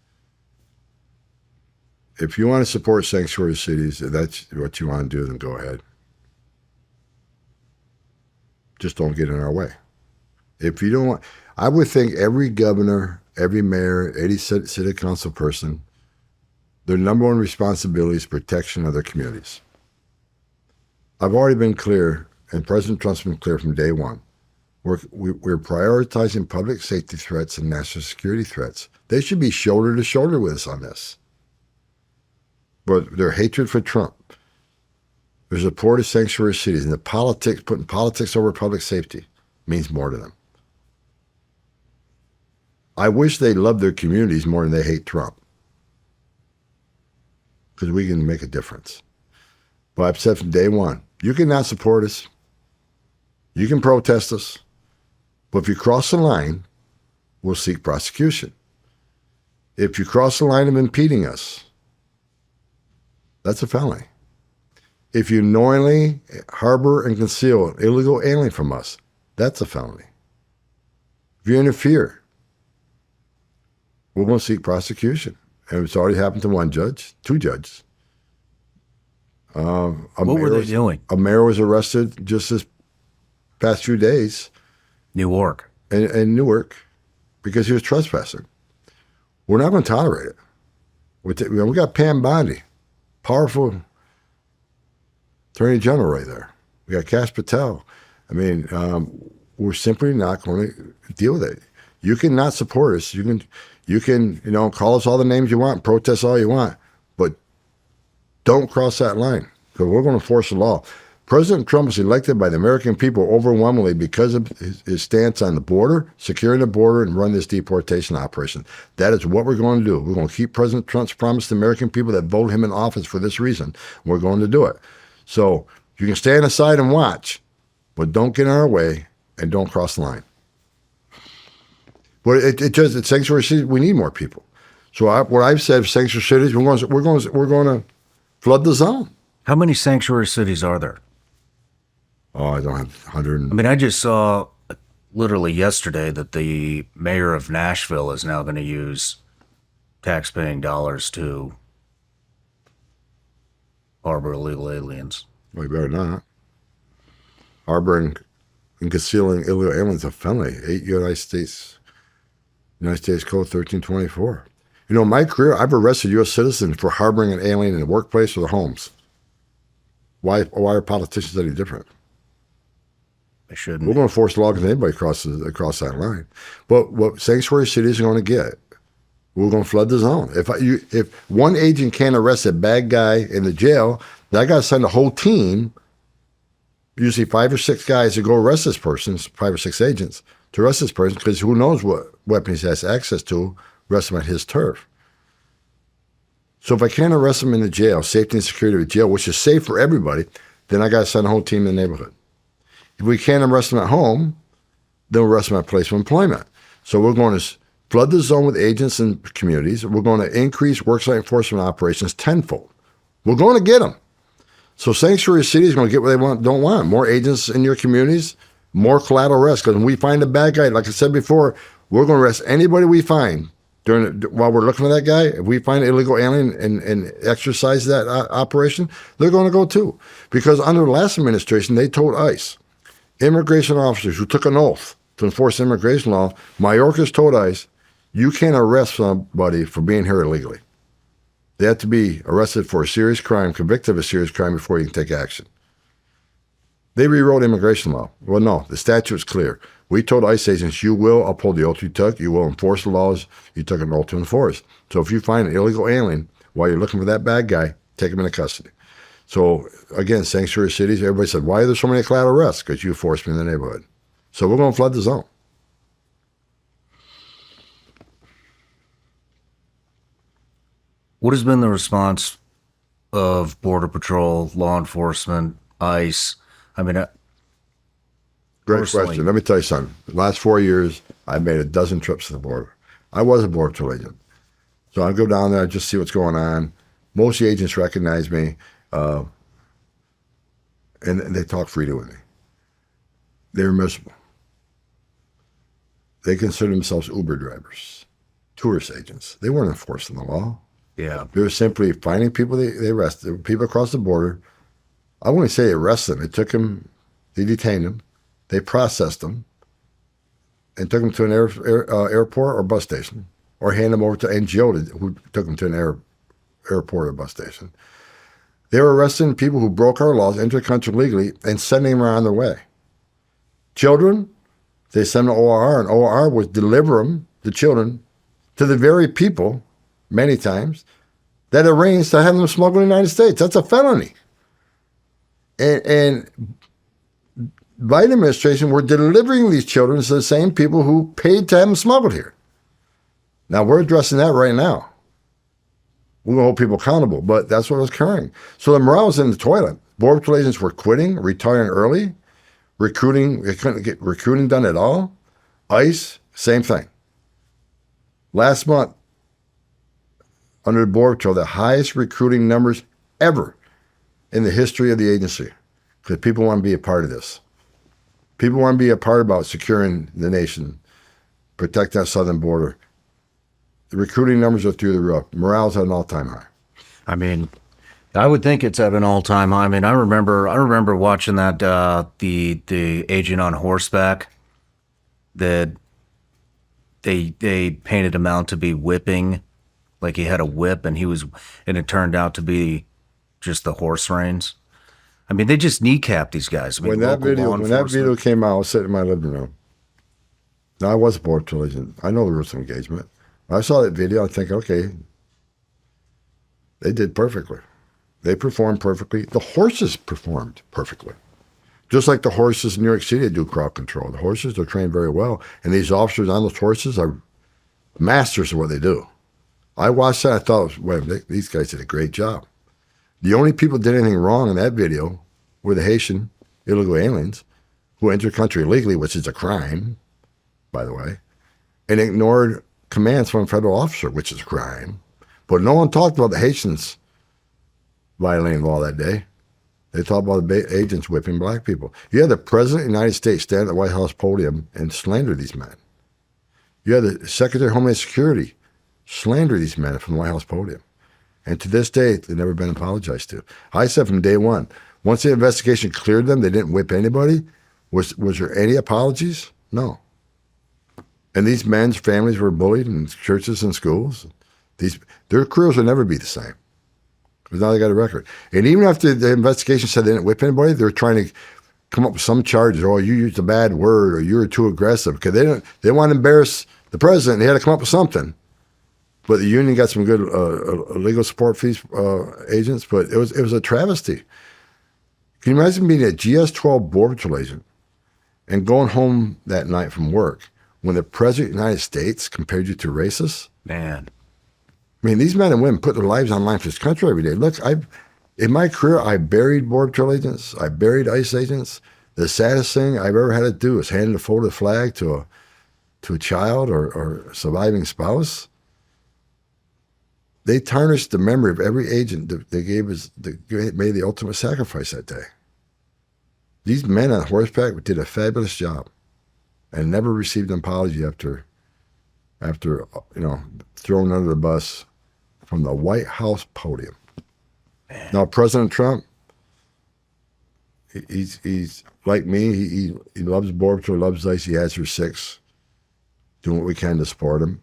if you want to support sanctuary cities, if that's what you want to do, then go ahead. Just don't get in our way. If you don't want, I would think every governor, every mayor, any city council person, their number 1 responsibility is protection of their communities. I've already been clear, and President Trump's been clear from day one. We're prioritizing public safety threats and national security threats. They should be shoulder to shoulder with us on this. But their hatred for Trump, their support of sanctuary cities, and the politics, putting politics over public safety means more to them. I wish they loved their communities more than they hate Trump, because we can make a difference. But I've said from day one, you cannot support us. You can protest us. But if you cross the line, we'll seek prosecution. If you cross the line of impeding us, that's a felony. If you knowingly harbor and conceal an illegal alien from us, that's a felony. If you interfere, we're going to seek prosecution. And it's already happened to 1 judge, 2 judges. What were they doing? A mayor was arrested just this past few days. Newark. In Newark, because he was trespassing. We're not going to tolerate it. We got Pam Bondi, powerful Attorney General right there. We got Kash Patel. I mean, we're simply not going to deal with it. You cannot support us. You can call us all the names you want, protest all you want, but don't cross that line, because we're going to enforce the law. President Trump was elected by the American people overwhelmingly because of his stance on the border, securing the border, and run this deportation operation. That is what we're going to do. We're going to keep President Trump's promise to the American people that voted him in office for this reason. We're going to do it. So you can stand aside and watch, but don't get in our way and don't cross the line. But it's sanctuary cities. We need more people. So what I've said, sanctuary cities, we're going to flood the zone. How many sanctuary cities are there? Oh, I don't have 100. I mean, I just saw literally yesterday that the mayor of Nashville is now going to use tax-paying dollars to harbor illegal aliens. Well, you better not. Harboring and concealing illegal aliens is a felony. 8 United States Code 1324. In my career, I've arrested U.S. citizens for harboring an alien in the workplace or their homes. Why are politicians any different? They shouldn't. We're going to enforce the law because anybody crosses across that line. But what sanctuary cities are going to get, we're going to flood the zone. If one agent can't arrest a bad guy in the jail, then I got to send a whole team, usually 5 or 6 guys, to go arrest this person, 5 or 6 agents, to arrest this person, because who knows what weapons he has access to, arrest him at his turf. So if I can't arrest him in the jail, safety and security of the jail, which is safe for everybody, then I got to send a whole team in the neighborhood. If we can't arrest them at home, then we'll arrest them at place of employment. So we're going to flood the zone with agents and communities. We're going to increase worksite enforcement operations tenfold. We're going to get them. So sanctuary cities are going to get what they don't want. More agents in your communities, more collateral arrest. Because when we find a bad guy, like I said before, we're going to arrest anybody we find while we're looking for that guy. If we find an illegal alien and exercise that operation, they're going to go too. Because under the last administration, they told ICE, immigration officers who took an oath to enforce immigration law, Mayorkas told ICE, you can't arrest somebody for being here illegally. They have to be arrested for a serious crime, convicted of a serious crime before you can take action. They rewrote immigration law. Well, no, the statute's clear. We told ICE agents, you will uphold the oath you took. You will enforce the laws you took an oath to enforce. So if you find an illegal alien while you're looking for that bad guy, take him into custody. So again, sanctuary cities, everybody said, why are there so many collateral arrests? Because you forced me in the neighborhood. So we're going to flood the zone. What has been the response of Border Patrol, law enforcement, ICE? I mean, Great personally. question. Let me tell you something. The last 4 years, I've made a dozen trips to the border. I was a Border Patrol agent. So I go down there, just see what's going on. Most of the agents recognize me, and they talk freely with me. They're miserable. They consider themselves Uber drivers, tourist agents. They weren't enforcing the law. Yeah. They were simply finding people they arrested, people across the border. I wouldn't say they arrested them. They took them, they detained them, they processed them, and took them to an airport or bus station, or hand them over to NGO who took them to an airport or bus station. They were arresting people who broke our laws, entered the country legally, and sending them around their way. Children, they send them to ORR, and ORR would deliver them, the children, to the very people, many times, that arranged to have them smuggled in the United States. That's a felony. And Biden administration were delivering these children to the same people who paid to have them smuggled here. Now, we're addressing that right now. We're going to hold people accountable, but that's what was occurring. So the morale was in the toilet. Border Patrol agents were quitting, retiring early, recruiting. They couldn't get recruiting done at all. ICE, same thing. Last month, under the Border Patrol, the highest recruiting numbers ever in the history of the agency, because people want to be a part of this. People want to be a part about securing the nation, protect that southern border. The recruiting numbers are through the roof. Morale's at an all-time high. I mean, I would think it's at an all-time high. I mean, I remember watching that the agent on horseback that they painted him out to be whipping, like he had a whip, and it turned out to be just the horse reins. I mean, they just kneecapped these guys. I mean, When that video came out, I was sitting in my living room. Now, I was a Border Patrol agent. I know the rules of engagement. When I saw that video, I think, okay, they did perfectly. They performed perfectly. The horses performed perfectly. Just like the horses in New York City do crowd control. The horses are trained very well. And these officers on those horses are masters of what they do. I watched that. I thought, well, these guys did a great job. The only people that did anything wrong in that video were the Haitian illegal aliens who entered the country illegally, which is a crime, by the way, and ignored commands from a federal officer, which is a crime. But no one talked about the Haitians violating law that day. They talked about the agents whipping black people. You had the President of the United States stand at the White House podium and slander these men. You had the Secretary of Homeland Security slander these men from the White House podium. And to this day, they've never been apologized to. I said from day one, once the investigation cleared them, they didn't whip anybody. Was there any apologies? No. And these men's families were bullied in churches and schools. Their careers will never be the same. Because now they got a record. And even after the investigation said they didn't whip anybody, they were trying to come up with some charges. Oh, you used a bad word, or you were too aggressive. Because they didn't want to embarrass the president. They had to come up with something. But the union got some good legal support fees, agents. But it was a travesty. Can you imagine being a GS-12 Border Patrol agent and going home that night from work when the President of the United States compared you to racists? Man. I mean, these men and women put their lives on line for this country every day. Look, in my career, I buried Border Patrol agents. I buried ICE agents. The saddest thing I've ever had to do is hand a folded flag to a child or surviving spouse. They tarnished the memory of every agent that made the ultimate sacrifice that day. These men on horseback did a fabulous job and never received an apology after thrown under the bus from the White House podium. Man. Now, President Trump, he's like me. He loves Border Patrol, loves ICE. He has her 6. Doing what we can to support them,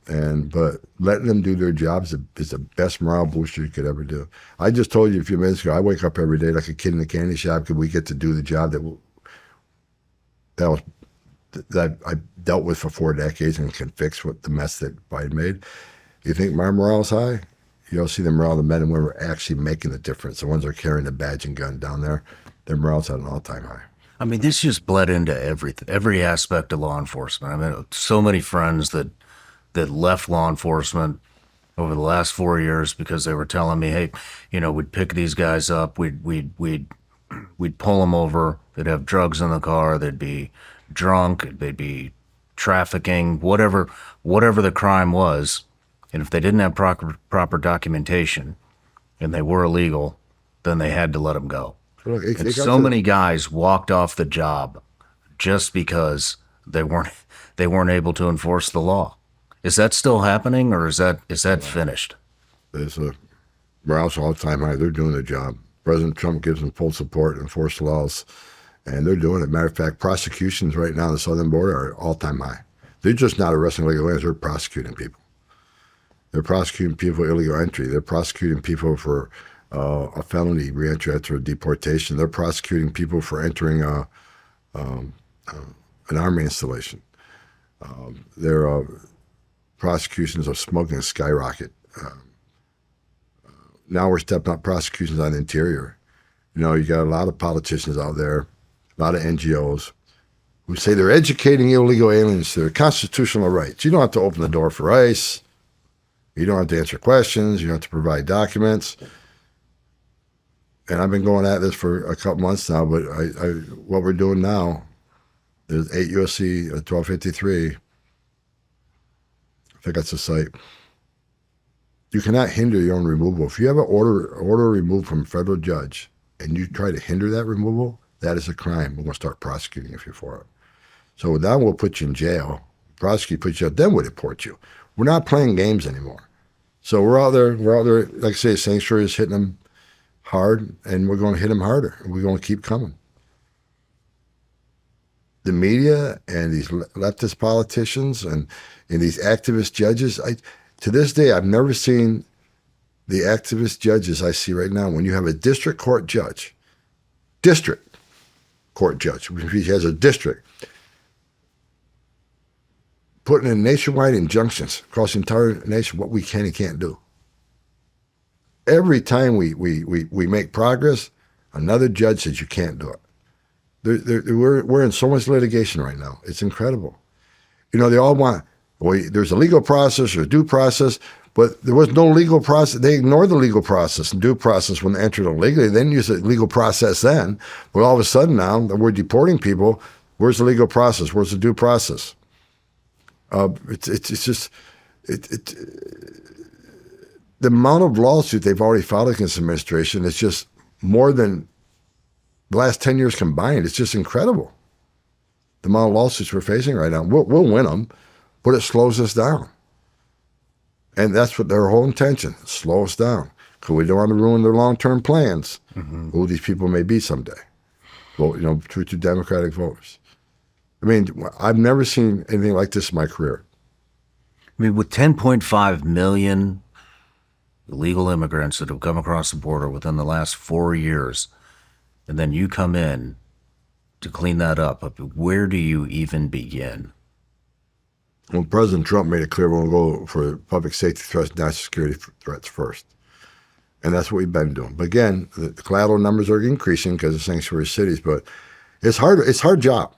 but letting them do their jobs is the best morale booster you could ever do. I just told you a few minutes ago, I wake up every day like a kid in a candy shop because we get to do the job that I dealt with for 4 decades and can fix what the mess that Biden made. You think my morale's high? You'll see the morale of the men and women are actually making the difference. The ones that are carrying the badge and gun down there, their morale's at an all-time high. I mean, this just bled into every aspect of law enforcement. I mean, so many friends that left law enforcement over the last 4 years because they were telling me, hey, we'd pick these guys up, we'd pull them over, they'd have drugs in the car, they'd be drunk, they'd be trafficking, whatever the crime was, and if they didn't have proper documentation and they were illegal, then they had to let them go. Look, and so many guys walked off the job just because they weren't able to enforce the law. Is that still happening, or is that finished? There's a morale's all-time high. They're doing their job. President Trump gives them full support to enforce the laws, and they're doing it. Matter of fact, prosecutions right now on the southern border are all-time high. They're just not arresting illegal aliens. They're prosecuting people. They're prosecuting people for illegal entry. They're prosecuting people for a felony reentry after a deportation. They're prosecuting people for entering an army installation. Their prosecutions of smuggling skyrocket. Now we're stepping up prosecutions on the interior. You got a lot of politicians out there, a lot of NGOs who say they're educating illegal aliens to their constitutional rights. You don't have to open the door for ICE. You don't have to answer questions. You don't have to provide documents. And I've been going at this for a couple months now, but what we're doing now, there's 8 U.S.C. 1253. I think that's the site. You cannot hinder your own removal. If you have an order removed from a federal judge and you try to hinder that removal, that is a crime. We're going to start prosecuting if you're for it. So now we'll put you in jail, prosecute, put you out, then we'll deport you. We're not playing games anymore. So we're out there, like I say, sanctuary is hitting them hard, and we're going to hit them harder. We're going to keep coming. The media and these leftist politicians and these activist judges, to this day, I've never seen the activist judges I see right now. When you have a district court judge, if he has a district, putting in nationwide injunctions across the entire nation, what we can and can't do. Every time we make progress, another judge says you can't do it. We're in so much litigation right now. It's incredible. They all want, there's a legal process or due process, but there was no legal process. They ignored the legal process and due process when they entered illegally. They didn't use the legal process then. But all of a sudden now that we're deporting people, where's the legal process? Where's the due process? It's just the amount of lawsuits they've already filed against the administration is just more than the last 10 years combined. It's just incredible. The amount of lawsuits we're facing right now. We'll win them, but it slows us down. And that's what their whole intention, slow us down. Because we don't want to ruin their long-term plans, who these people may be someday. Well, true to Democratic voters. I mean, I've never seen anything like this in my career. I mean, with 10.5 million illegal immigrants that have come across the border within the last 4 years, and then you come in to clean that up, where do you even begin? Well, President Trump made it clear we'll go for public safety threats, national security threats first. And that's what we've been doing. But again, the collateral numbers are increasing because of sanctuary cities, but it's hard. It's a hard job.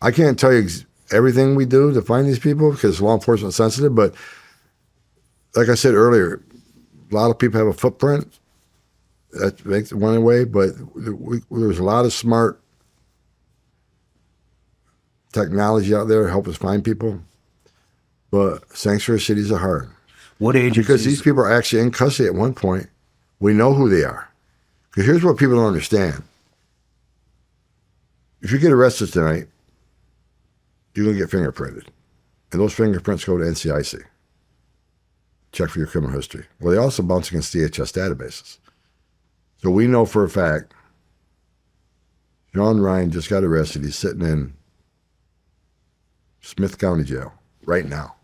I can't tell you everything we do to find these people because law enforcement is sensitive, but like I said earlier, a lot of people have a footprint. That makes it one way, but there's a lot of smart technology out there to help us find people, but sanctuary cities are hard. What agencies? Because these people are actually in custody at one point. We know who they are. Because here's what people don't understand. If you get arrested tonight, you're going to get fingerprinted. And those fingerprints go to NCIC. Check for your criminal history. Well, they also bounce against DHS databases. So we know for a fact, Shawn Ryan just got arrested. He's sitting in Smith County Jail right now.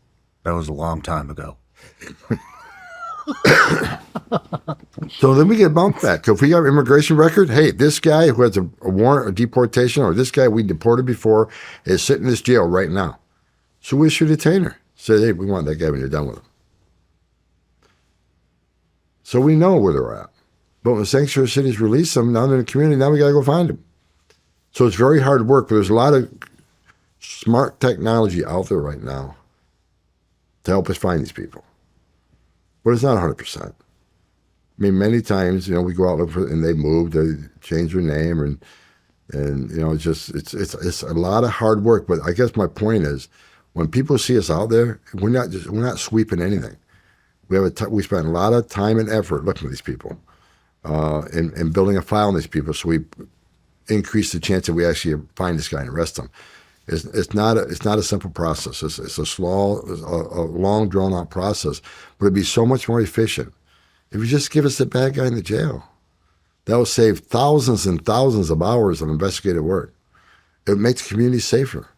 That was a long time ago. So then we get bounced back. So if we got an immigration record, hey, this guy who has a warrant of deportation, or this guy we deported before, is sitting in this jail right now. So we issue a detainer. Say, hey, we want that guy when you're done with him. So we know where they're at. But when sanctuary cities release them, now they're in the community, now we got to go find them. So it's very hard work, but there's a lot of smart technology out there right now to help us find these people. But it's not 100%. I mean, many times, we go out and they move, they change their name, and it's a lot of hard work. But I guess my point is, when people see us out there, we're not sweeping anything. We spend a lot of time and effort looking for these people, and building a file on these people, so we increase the chance that we actually find this guy and arrest him. It's not a simple process. It's a long, drawn out process, but it'd be so much more efficient if you just give us the bad guy in the jail. That will save thousands and thousands of hours of investigative work. It makes the community safer.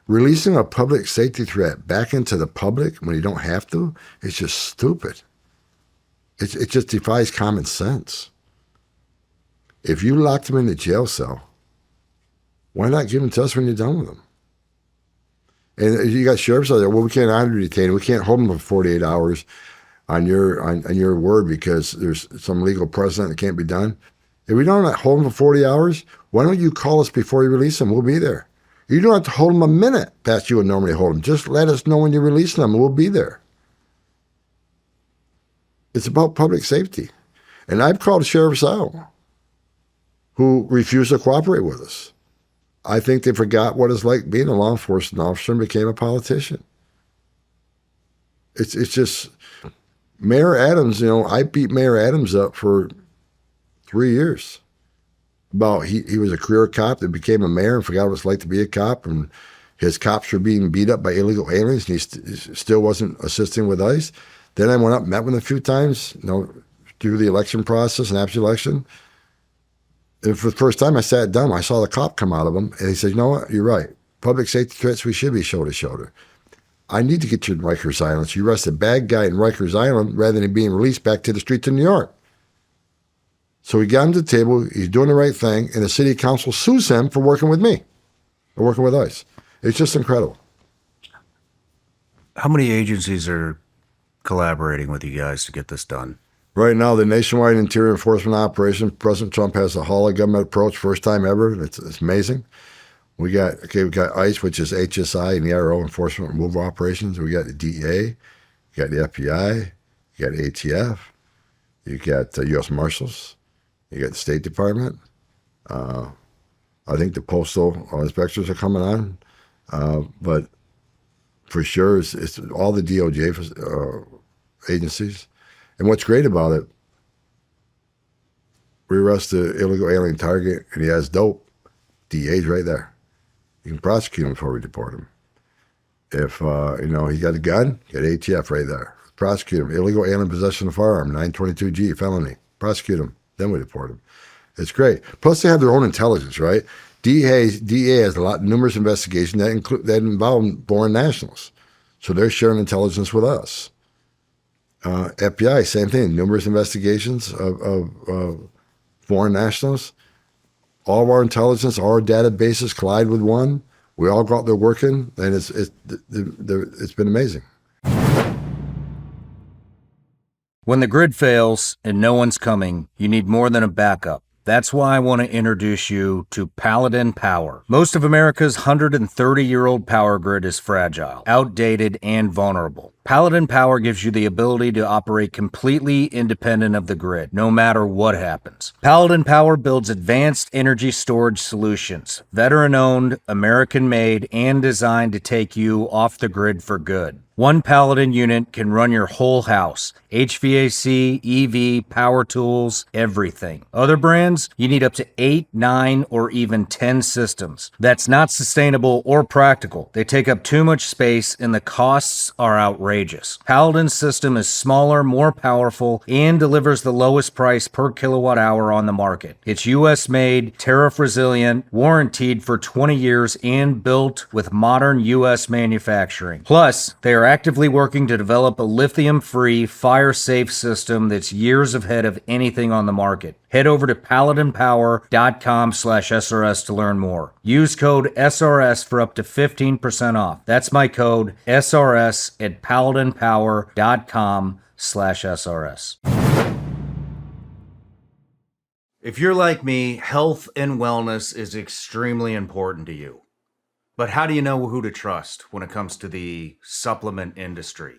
Releasing a public safety threat back into the public when you don't have to, it's just stupid. It just defies common sense. If you lock them in the jail cell, why not give them to us when you're done with them? And you got sheriffs out there, well, we can't honor detain. We can't hold them for 48 hours on your word because there's some legal precedent that can't be done. If we don't hold them for 40 hours, why don't you call us before you release them? We'll be there. You don't have to hold them a minute past you would normally hold them. Just let us know when you release them, and we'll be there. It's about public safety. And I've called sheriffs out who refuse to cooperate with us. I think they forgot what it's like being a law enforcement officer and became a politician. It's just, Mayor Adams, I beat Mayor Adams up for 3 years. He was a career cop that became a mayor and forgot what it's like to be a cop, and his cops were being beat up by illegal aliens, and he still wasn't assisting with ICE. Then I went up, met with him a few times, through the election process and after the election. And for the first time I sat down, I saw the cop come out of him, and he said, you know what, you're right. Public safety threats, we should be shoulder to shoulder. I need to get you in Rikers Island. So you arrest a bad guy in Rikers Island rather than being released back to the streets of New York. So we got him to the table, he's doing the right thing, and the city council sues him for working with me, or working with ICE. It's just incredible. How many agencies are collaborating with you guys to get this done? Right now, the nationwide interior enforcement operation, President Trump has a Hall of Government approach, first time ever. It's amazing. We got ICE, which is HSI and ERO, Enforcement Removal Operations. We got the DEA, you got the FBI, you got ATF, you got the U.S. Marshals, you got the State Department. I think the postal inspectors are coming on, but for sure, it's all the DOJ agencies. And what's great about it, we arrest the illegal alien target and he has dope. DA's right there. You can prosecute him before we deport him. If, he got a gun, you got ATF right there. Prosecute him. Illegal alien possession of a firearm, 922G, felony. Prosecute him. Then we deport him. It's great. Plus they have their own intelligence, right? DEA has numerous investigations that involve foreign nationals. So they're sharing intelligence with us. FBI, same thing, numerous investigations of foreign nationals. All of our intelligence, all our databases collide with one. We all go out there working, and it's been amazing. When the grid fails and no one's coming, you need more than a backup. That's why I want to introduce you to Paladin Power. Most of America's 130-year-old power grid is fragile, outdated, and vulnerable. Paladin Power gives you the ability to operate completely independent of the grid, no matter what happens. Paladin Power builds advanced energy storage solutions, veteran-owned, American-made, and designed to take you off the grid for good. One Paladin unit can run your whole house. HVAC, EV, power tools, everything. Other brands, you need up to 8, 9, or even 10 systems. That's not sustainable or practical. They take up too much space and the costs are outrageous. Paladin's system is smaller, more powerful, and delivers the lowest price per kilowatt hour on the market. It's U.S. made, tariff resilient, warranted for 20 years, and built with modern U.S. manufacturing. Plus, they are actively working to develop a lithium-free, fire-safe system that's years ahead of anything on the market. Head over to paladinpower.com/SRS to learn more. Use code SRS for up to 15% off. That's my code SRS at paladinpower.com/SRS. If you're like me, health and wellness is extremely important to you. But how do you know who to trust when it comes to the supplement industry?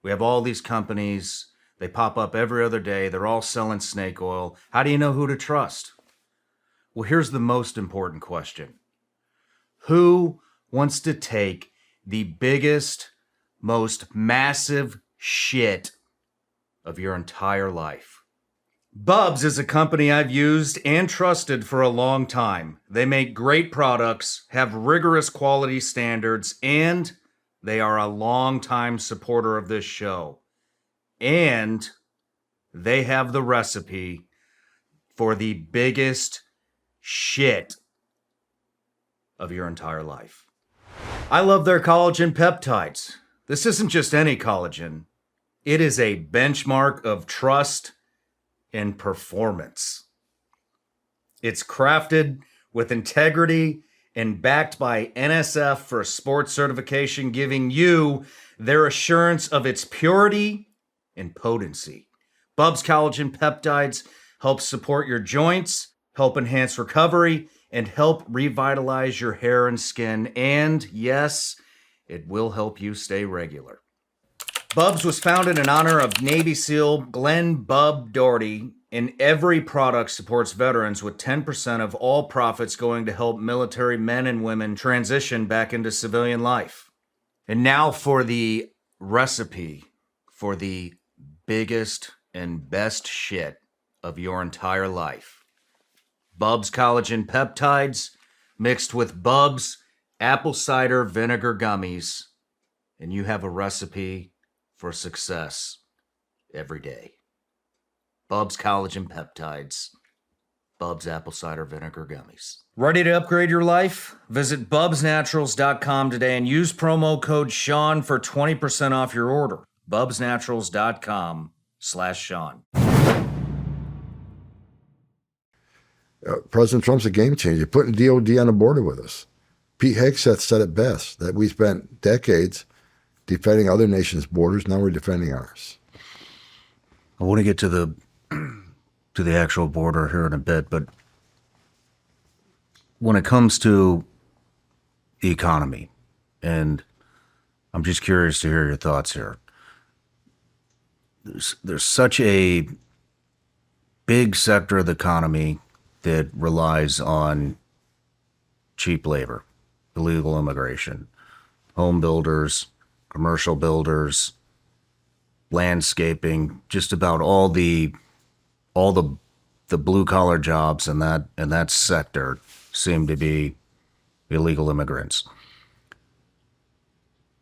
We have all these companies, they pop up every other day, they're all selling snake oil. How do you know who to trust? Well, here's the most important question. Who wants to take the biggest, most massive shit of your entire life? Bubs is a company I've used and trusted for a long time. They make great products, have rigorous quality standards, and they are a long-time supporter of this show. And they have the recipe for the biggest shit of your entire life. I love their collagen peptides. This isn't just any collagen. It is a benchmark of trust and performance. It's crafted with integrity and backed by NSF for sports certification, giving you their assurance of its purity and potency. Bubs Collagen Peptides help support your joints, help enhance recovery, and help revitalize your hair and skin. And yes, it will help you stay regular. Bubs was founded in honor of Navy SEAL Glenn Bub Doherty, and every product supports veterans with 10% of all profits going to help military men and women transition back into civilian life. And now for the recipe for the biggest and best shit of your entire life. Bubs Collagen Peptides mixed with Bubs apple cider vinegar gummies, and you have a recipe for success every day. Bubs Collagen Peptides, Bubs apple cider vinegar gummies. Ready to upgrade your life? Visit bubsnaturals.com today and use promo code Shawn for 20% off your order. bubsnaturals.com/Shawn. President Trump's a game changer, putting DOD on the border with us. Pete Hegseth said it best, that we spent decades defending other nations' borders. Now we're defending ours. I want to get to the actual border here in a bit, but when it comes to the economy, and I'm just curious to hear your thoughts here. There's such a big sector of the economy that relies on cheap labor, illegal immigration, home builders, commercial builders, landscaping, just about all the blue collar jobs in that sector seem to be illegal immigrants.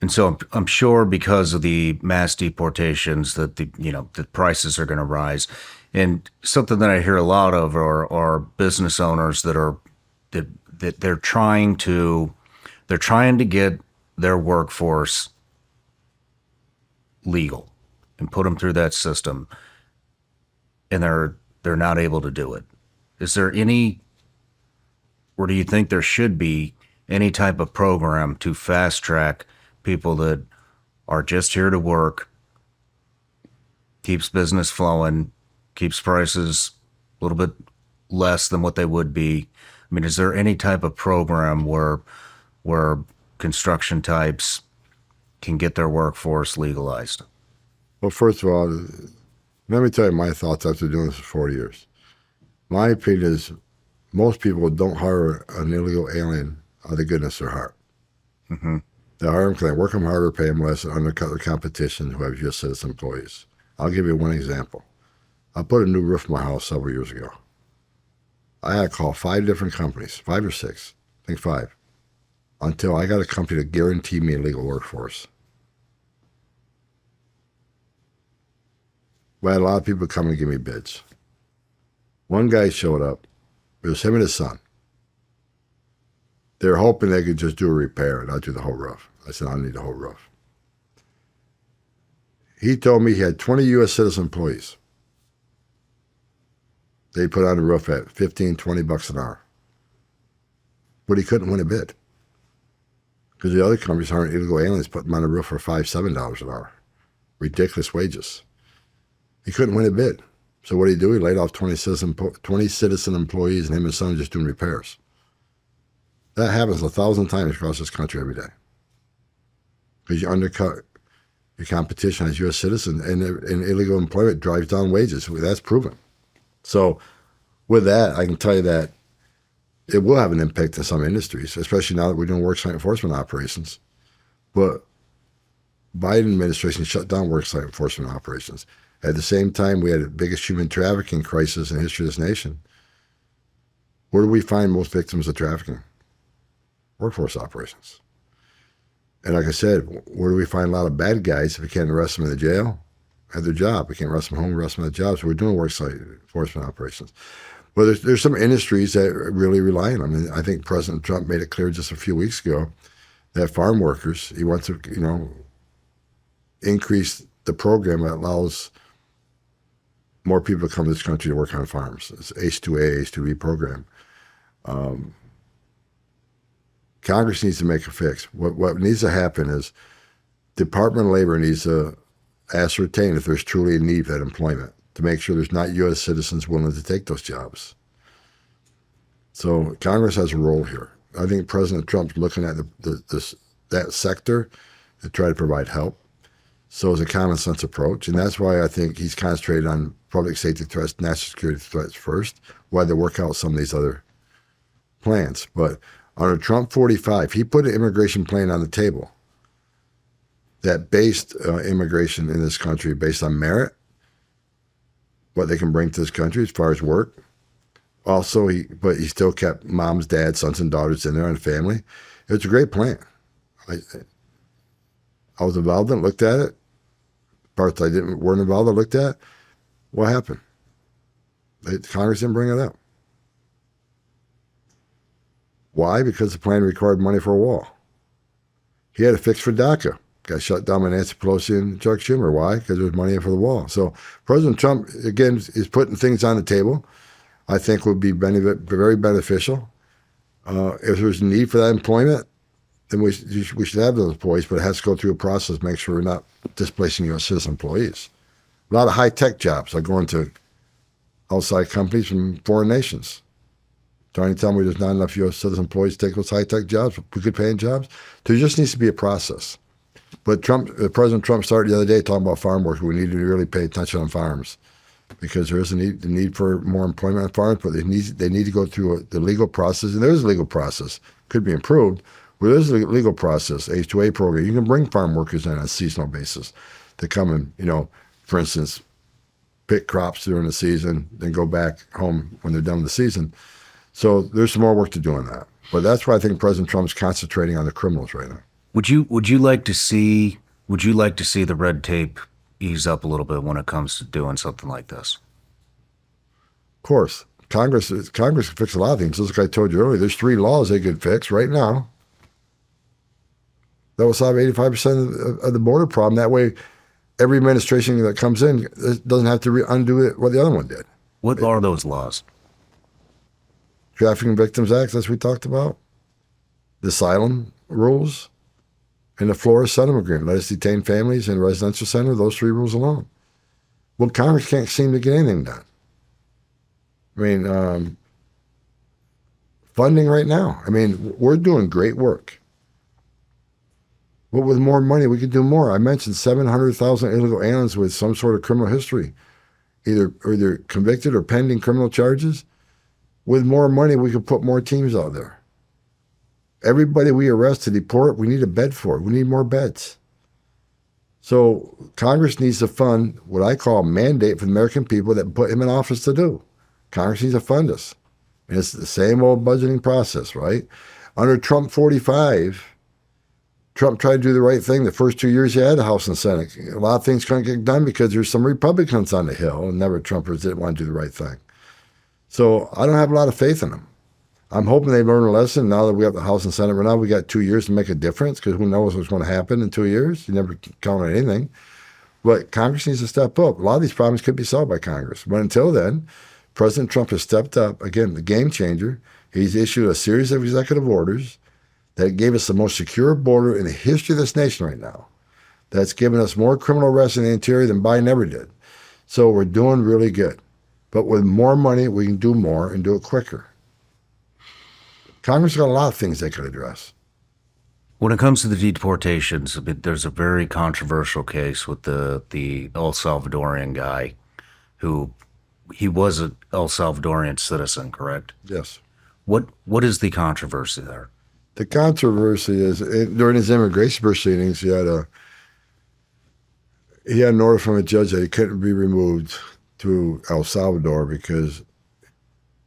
And so I'm sure because of the mass deportations that the prices are going to rise. And something that I hear a lot of are business owners that they're trying to get their workforce legal and put them through that system, and they're not able to do it. Is there any, or do you think there should be any type of program to fast track people that are just here to work, keeps business flowing, keeps prices a little bit less than what they would be? I mean, is there any type of program where construction types can get their workforce legalized? Well, first of all, let me tell you my thoughts after doing this for 40 years. My opinion is most people don't hire an illegal alien out of the goodness of their heart. Mm-hmm. They hire them because they work them harder, pay them less, and undercut their competition who have U.S. citizen employees. I'll give you one example. I put a new roof in my house several years ago. I had to call 5 different companies, 5 or 6, I think 5, until I got a company to guarantee me a legal workforce. We had a lot of people come and give me bids. One guy showed up. It was him and his son. They were hoping they could just do a repair and not do the whole roof. I said, I need the whole roof. He told me he had 20 U.S. citizen employees. They put on the roof at $15, $20 an hour. But he couldn't win a bid. Because the other companies hiring illegal aliens put them on the roof for $5, $7 an hour. Ridiculous wages. He couldn't win a bid. So what did he do? He laid off 20 citizen employees, and him and his son just doing repairs. That happens 1,000 times across this country every day. Because you undercut your competition as U.S. citizen, and illegal employment drives down wages. That's proven. So with that, I can tell you that it will have an impact in some industries, especially now that we're doing worksite enforcement operations. But Biden administration shut down worksite enforcement operations. At the same time, we had the biggest human trafficking crisis in the history of this nation. Where do we find most victims of trafficking? Workforce operations. And like I said, where do we find a lot of bad guys if we can't arrest them in the jail? At their job. We can't arrest them home, arrest them at the job. So we're doing worksite enforcement operations. Well, there's some industries that really rely on them. And I think President Trump made it clear just a few weeks ago that farm workers, he wants to, increase the program that allows more people to come to this country to work on farms. It's H-2A, H-2B program. Congress needs to make a fix. What needs to happen is Department of Labor needs to ascertain if there's truly a need for that employment to make sure there's not U.S. citizens willing to take those jobs. So Congress has a role here. I think President Trump's looking at that sector to try to provide help. So it's a common sense approach, and that's why I think he's concentrated on public safety threats, national security threats first, while they work out some of these other plans. But under Trump 45, he put an immigration plan on the table that based immigration in this country based on merit, what they can bring to this country as far as work. Also, but he still kept moms, dads, sons, and daughters in there and family. It was a great plan. I was involved in it, looked at it. Parts I weren't involved in, looked at. What happened? Congress didn't bring it up. Why? Because the plan required money for a wall. He had a fix for DACA. Got shut down by Nancy Pelosi and Chuck Schumer. Why? Because there was money in for the wall. So President Trump, again, is putting things on the table I think would be very beneficial. If there's a need for that employment, then we should have those employees, but it has to go through a process to make sure we're not displacing U.S. citizen employees. A lot of high-tech jobs are going to outside companies from foreign nations. Trying to tell me there's not enough U.S. citizen employees to take those high-tech jobs, good paying jobs. There just needs to be a process. But President Trump started the other day talking about farm workers. We need to really pay attention on farms because there is a need for more employment on farms, but they need to go through the legal process. And there is a legal process. Could be improved. But there's a legal process, H-2A program. You can bring farm workers in on a seasonal basis to come and, for instance, pick crops during the season, then go back home when they're done with the season. So there's some more work to do on that. But that's why I think President Trump's concentrating on the criminals right now. Would you like to see the red tape ease up a little bit when it comes to doing something like this? Of course. Congress can fix a lot of things. Just like I told you earlier, there's 3 laws they could fix right now that will solve 85% of the border problem. That way, every administration that comes in doesn't have to undo what the other one did. What are those laws? Trafficking Victims Act, as we talked about. The asylum rules. And the Florida Settlement Agreement. Let us detain families in a residential center. Those 3 rules alone. Well, Congress can't seem to get anything done. I mean, funding right now. I mean, we're doing great work. But with more money, we could do more. I mentioned 700,000 illegal aliens with some sort of criminal history, either convicted or pending criminal charges. With more money, we could put more teams out there. Everybody we arrest to deport, we need a bed for. We need more beds. So Congress needs to fund what I call a mandate for the American people that put him in office to do. Congress needs to fund us. And it's the same old budgeting process, right? Under Trump 45, Trump tried to do the right thing the first 2 years he had the House and Senate. A lot of things couldn't get done because there's some Republicans on the Hill, and never Trumpers didn't want to do the right thing. So I don't have a lot of faith in them. I'm hoping they learn a lesson now that we have the House and Senate. Right now we got 2 years to make a difference because who knows what's going to happen in 2 years. You never count on anything. But Congress needs to step up. A lot of these problems could be solved by Congress. But until then, President Trump has stepped up. Again, the game changer. He's issued a series of executive orders that gave us the most secure border in the history of this nation right now. That's given us more criminal arrests in the interior than Biden ever did. So we're doing really good. But with more money, we can do more and do it quicker. Congress got a lot of things they could address. When it comes to the deportations, there's a very controversial case with the El Salvadorian guy who he was an El Salvadorian citizen, correct? Yes. What is the controversy there? The controversy is during his immigration proceedings, he had an order from a judge that he couldn't be removed to El Salvador because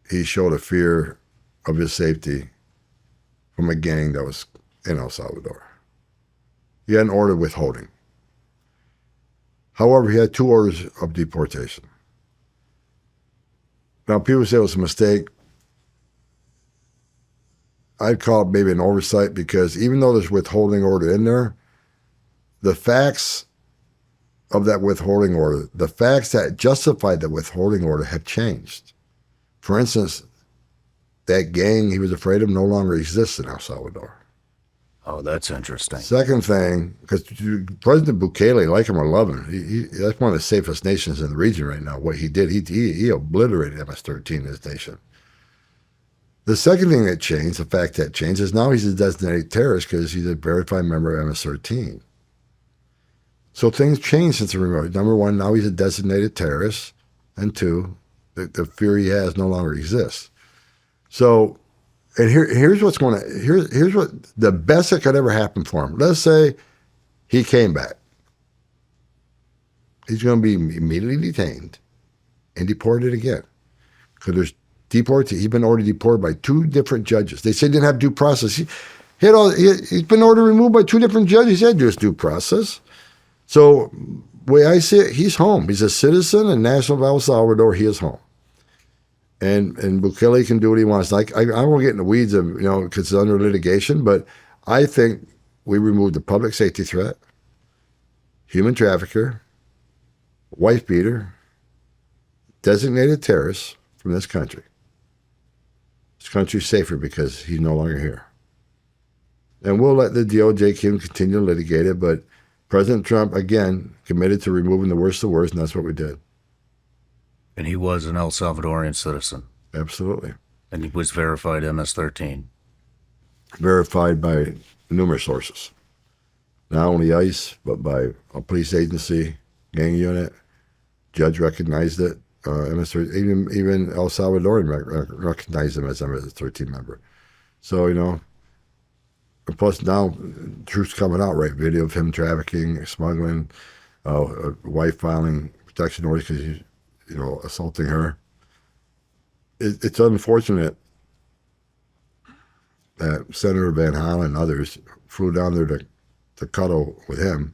he showed a fear of his safety from a gang that was in El Salvador. He had an order of withholding. However, he had 2 orders of deportation. Now, people say it was a mistake. I'd call it maybe an oversight because even though there's withholding order in there, the facts of that withholding order, the facts that justified the withholding order have changed. For instance, that gang he was afraid of no longer exists in El Salvador. Oh, that's interesting. Second thing, because President Bukele, like him or love him, that's one of the safest nations in the region right now. What he did, he obliterated MS-13 in his nation. The second thing that changed, the fact that changed, is now he's a designated terrorist because he's a verified member of MS-13. So things changed since the removal. Number one, now he's a designated terrorist. And 2, the fear he has no longer exists. So, and here's what's going to, here's what the best that could ever happen for him. Let's say he came back. He's going to be immediately detained and deported again. Because he's been ordered deported by 2 different judges. They said he didn't have due process. He's been ordered removed by 2 different judges. He had due process. So, the way I see it, he's home. He's a citizen and national of El Salvador. He is home. And Bukele can do what he wants. Like I won't get in the weeds of, because it's under litigation, but I think we removed the public safety threat, human trafficker, wife beater, designated terrorist from this country. This country's safer because he's no longer here. And we'll let the DOJ continue to litigate it, but President Trump, again, committed to removing the worst of the worst, and that's what we did. And he was an El Salvadorian citizen. Absolutely. And he was verified MS-13. Verified by numerous sources. Not only ICE, but by a police agency, gang unit. Judge recognized it. MS-13, even El Salvadorian recognized him as a MS-13 member. So, and plus now, truth's coming out, right? Video of him trafficking, smuggling, a wife filing protection orders because he's assaulting her. It's unfortunate that Senator Van Hollen and others flew down there to cuddle with him.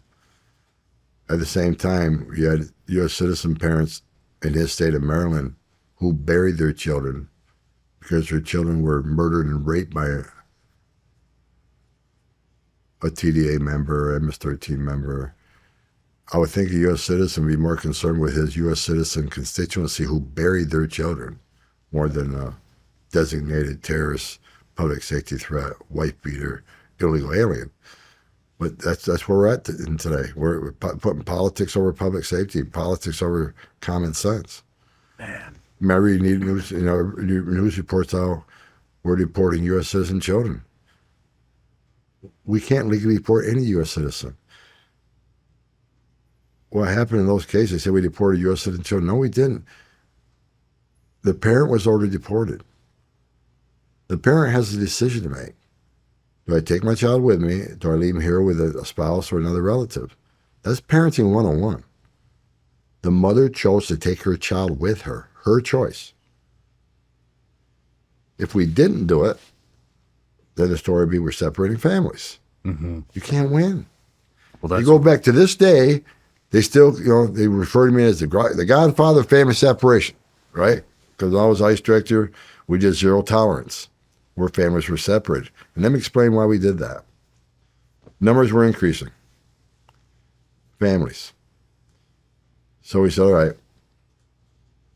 At the same time, you had U.S. citizen parents in his state of Maryland who buried their children because their children were murdered and raped by a TDA member, MS-13 member. I would think a U.S. citizen would be more concerned with his U.S. citizen constituency who buried their children more than a designated terrorist, public safety threat, wife beater, illegal alien. But that's where we're at today. We're putting politics over public safety, politics over common sense. Man. Remember, you need news. News reports how we're deporting U.S. citizen children. we can't legally deport any U.S. citizen. What happened in those cases, they said we deported U.S. citizen children. No, we didn't. The parent was already deported. The parent has a decision to make. Do I take my child with me? Do I leave him here with a spouse or another relative? That's parenting 101. The mother chose to take her child with her. Her choice. If we didn't do it, then the story would be we're separating families. Mm-hmm. You can't win. Well, You go back to this day, they still, they refer to me as the godfather of family separation, right? Because I was ICE director, we did zero tolerance, where families were separated. And let me explain why we did that. Numbers were increasing. Families. So we said, all right,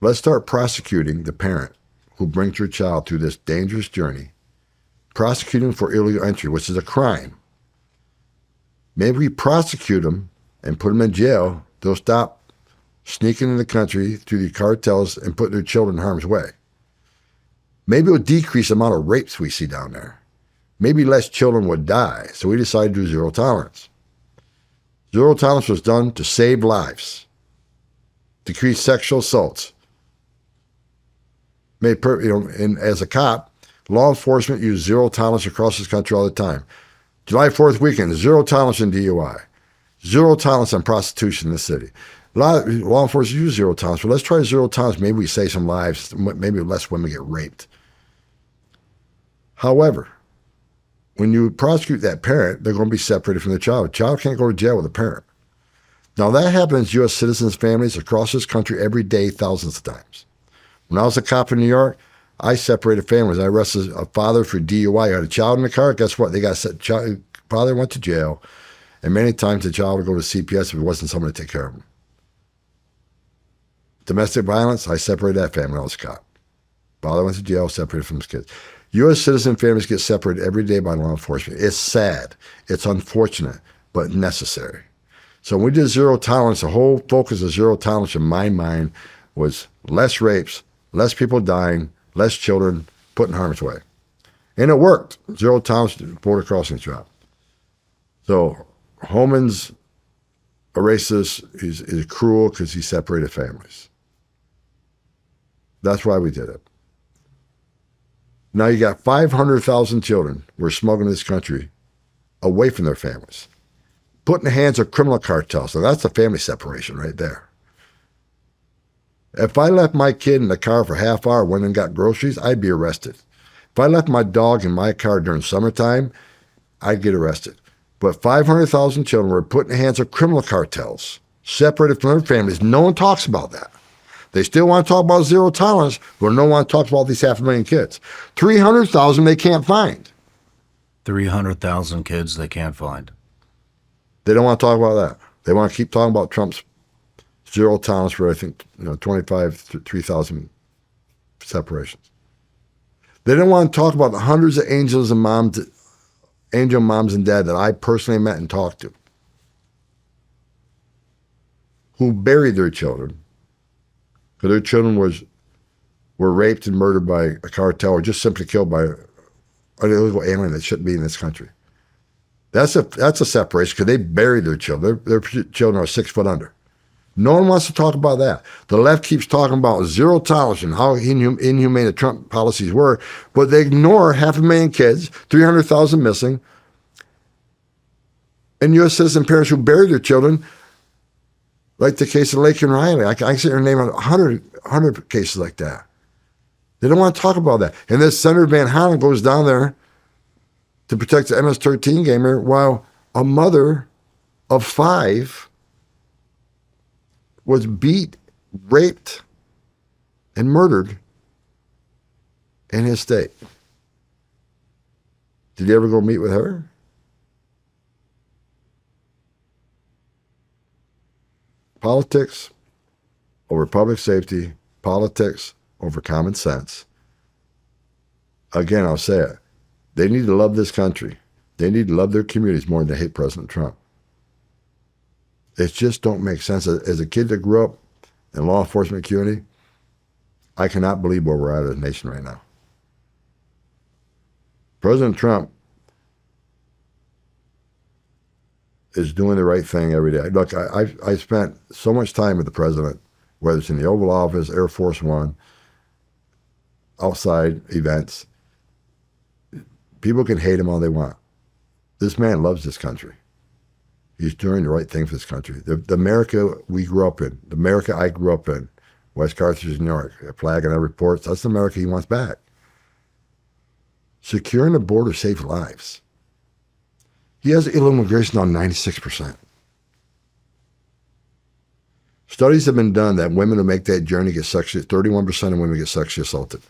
let's start prosecuting the parent who brings your child through this dangerous journey, prosecuting for illegal entry, which is a crime. Maybe we prosecute them and put them in jail. They'll stop sneaking in the country through the cartels and putting their children in harm's way. Maybe it'll decrease the amount of rapes we see down there. Maybe less children would die. So we decided to do zero tolerance. Zero tolerance was done to save lives, decrease sexual assaults. And as a cop, law enforcement used zero tolerance across this country all the time. July 4th weekend, zero tolerance in DUI. Zero tolerance on prostitution in the city. A lot of law enforcement use zero tolerance, but let's try zero tolerance. Maybe we save some lives. Maybe less women get raped. However, when you prosecute that parent, they're going to be separated from the child. The child can't go to jail with a parent. Now, that happens to U.S. citizens' families across this country every day, thousands of times. When I was a cop in New York, I separated families. I arrested a father for DUI. He had a child in the car. Guess what? They got father went to jail, and many times the child would go to CPS if it wasn't someone to take care of him. Domestic violence, I separated that family when I was a cop. Father went to jail, separated from his kids. U.S. citizen families get separated every day by law enforcement. It's sad. It's unfortunate, but necessary. So when we did zero tolerance, the whole focus of zero tolerance in my mind was less rapes, less people dying, less children put in harm's way. And it worked. Zero tolerance border crossing job. So Homan's a racist. He's cruel because he separated families. That's why we did it. Now you got 500,000 children we're smuggling in this country away from their families, put in the hands of criminal cartels. So that's a family separation right there. If I left my kid in the car for a half hour, went and got groceries, I'd be arrested. If I left my dog in my car during summertime, I'd get arrested. But 500,000 children were put in the hands of criminal cartels, separated from their families. No one talks about that. They still want to talk about zero tolerance, but no one talks about these 500,000 kids. 300,000 they can't find. 300,000 kids they can't find. They don't want to talk about that. They want to keep talking about Trump's zero tolerance for, I think, 3,000 separations. They don't want to talk about the hundreds of angel moms and dads that I personally met and talked to, who buried their children because their children were raped and murdered by a cartel or just simply killed by an illegal alien that shouldn't be in this country. That's a separation because they buried their children. Their children are 6 foot under. No one wants to talk about that. The left keeps talking about zero tolerance and how inhumane the Trump policies were, but they ignore 500,000 kids, 300,000 missing, and U.S. citizen parents who buried their children, like the case of Lake and Riley. I can sit here and name 100 cases like that. They don't want to talk about that. And this Senator Van Hollen goes down there to protect the MS-13 gamer while a mother of 5 was beat, raped, and murdered in his state. Did you ever go meet with her? Politics over public safety, politics over common sense. Again, I'll say it. They need to love this country. They need to love their communities more than they hate President Trump. It just don't make sense. As a kid that grew up in law enforcement community, I cannot believe where we're at as a nation right now. President Trump is doing the right thing every day. Look, I spent so much time with the president, whether it's in the Oval Office, Air Force One, outside events. People can hate him all they want. This man loves this country. He's doing the right thing for this country. The America we grew up in, the America I grew up in, West Carthage, New York, a flag in our reports, that's the America he wants back. Securing the border saves lives. He has illegal immigration on 96%. Studies have been done that women who make that journey get 31% of women get sexually assaulted.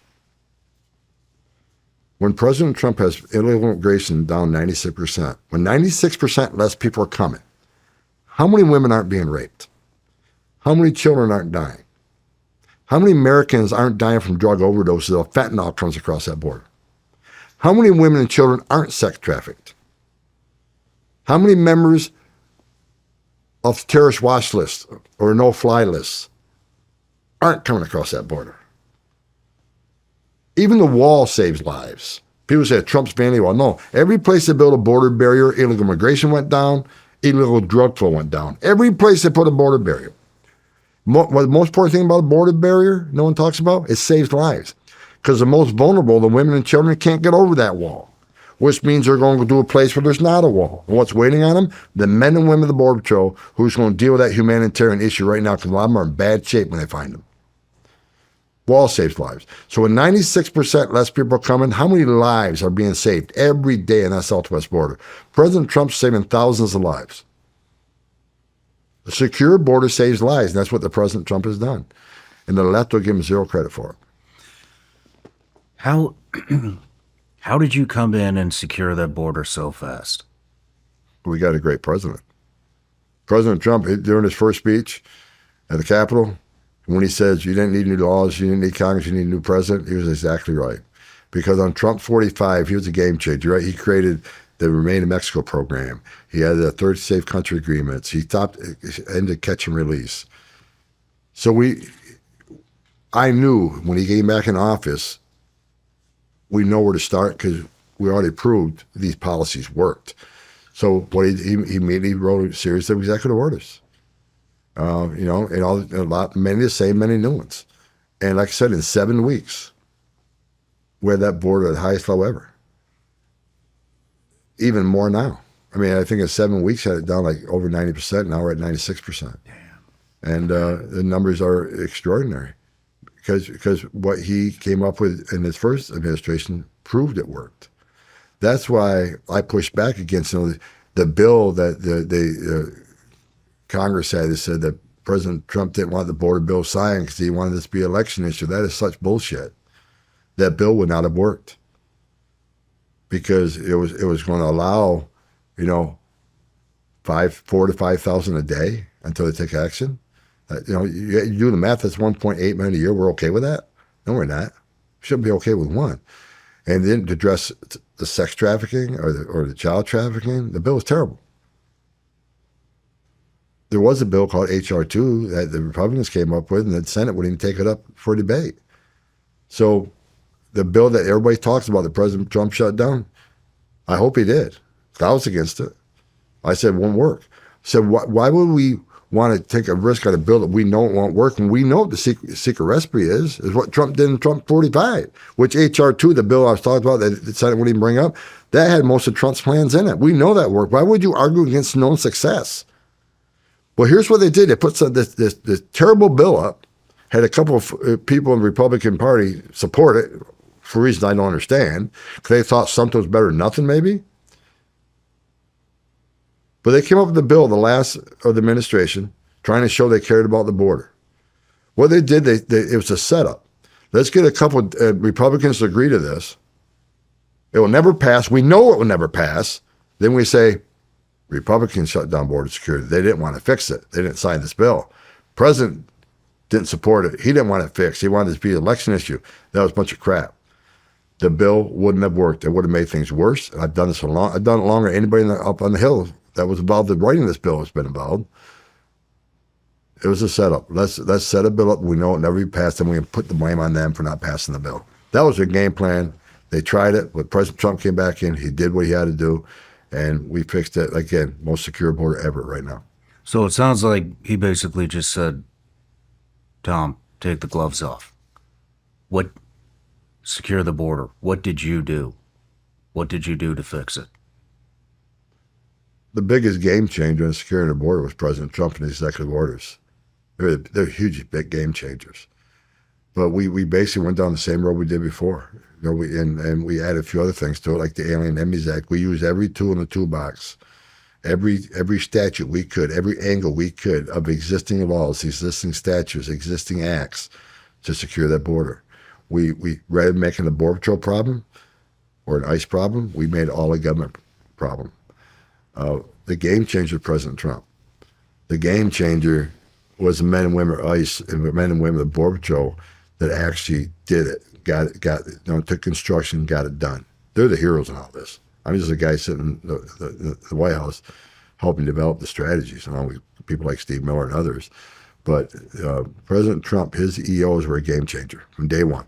When President Trump has illegal immigration down 96%, when 96% less people are coming, how many women aren't being raped? How many children aren't dying? How many Americans aren't dying from drug overdoses or fentanyl comes across that border? How many women and children aren't sex trafficked? How many members of terrorist watch lists or no-fly lists aren't coming across that border? Even the wall saves lives. People say Trump's banning the wall. No, every place they built a border barrier, illegal immigration went down, illegal drug flow went down. Every place they put a border barrier. What the most important thing about a border barrier no one talks about, it saves lives. Because the most vulnerable, the women and children, can't get over that wall, which means they're going to do a place where there's not a wall. And what's waiting on them? The men and women of the Border Patrol who's going to deal with that humanitarian issue right now, because a lot of them are in bad shape when they find them. Wall saves lives. So when 96% less people are coming, how many lives are being saved every day in that southwest border? President Trump's saving thousands of lives. A secure border saves lives, and that's what the President Trump has done. And the left will give him zero credit for it. How did you come in and secure that border so fast? We got a great president. President Trump, during his first speech at the Capitol, when he says you didn't need new laws, you didn't need Congress, you need a new president, he was exactly right. Because on Trump 45, he was a game changer, right? He created the Remain in Mexico program. He had the third safe country agreements. He ended catch and release. So I knew when he came back in office, we know where to start because we already proved these policies worked. So what he immediately wrote a series of executive orders. Many the same, many new ones. And like I said, in 7 weeks, we're at that border at the highest level ever. Even more now. I mean, I think in 7 weeks, had it down like over 90%. Now we're at 96%. Damn. And the numbers are extraordinary because what he came up with in his first administration proved it worked. That's why I pushed back against the bill that the Congress had. They said that President Trump didn't want the border bill signed because he wanted this to be an election issue. That is such bullshit. That bill would not have worked because it was going to allow, 4,000 to 5,000 a day until they take action. You do the math. That's 1.8 million a year. We're okay with that? No, we're not. We shouldn't be okay with one. And then to address the sex trafficking or the child trafficking, the bill was terrible. There was a bill called H.R. 2 that the Republicans came up with, and the Senate wouldn't even take it up for debate. So the bill that everybody talks about that President Trump shut down, I hope he did. I was against it. I said it won't work. I said, why would we want to take a risk on a bill that we know it won't work? And we know what the secret recipe is what Trump did in Trump 45, which H.R. 2, the bill I was talking about that the Senate wouldn't even bring up, that had most of Trump's plans in it. We know that worked. Why would you argue against known success? Well, here's what they did. They put this terrible bill up, had a couple of people in the Republican Party support it for reasons I don't understand, because they thought something was better than nothing, maybe. But they came up with the bill, the last of the administration, trying to show they cared about the border. What they did, it was a setup. Let's get a couple of Republicans to agree to this. It will never pass. We know it will never pass. Then we say, Republicans shut down border security. They didn't want to fix it. They didn't sign this bill. President didn't support it. He didn't want it fixed. He wanted it to be an election issue. That was a bunch of crap. The bill wouldn't have worked. It would have made things worse. And I've done this I've done it longer than anybody up on the Hill that was involved in writing this bill has been involved. It was a setup. Let's set a bill up. We know it never be passed, and we can put the blame on them for not passing the bill. That was their game plan. They tried it. When President Trump came back in, he did what he had to do. And we fixed it, again, most secure border ever right now. So it sounds like he basically just said, Tom, take the gloves off. What, secure the border. What did you do? What did you do to fix it? The biggest game changer in securing the border was President Trump and his executive orders. They're huge, big game changers. But we basically went down the same road we did before. You know, and we added a few other things to it, like the Alien Enemies Act. We used every tool in the toolbox, every statute we could, every angle we could of existing laws, existing statutes, existing acts to secure that border. We rather than making the Border Patrol problem or an ICE problem, we made all a government problem. The game changer was President Trump. The game changer was the men and women of ICE and the men and women of the Border Patrol that actually did it, took instruction, got it done. They're the heroes in all this. I'm just a guy sitting in the White House helping develop the strategies, along with people like Steve Miller and others. But President Trump, his EOs were a game changer from day one.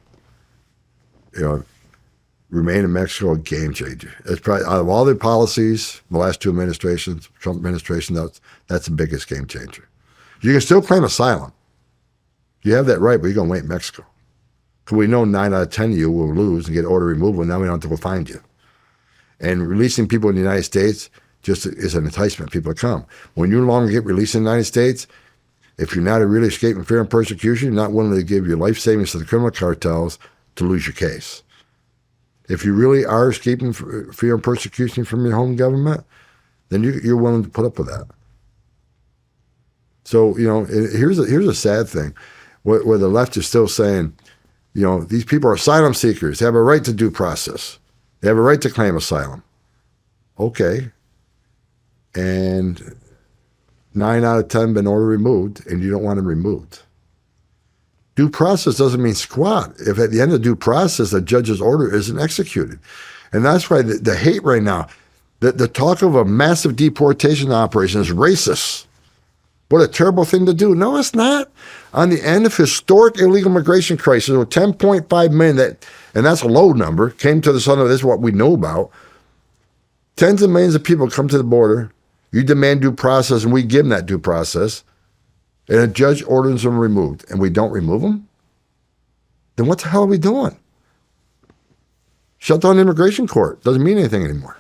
You know, remain in Mexico, a game changer. It's probably, out of all the policies, the last two administrations, Trump administration, that's the biggest game changer. You can still claim asylum. You have that right, but you're going to wait in Mexico. Because we know 9 out of 10 of you will lose and get order removal, and now we don't have to go find you. And releasing people in the United States just is an enticement for people to come. When you no longer get released in the United States, if you're not really escaping fear and persecution, you're not willing to give your life savings to the criminal cartels to lose your case. If you really are escaping fear and persecution from your home government, then you're willing to put up with that. So, you know, here's a sad thing, where the left is still saying, you know, these people are asylum seekers. They have a right to due process. They have a right to claim asylum. Okay. And 9 out of 10 been order removed, and you don't want them removed. Due process doesn't mean squat if at the end of due process the judge's order isn't executed. And that's why the hate right now, the talk of a massive deportation operation is racist. What a terrible thing to do. No, it's not. On the end of historic illegal immigration crisis, with 10.5 million, and that's a low number, came to the southern, this is what we know about. Tens of millions of people come to the border. You demand due process, and we give them that due process. And a judge orders them removed, and we don't remove them? Then what the hell are we doing? Shut down the immigration court. Doesn't mean anything anymore.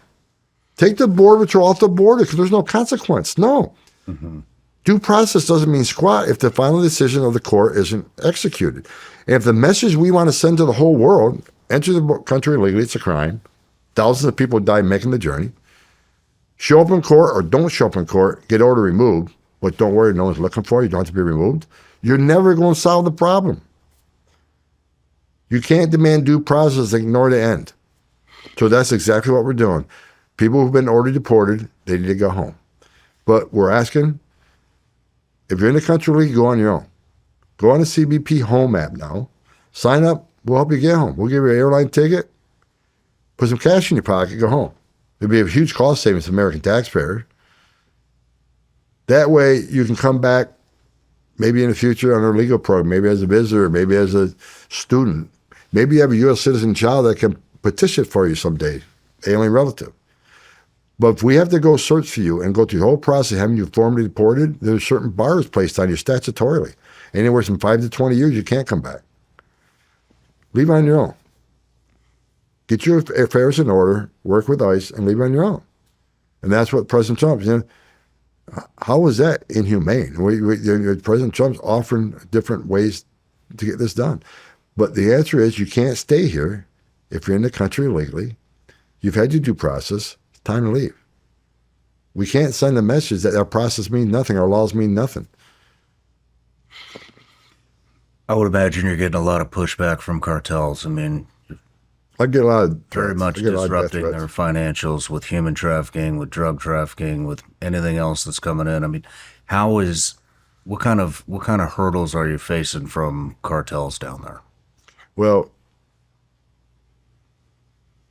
Take the Border Patrol off the border because there's no consequence. No. Mm-hmm. Due process doesn't mean squat if the final decision of the court isn't executed. And if the message we want to send to the whole world, enter the country illegally, it's a crime. Thousands of people die making the journey. Show up in court or don't show up in court, get order removed, but don't worry, no one's looking for you, you don't have to be removed. You're never going to solve the problem. You can't demand due process and ignore the end. So that's exactly what we're doing. People who've been ordered deported, they need to go home. But we're asking, if you're in the country league, go on your own. Go on the CBP Home app now. Sign up. We'll help you get home. We'll give you an airline ticket. Put some cash in your pocket. Go home. It'll be a huge cost savings to American taxpayers. That way, you can come back maybe in the future on our legal program, maybe as a visitor, maybe as a student. Maybe you have a U.S. citizen child that can petition for you someday, alien relative. But if we have to go search for you and go through the whole process, having you formally deported, there's certain bars placed on you statutorily. Anywhere from 5 to 20 years, you can't come back. Leave on your own. Get your affairs in order, work with ICE, and leave on your own. And that's what President Trump, you know, how is that inhumane? President Trump's offering different ways to get this done. But the answer is you can't stay here if you're in the country illegally. You've had your due process. It's time to leave. We can't send a message that our process means nothing, our laws mean nothing. I would imagine you're getting a lot of pushback from cartels. I mean, I get a lot of very much disrupting their financials with human trafficking, with drug trafficking, with anything else that's coming in. I mean, what kind of hurdles are you facing from cartels down there? Well,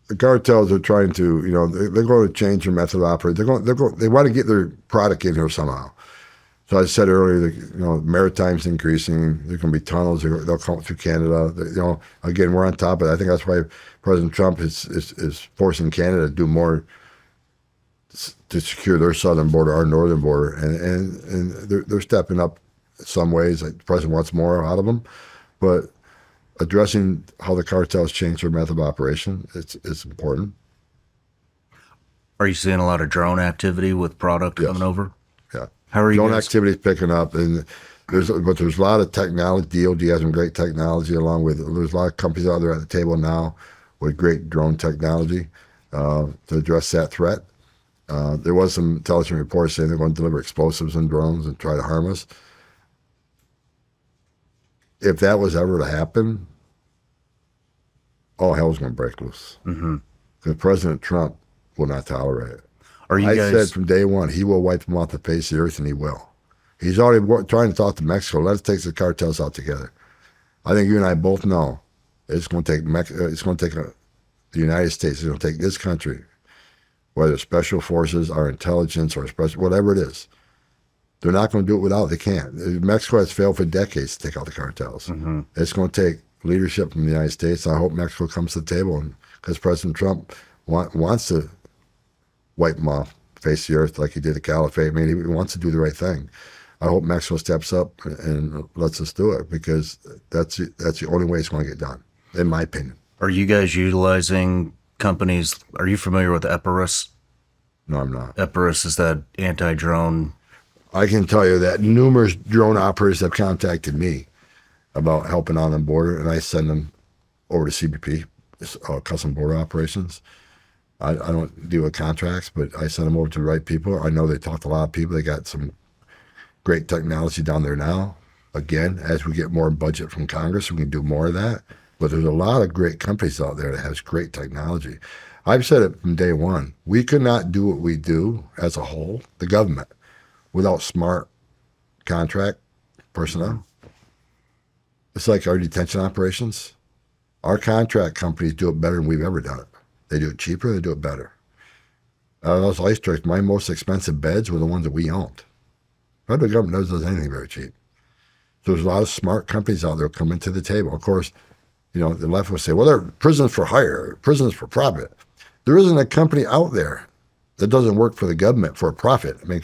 the cartels are trying to, you know, they're going to change their method of operating. They want to get their product in here somehow. So I said earlier, you know, maritime's increasing. There's going to be tunnels. They'll come through Canada. You know, again, we're on top of it. I think that's why President Trump is forcing Canada to do more to secure their southern border, our northern border, and they're stepping up in some ways. The president wants more out of them, but addressing how the cartels change their method of operation, it's important. Are you seeing a lot of drone activity with product Yes. coming over? Yeah. How are you Drone guys? activity is picking up, and there's a lot of technology. DoD has some great technology, along with there's a lot of companies out there at the table now with great drone technology to address that threat. There was some intelligence reports saying they're going to deliver explosives and drones and try to harm us. If that was ever to happen, all hell's going to break loose. Because President Trump will not tolerate it. Are you I guys? said from day one, he will wipe them off the face of the earth, and he will. He's already trying to talk to Mexico. Let's take the cartels out together. I think you and I both know it's going to take the United States. It's going to take this country, whether special forces or intelligence or special, whatever it is. They're not going to do it without. They can't. Mexico has failed for decades to take out the cartels. It's going to take leadership from the United States. I hope Mexico comes to the table, and because President Trump wants to wipe them off the face of the earth like he did the Caliphate. I mean, he wants to do the right thing. I hope Mexico steps up and lets us do it, because that's the only way it's going to get done, in my opinion. Are you guys utilizing companies? Are you familiar with Epirus? No, I'm not. Epirus is that anti-drone. I can tell you that numerous drone operators have contacted me about helping on the border, and I send them over to CBP, Custom Border Operations. I don't deal with contracts, but I send them over to the right people. I know they talk to a lot of people. They got some great technology down there now. Again, as we get more budget from Congress, we can do more of that. But there's a lot of great companies out there that has great technology. I've said it from day one. We could not do what we do as a whole, the government, without smart contract personnel. It's like our detention operations. Our contract companies do it better than we've ever done it. They do it cheaper, they do it better. Those ice districts, my most expensive beds were the ones that we owned. Federal government does anything very cheap. So there's a lot of smart companies out there coming to the table. Of course, the left will say, well, they're prisons for hire, prisons for profit. There isn't a company out there that doesn't work for the government for a profit. I mean,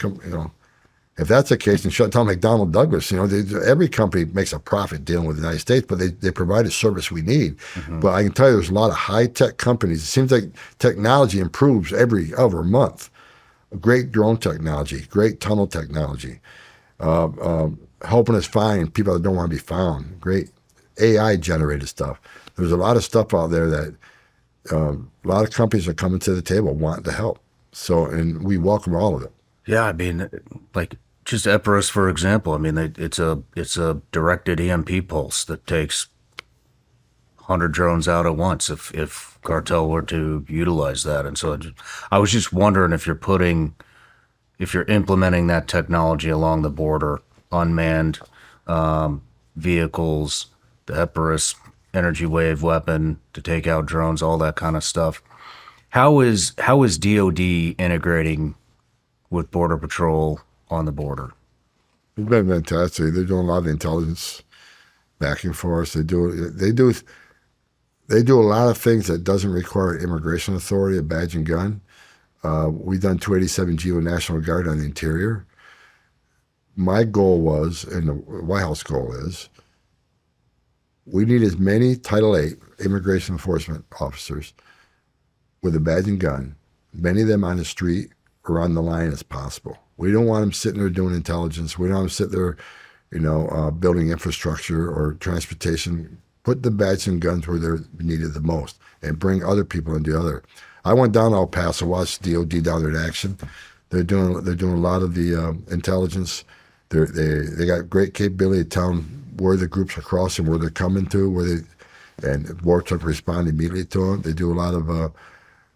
if that's the case, then shut down McDonnell Douglas. Every company makes a profit dealing with the United States, but they provide a service we need. But I can tell you, there's a lot of high-tech companies. It seems like technology improves every other month. Great drone technology, great tunnel technology, helping us find people that don't want to be found. Great AI-generated stuff. There's a lot of stuff out there that a lot of companies are coming to the table wanting to help. So, and we welcome all of it. Yeah, I mean, like just Epirus, for example. I mean, it's a directed EMP pulse that takes 100 drones out at once if Cartel were to utilize that. And so I was just wondering if you're implementing that technology along the border, unmanned vehicles, the Epirus energy wave weapon to take out drones, all that kind of stuff. How is DoD integrating with Border Patrol on the border? It's been fantastic. They're doing a lot of intelligence backing for us. They do a lot of things that doesn't require immigration authority, a badge and gun. We've done 287G with National Guard on the interior. My goal was, and the White House goal is, we need as many Title VIII immigration enforcement officers with a badge and gun, many of them on the street or on the line as possible. We don't want them sitting there doing intelligence. We don't want them sitting there, building infrastructure or transportation. Put the badges and guns where they're needed the most, and bring other people into the other. I went down to El Paso, watched DoD down there in action. They're doing a lot of the intelligence. They got great capability of telling where the groups are crossing, where they're coming to, and war truck respond immediately to them. They do a lot of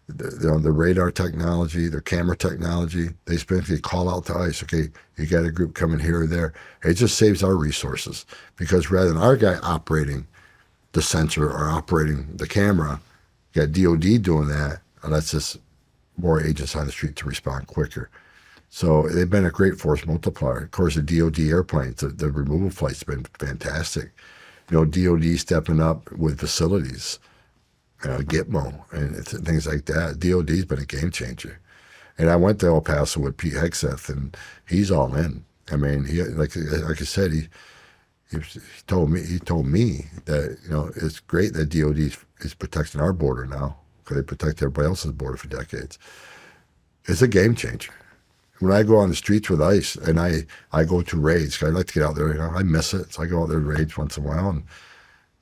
the radar technology, their camera technology. They basically call out to ICE, okay, you got a group coming here or there. It just saves our resources, because rather than our guy operating the sensor or operating the camera, you got DoD doing that, and that's just more agents on the street to respond quicker. So they've been a great force multiplier. Of course, the DoD airplanes, the removal flight's been fantastic. DoD stepping up with facilities, Gitmo and things like that. DoD's been a game changer. And I went to El Paso with Pete Hegseth, and he's all in. I mean, he like I said, he told me that it's great that DOD is protecting our border now because they protect everybody else's border for decades. It's a game changer. When I go on the streets with ICE and I go to raids, 'cause I like to get out there, I miss it, so I go out there to raids once in a while,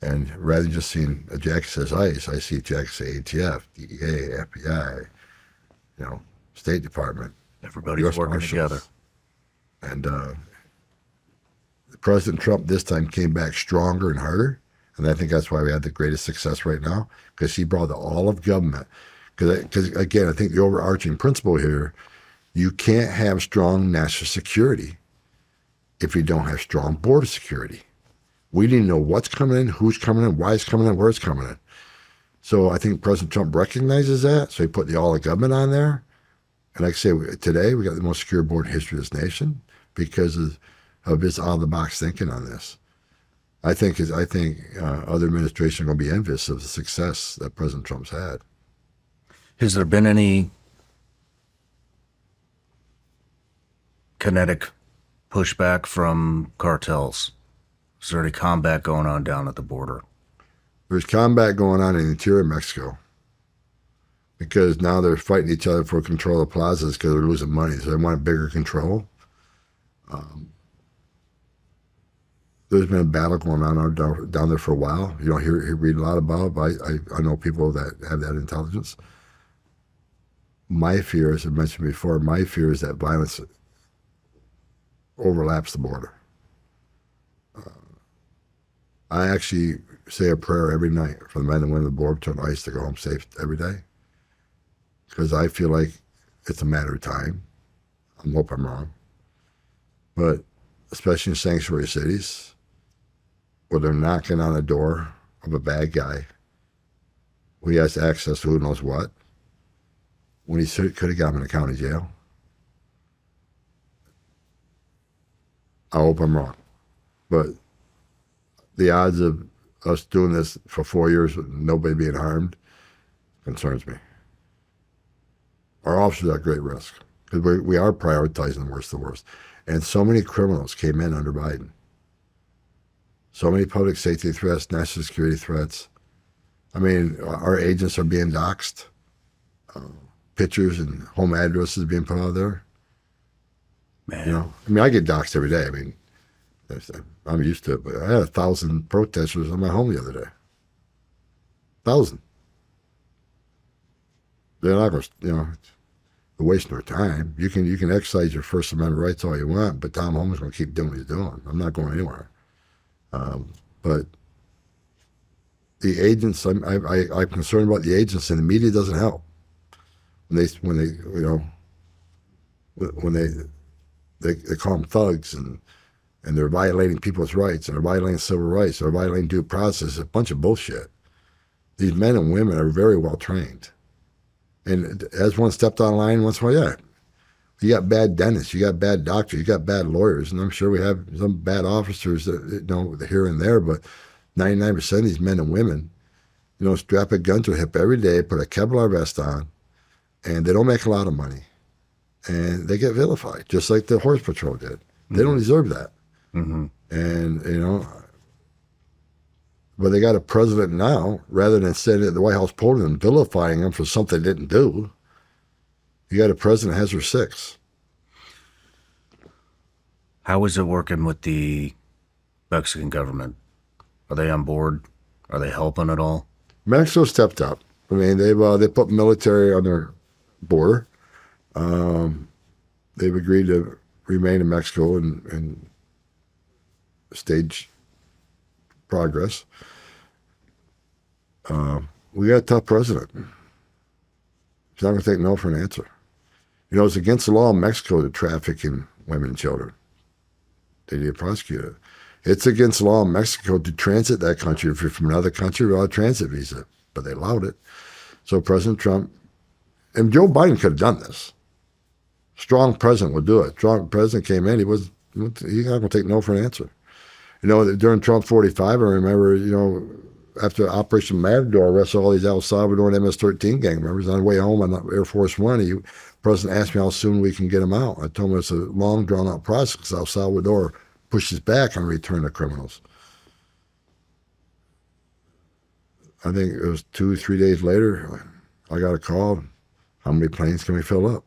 and rather than just seeing a jacket says ICE, I see a jacket say ATF, DEA, FBI, State Department. Everybody's US working Marshals. together. And President Trump this time came back stronger and harder, and I think that's why we had the greatest success right now, because he brought all of government. Because again, I think the overarching principle here, you can't have strong national security if you don't have strong border security. We didn't know what's coming in, who's coming in, why it's coming in, where it's coming in. So I think President Trump recognizes that, so he put the all of government on there. And like I say, today we got the most secure border in history of this nation because of his out-of-the-box thinking on this. I think other administrations are going to be envious of the success that President Trump's had. Has there been any kinetic pushback from cartels? Is there any combat going on down at the border? There's combat going on in the interior of Mexico because now they're fighting each other for control of plazas because they're losing money. So they want bigger control. There's been a battle going on down there for a while. You don't read a lot about it, but I know people that have that intelligence. My fear, as I mentioned before, is that violence overlaps the border. I actually say a prayer every night for the men and women of the border to ICE to go home safe every day, because I feel like it's a matter of time. I hope I'm wrong. But especially in sanctuary cities, where they're knocking on the door of a bad guy who he has access to who knows what, when he could have got him in a county jail. I hope I'm wrong. But the odds of us doing this for 4 years with nobody being harmed concerns me. Our officers are at great risk because we are prioritizing the worst of the worst. And so many criminals came in under Biden. So many public safety threats, national security threats. I mean, our agents are being doxxed. Pictures and home addresses being put out there. Man. I get doxxed every day. I mean, I'm used to it, but I had 1,000 protesters on my home the other day. 1,000. They're not going to, they're wasting their time. You can exercise your First Amendment rights all you want, but Tom Homan's going to keep doing what he's doing. I'm not going anywhere. But the agents, I'm concerned about the agents, and the media doesn't help. When they call them thugs and they're violating people's rights and they're violating civil rights, they're violating due process, it's a bunch of bullshit. These men and women are very well trained. And as one stepped on line once in a while, yeah, you got bad dentists, you got bad doctors, you got bad lawyers, and I'm sure we have some bad officers that here and there, but 99% of these men and women, strap a gun to a hip every day, put a Kevlar vest on, and they don't make a lot of money. And they get vilified, just like the Horse Patrol did. They don't deserve that. Mm-hmm. And, but they got a president now, rather than sitting at the White House podium and vilifying them for something they didn't do, you got a president that has her six. How is it working with the Mexican government? Are they on board? Are they helping at all? Mexico stepped up. I mean, they put military on their border. They've agreed to remain in Mexico and stage progress. We got a tough president. He's not going to take no for an answer. It's against the law in Mexico to traffic in women and children. They need to prosecute it. It's against the law in Mexico to transit that country if you're from another country without a transit visa, but they allowed it. So President Trump, and Joe Biden could have done this. Strong president would do it. Strong president came in, he's not going to take no for an answer. During Trump 45, I remember, after Operation Matador, arrested all these El Salvadoran MS-13 gang members. On the way home on Air Force One, the president asked me how soon we can get them out. I told him it's a long, drawn-out process because El Salvador pushes back on return of criminals. I think it was 2-3 days later, I got a call. How many planes can we fill up?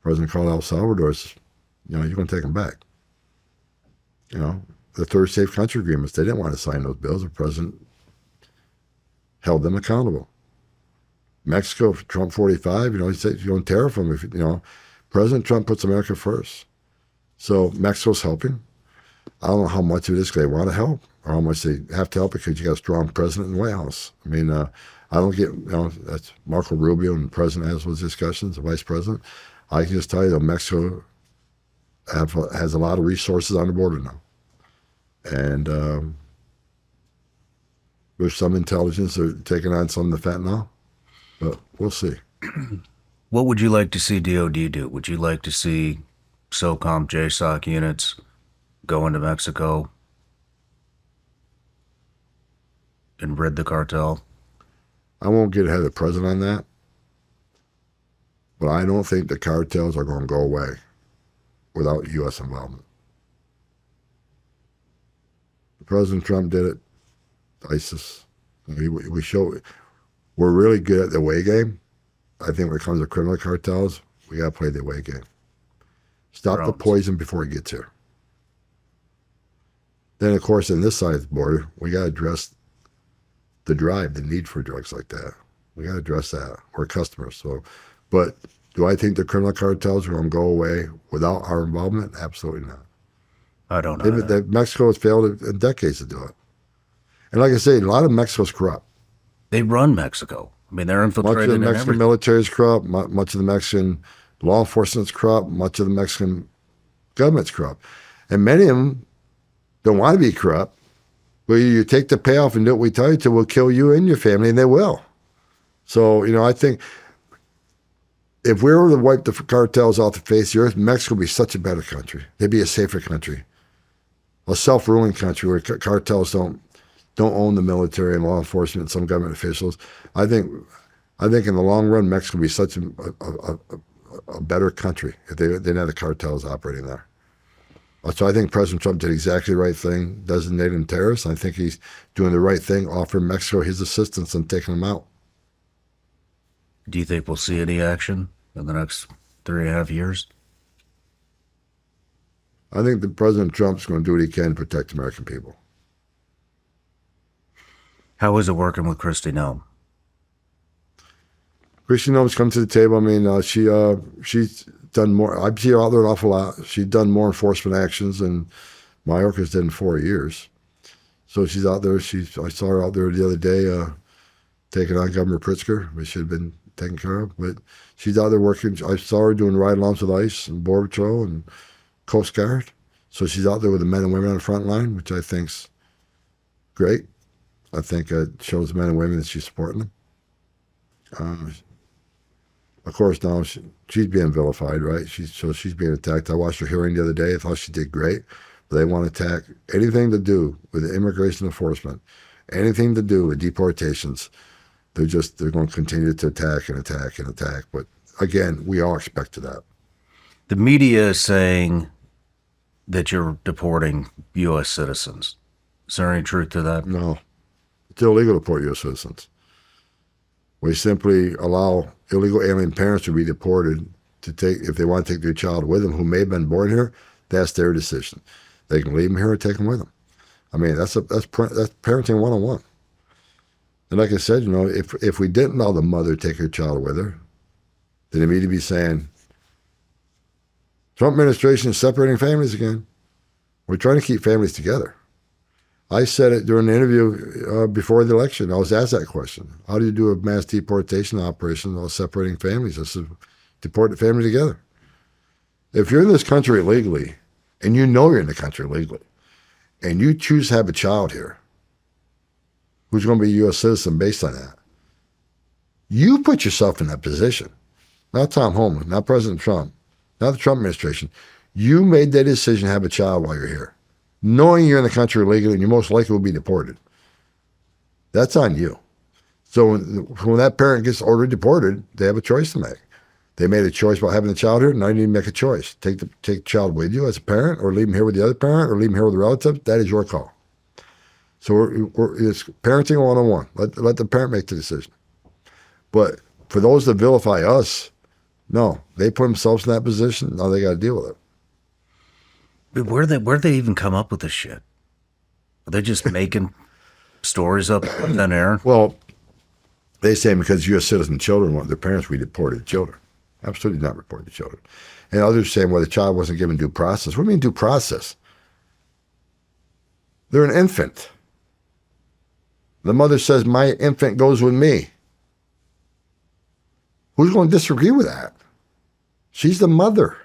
President called El Salvador, says, you know, you're going to take them back. You know, the third safe country agreements, they didn't want to sign those bills. The president held them accountable. Mexico, Trump 45, you know, he said, you don't tariff them. If, you know, President Trump puts America first. So Mexico's helping. I don't know how much of it is because they want to help or how much they have to help because you got a strong president in the White House. I mean, I don't get, you know, that's Marco Rubio and the president has those discussions, the vice president. I can just tell you that Mexico has a lot of resources on the border now. And there's some intelligence they're taking on some of the fentanyl, but we'll see. What would you like to see DOD do? Would you like to see SOCOM, JSOC units go into Mexico and rid the cartel? I won't get ahead of the president on that, but I don't think the cartels are going to go away without U.S. involvement. President Trump did it. ISIS. We show we're really good at the away game. I think when it comes to criminal cartels, we got to play the away game. Stop the poison before it gets here. Then, of course, on this side of the border, we got to address the drive, the need for drugs like that. We got to address that. We're customers. So, but do I think the criminal cartels are going to go away without our involvement? Absolutely not. I don't know. Mexico has failed in decades to do it. And like I say, a lot of Mexico's corrupt. They run Mexico. I mean, they're infiltrated. Much of the Mexican military is corrupt. Much of the Mexican law enforcement is corrupt. Much of the Mexican government's corrupt. And many of them don't want to be corrupt. But you take the payoff and do what we tell you to, we'll kill you and your family, and they will. So, you know, I think if we were to wipe the cartels off the face of the earth, Mexico would be such a better country. They'd be a safer country. A self-ruling country where cartels don't own the military and law enforcement and some government officials. I think in the long run, Mexico would be such a better country if they didn't have the cartels operating there. So I think President Trump did exactly the right thing, designating them terrorists. I think he's doing the right thing, offering Mexico his assistance in taking them out. Do you think we'll see any action in the next 3.5 years? I think that President Trump's going to do what he can to protect American people. How is it working with Kristi Noem? Kristi Noem's come to the table. I mean, she's done more. I see her out there an awful lot. She's done more enforcement actions than Mayorkas did in 4 years. So she's out there. I saw her out there the other day taking on Governor Pritzker, which should have been taken care of. But she's out there working. I saw her doing ride-alongs with ICE and Border Patrol and Coast Guard. So she's out there with the men and women on the front line, which I think's great. I think it shows men and women that she's supporting them. Of course, now she's being vilified, right? She's being attacked. I watched her hearing the other day. I thought she did great. But they want to attack anything to do with immigration enforcement, anything to do with deportations. They're going to continue to attack and attack and attack. But again, we all expected that. The media is saying that you're deporting U.S. citizens. Is there any truth to that? No. It's illegal to deport U.S. citizens. We simply allow illegal alien parents to be deported if they want to take their child with them who may have been born here. That's their decision. They can leave them here or take them with them. I mean, that's parenting 101. And like I said, you know, if we didn't allow the mother to take her child with her, then immediately be saying, Trump administration is separating families again. We're trying to keep families together. I said it during the interview before the election. I was asked that question. How do you do a mass deportation operation while separating families? I said, deport the family together. If you're in this country illegally, and you know you're in the country illegally, and you choose to have a child here who's going to be a U.S. citizen based on that, you put yourself in that position. Not Tom Homan, not President Trump, not the Trump administration. You made that decision to have a child while you're here, knowing you're in the country illegally and you most likely will be deported. That's on you. So when that parent gets ordered deported, they have a choice to make. They made a choice about having the child here. Now you need to make a choice. Take the child with you as a parent, or leave him here with the other parent, or leave him here with a relative. That is your call. So it's parenting 101. Let the parent make the decision. But for those that vilify us, no, they put themselves in that position. Now they got to deal with it. But where'd they even come up with this shit? Are they just making stories up in thin air? Well, they say because U.S. citizen children want their parents, we deported children. Absolutely not reported children. And others saying, well, the child wasn't given due process. What do you mean due process? They're an infant. The mother says, my infant goes with me. Who's going to disagree with that? She's the mother.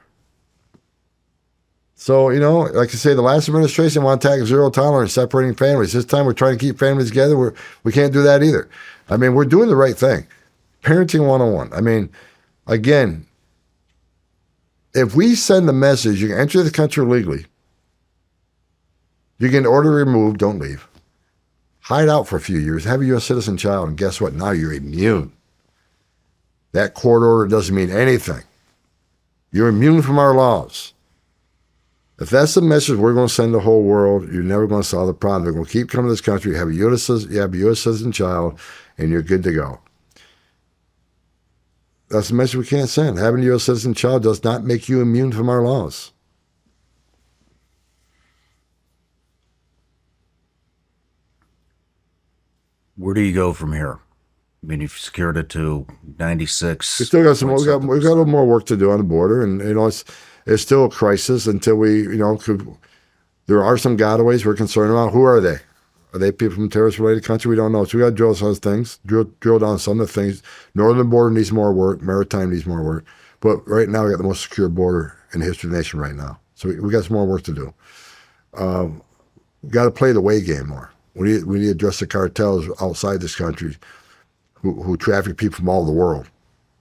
So, you know, like I say, the last administration wanted to attack zero tolerance, separating families. This time we're trying to keep families together. We can't do that either. I mean, we're doing the right thing. Parenting 101. I mean, again, if we send a message, you can enter the country legally, you get an order removed, don't leave. Hide out for a few years, have a U.S. citizen child, and guess what? Now you're immune. That court order doesn't mean anything. You're immune from our laws. If that's the message we're going to send the whole world, you're never going to solve the problem. They're going to keep coming to this country, you have a U.S. citizen child, and you're good to go. That's the message we can't send. Having a U.S. citizen child does not make you immune from our laws. Where do you go from here? I mean, you've secured it to 96. We still got some. We've got a little more work to do on the border, and you know, it's still a crisis until we, you know, there are some gotaways we're concerned about. Who are they? Are they people from terrorist-related country? We don't know. So we got to drill some things, drill down some of the things. Northern border needs more work. Maritime needs more work. But right now, we got the most secure border in the history of the nation right now. So we got some more work to do. We got to play the way game more. We need to address the cartels outside this country who traffic people from all the world.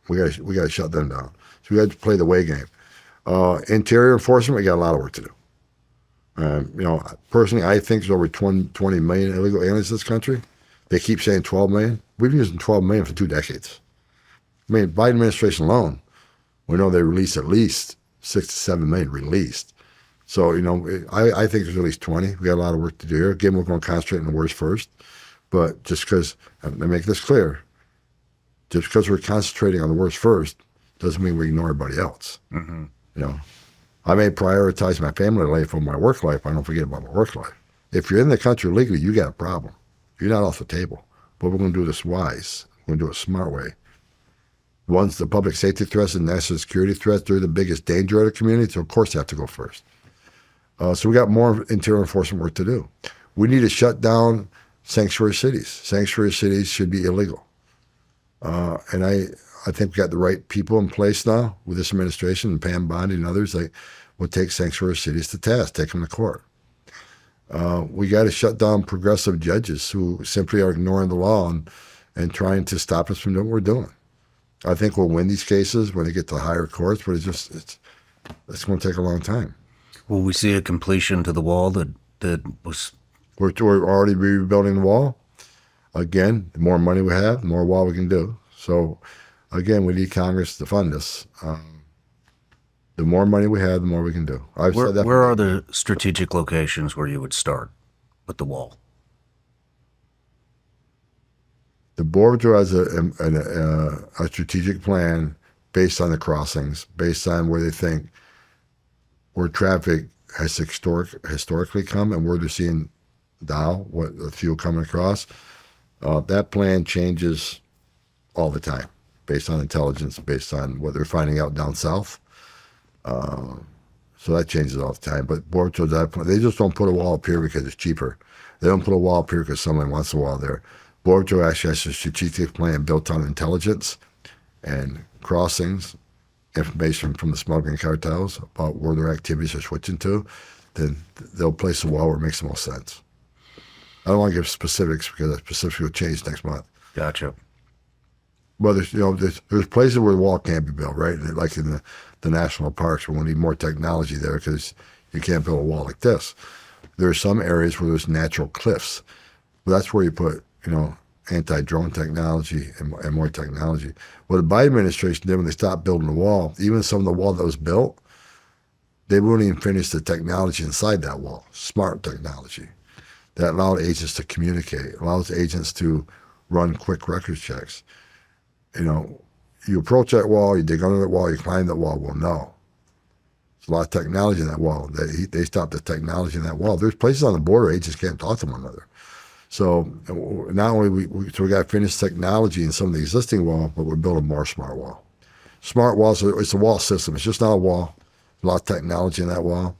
We got to shut them down. So we got to play the way game. Interior enforcement, we got a lot of work to do. You know, personally, I think there's over 20 million illegal aliens in this country. They keep saying 12 million. We've been using 12 million for 2 decades. I mean, Biden administration alone, we know they released at least 6 to 7 million released. So, you know, I think there's at least 20. We got a lot of work to do here. Again, we're going to concentrate on the worst first. But just because, let me make this clear, just because we're concentrating on the worst first doesn't mean we ignore everybody else. Mm-hmm. You know, I may prioritize my family life over my work life. I don't forget about my work life. If you're in the country legally, you got a problem. You're not off the table. But we're going to do this wise. We're going to do it a smart way. Once the public safety threats and national security threats, they're the biggest danger of the community, so of course they have to go first. So we got more interior enforcement work to do. We need to shut down sanctuary cities. Sanctuary cities should be illegal. And I think we got the right people in place now with this administration and Pam Bondi and others. They will take sanctuary cities to task, take them to court. We got to shut down progressive judges who simply are ignoring the law and trying to stop us from doing what we're doing. I think we'll win these cases when they get to higher courts, but it's going to take a long time. Will we see a completion to the wall that was? We're already rebuilding the wall. Again, the more money we have, the more wall we can do. So, again, we need Congress to fund us. The more money we have, the more we can do. Where are the strategic locations where you would start with the wall? The Border has a strategic plan based on the crossings, based on where they think where traffic has historically come and where they're seeing now, what the fuel coming across. That plan changes all the time based on intelligence, based on what they're finding out down south. So that changes all the time. But Border Patrol, they just don't put a wall up here because it's cheaper. They don't put a wall up here because someone wants a wall there. Border Patrol actually has a strategic plan built on intelligence and crossings, information from the smuggling cartels about where their activities are switching to. Then they'll place a wall where it makes the most sense. I don't want to give specifics because that specifics will change next month. Gotcha. Well, there's places where the wall can't be built, right? Like in the national parks, where we need more technology there because you can't build a wall like this. There are some areas where there's natural cliffs. Well, that's where you put anti-drone technology and more technology. What the Biden administration did when they stopped building the wall, even some of the wall that was built, they wouldn't even finish the technology inside that wall, smart technology that allowed agents to communicate, allows agents to run quick records checks. You approach that wall, you dig under the wall, you climb that wall, well, no. There's a lot of technology in that wall. They stopped the technology in that wall. There's places on the border, agents can't talk to one another. So not only we got to finish technology in some of the existing wall, but we're building more smart wall. Smart walls, it's a wall system. It's just not a wall. There's a lot of technology in that wall.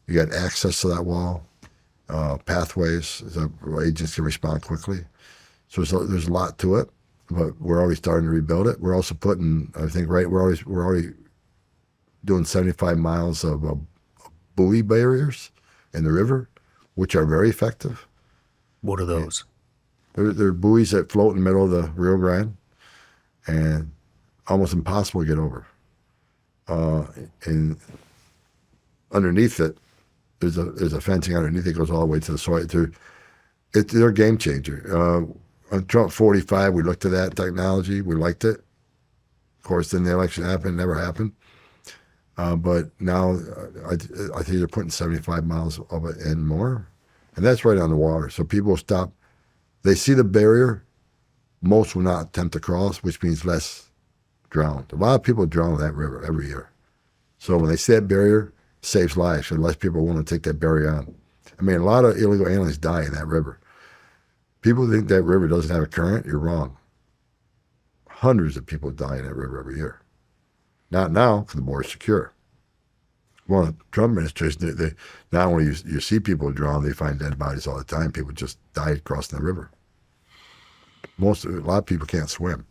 You got access to that wall, pathways, so agents can respond quickly. So there's a lot to it, but we're already starting to rebuild it. We're also putting, I think, we're already doing 75 miles of buoy barriers in the river, which are very effective. What are those? They're buoys that float in the middle of the Rio Grande, and almost impossible to get over. And underneath it, there's a fencing underneath it goes all the way to the soil. They're a game changer. On Trump 45, we looked at that technology. We liked it. Of course, then the election happened, never happened. But now I think they're putting 75 miles of it and more. And that's right on the water. So people stop. They see the barrier. Most will not attempt to cross, which means less drowned. A lot of people drown in that river every year. So when they see that barrier, it saves lives. And less people want to take that barrier on. I mean, a lot of illegal aliens die in that river. People think that river doesn't have a current. You're wrong. Hundreds of people die in that river every year. Not now, because the border's secure. Well, the Trump administration, they not only you see people drown, they find dead bodies all the time. People just die crossing the river. A lot of people can't swim.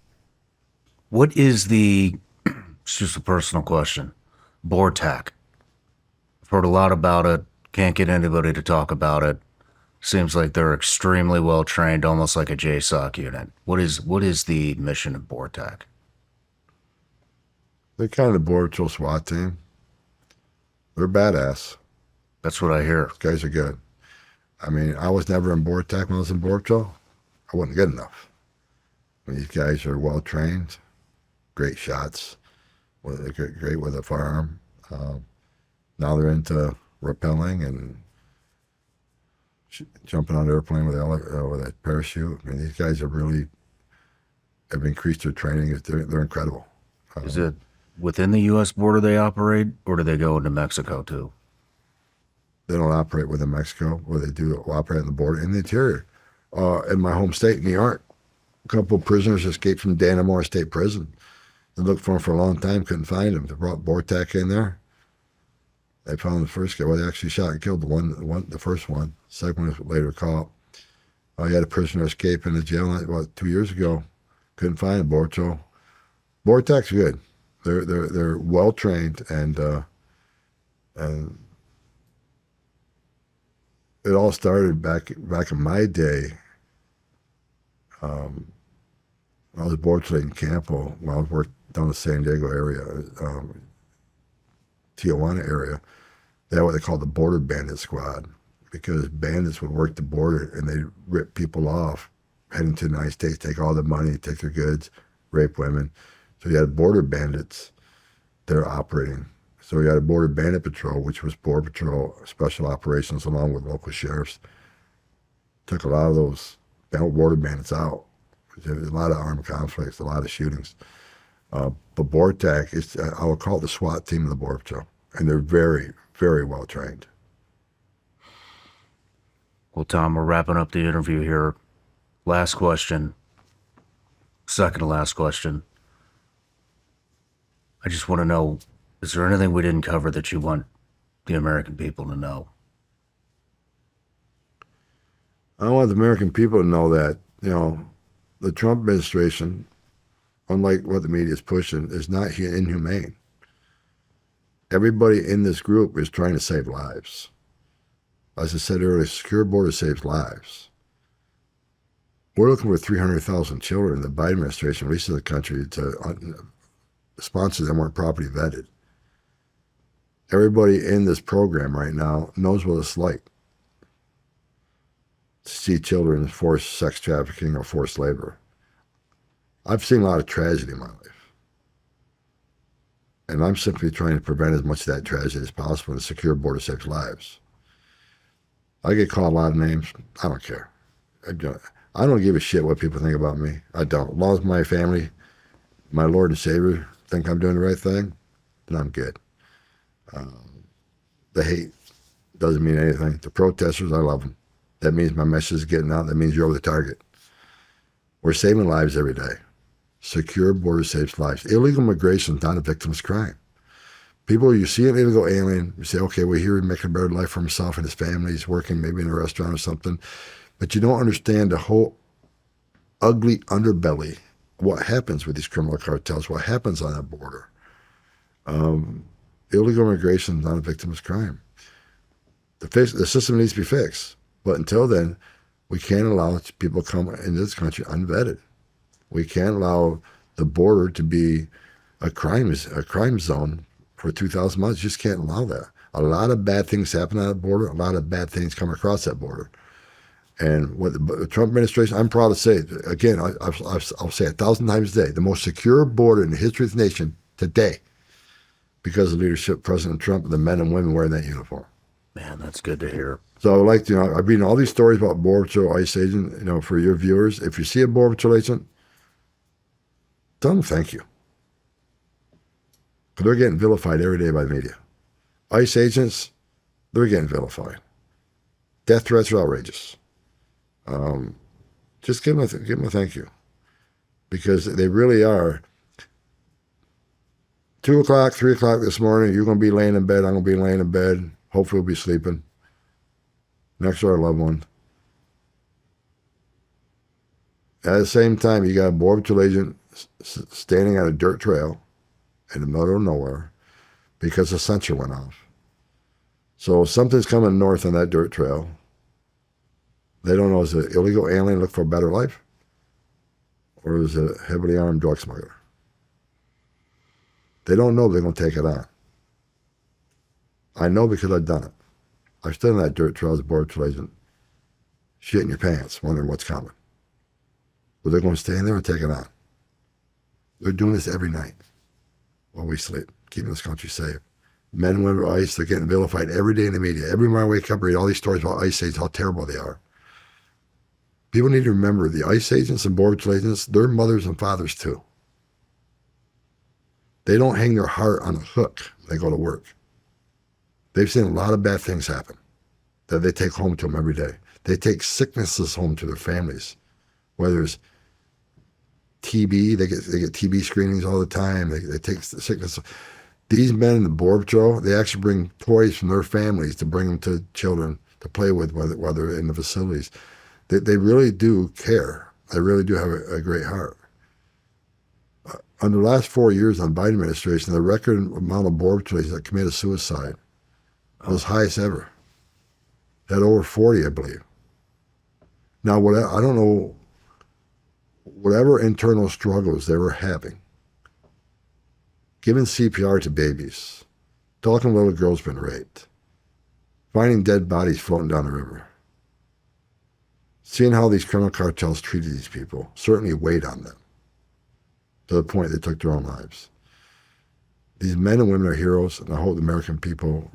What is it's just a personal question, BORTAC? I've heard a lot about it. Can't get anybody to talk about it. Seems like they're extremely well trained, almost like a JSOC unit. What is the mission of BORTAC? They're kind of the Border Patrol SWAT team. They're badass. That's what I hear. Those guys are good. I mean, I was never in BORTAC when I was in Border Patrol. I wasn't good enough. I mean, these guys are well trained, great shots, they're great with a firearm. Now they're into rappelling and jumping on an airplane with a parachute. I mean, these guys have increased their training. They're incredible. Is it within the U.S. border they operate, or do they go into Mexico too? They don't operate within Mexico, where they do operate on the border in the interior. In my home state, New York, a couple of prisoners escaped from Dannemora State Prison. They looked for them for a long time, couldn't find them. They brought BORTAC in there. They found the first guy. Well, they actually shot and killed the first one. The second one was later caught. You had a prisoner escape in the jail about 2 years ago. Couldn't find him. So BORTAC's good. They're well trained, and it all started back in my day. I was board patrolling in Campo when I was working down the San Diego area, Tijuana area. They had what they called the Border Bandit Squad, because bandits would work the border and they'd rip people off, head into the United States, take all their money, take their goods, rape women. So you had border bandits that are operating. So you had a Border Bandit Patrol, which was Border Patrol Special Operations along with local sheriffs. Took a lot of those border bandits out. There was a lot of armed conflicts, a lot of shootings. But BORTAC, I would call it the SWAT team of the Border Patrol. And they're very, very well trained. Well, Tom, we're wrapping up the interview here. Last question. Second to last question. I just want to know, is there anything we didn't cover that you want the American people to know? I want the American people to know that, the Trump administration, unlike what the media is pushing, is not inhumane. Everybody in this group is trying to save lives. As I said earlier, secure border saves lives. We're looking for 300,000 children the Biden administration released to the country to sponsor them weren't properly vetted. Everybody in this program right now knows what it's like. to see children in forced sex trafficking or forced labor. I've seen a lot of tragedy in my life. And I'm simply trying to prevent as much of that tragedy as possible. And a secure border saves lives. I get called a lot of names. I don't care. I don't give a shit what people think about me. I don't. As long as my family, my Lord and Savior, think I'm doing the right thing, then I'm good. The hate doesn't mean anything. The protesters, I love them. That means my message is getting out. That means you're over the target. We're saving lives every day. Secure border saves lives. Illegal migration is not a victim's crime. People, you see an illegal alien, you say, okay, well, here he's making a better life for himself and his family. He's working maybe in a restaurant or something. But you don't understand the whole ugly underbelly, what happens with these criminal cartels, what happens on that border. Illegal immigration is not a victim's crime. The system needs to be fixed. But until then, we can't allow people to come into this country unvetted. We can't allow the border to be a crime zone for 2,000 miles. You just can't allow that. A lot of bad things happen on that border. A lot of bad things come across that border. And what the Trump administration, I'm proud to say, again, I'll say 1,000 times a day, the most secure border in the history of the nation today, because of the leadership of President Trump and the men and women wearing that uniform. Man, that's good to hear. So I would like to, I've been all these stories about Border Patrol ICE agent, for your viewers. If you see a Border Patrol agent, tell them thank you. Because they're getting vilified every day by the media. ICE agents, they're getting vilified. Death threats are outrageous. Just give them a thank you. Because they really are. 2 o'clock, 3 o'clock this morning, you're going to be laying in bed. I'm going to be laying in bed. Hopefully we'll be sleeping next to our loved one. At the same time, you got a Border Patrol agent standing on a dirt trail in the middle of nowhere because the sensor went off. So something's coming north on that dirt trail. They don't know, is it an illegal alien looking for a better life? Or is it a heavily armed drug smuggler? They don't know they're going to take it on. I know because I've done it. I've stood on that dirt trail as a Border Patrol agent, shitting your pants, wondering what's coming. But they're going to stay in there and take it on. They're doing this every night while we sleep, keeping this country safe. Men and women of ICE, they're getting vilified every day in the media. Every morning I wake up, read all these stories about ICE agents, how terrible they are. People need to remember the ICE agents and Border Patrol agents, they're mothers and fathers too. They don't hang their heart on a hook when they go to work. They've seen a lot of bad things happen that they take home to them every day. They take sicknesses home to their families, whether it's TB, they get TB screenings all the time. They take sickness. These men in the Border Patrol, they actually bring toys from their families to bring them to children to play with while they're in the facilities. They really do care. They really do have a great heart. In the last 4 years on Biden administration, the record amount of Border Patrols that committed suicide was highest ever. Had over 40, I believe. Now, I don't know, whatever internal struggles they were having, giving CPR to babies, talking to little girls been raped, finding dead bodies floating down the river, seeing how these criminal cartels treated these people certainly weighed on them to the point they took their own lives. These men and women are heroes, and I hope the American people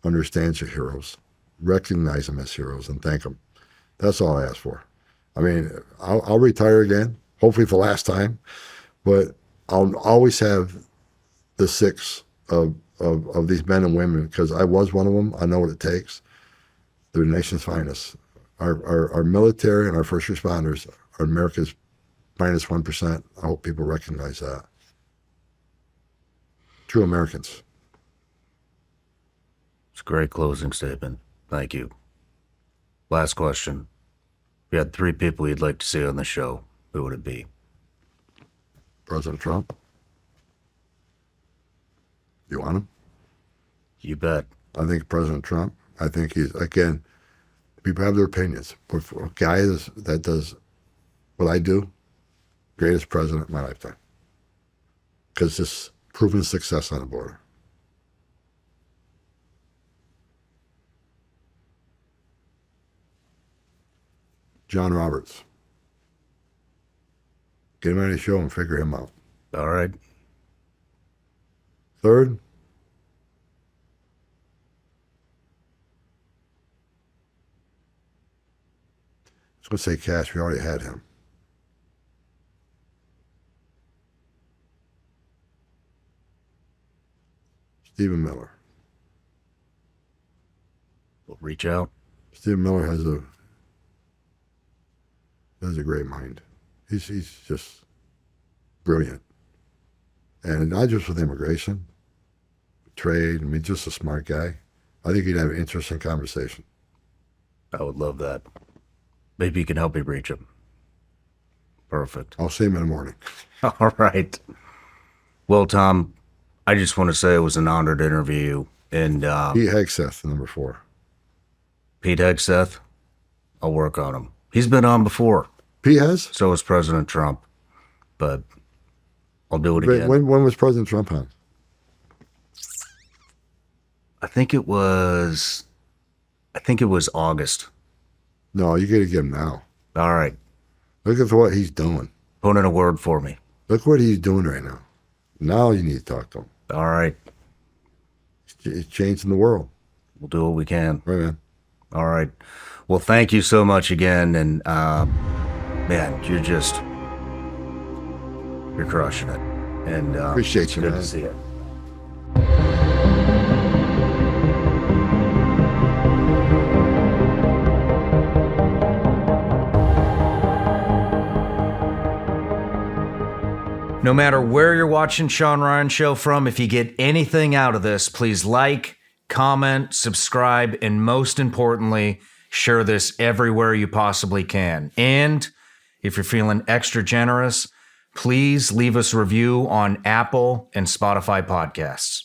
understands your heroes, recognize them as heroes, and thank them. That's all I ask for. I mean, I'll retire again, hopefully for the last time, but I'll always have the six of these men and women, because I was one of them. I know what it takes. They're the nation's finest. Our military and our first responders are America's minus 1%. I hope people recognize that. True Americans. It's a great closing statement. Thank you. Last question. If you had 3 people you'd like to see on the show, who would it be? President Trump. You want him? You bet. I think President Trump, I think he's, again, people have their opinions. But for a guy that does what I do, greatest president in my lifetime. Because this proven success on the border. John Roberts. Get him on the show and figure him out. All right. Third, I was going to say Cash. We already had him. Stephen Miller. We'll reach out. Stephen Miller has a great mind. He's just brilliant. And not just with immigration, trade. I mean, just a smart guy. I think he'd have an interesting conversation. I would love that. Maybe you can help me reach him. Perfect. I'll see him in the morning. All right. Well, Tom, I just want to say it was an honor to interview you. And Pete Hegseth, number 4. Pete Hegseth, I'll work on him. He's been on before. Pete has? So was President Trump. But I'll do it again. When was President Trump on? I think it was August. No, you got to give him now. All right. Look at what he's doing. Put in a word for me. Look what he's doing right now. Now you need to talk to him. All right. It's changing the world. We'll do what we can. Right, man. All right. Well, thank you so much again. And, man, you're crushing it. And Appreciate you, good man. to see you. No matter where you're watching Shawn Ryan Show from, if you get anything out of this, please like, comment, subscribe, and most importantly, share this everywhere you possibly can. And if you're feeling extra generous, please leave us a review on Apple and Spotify podcasts.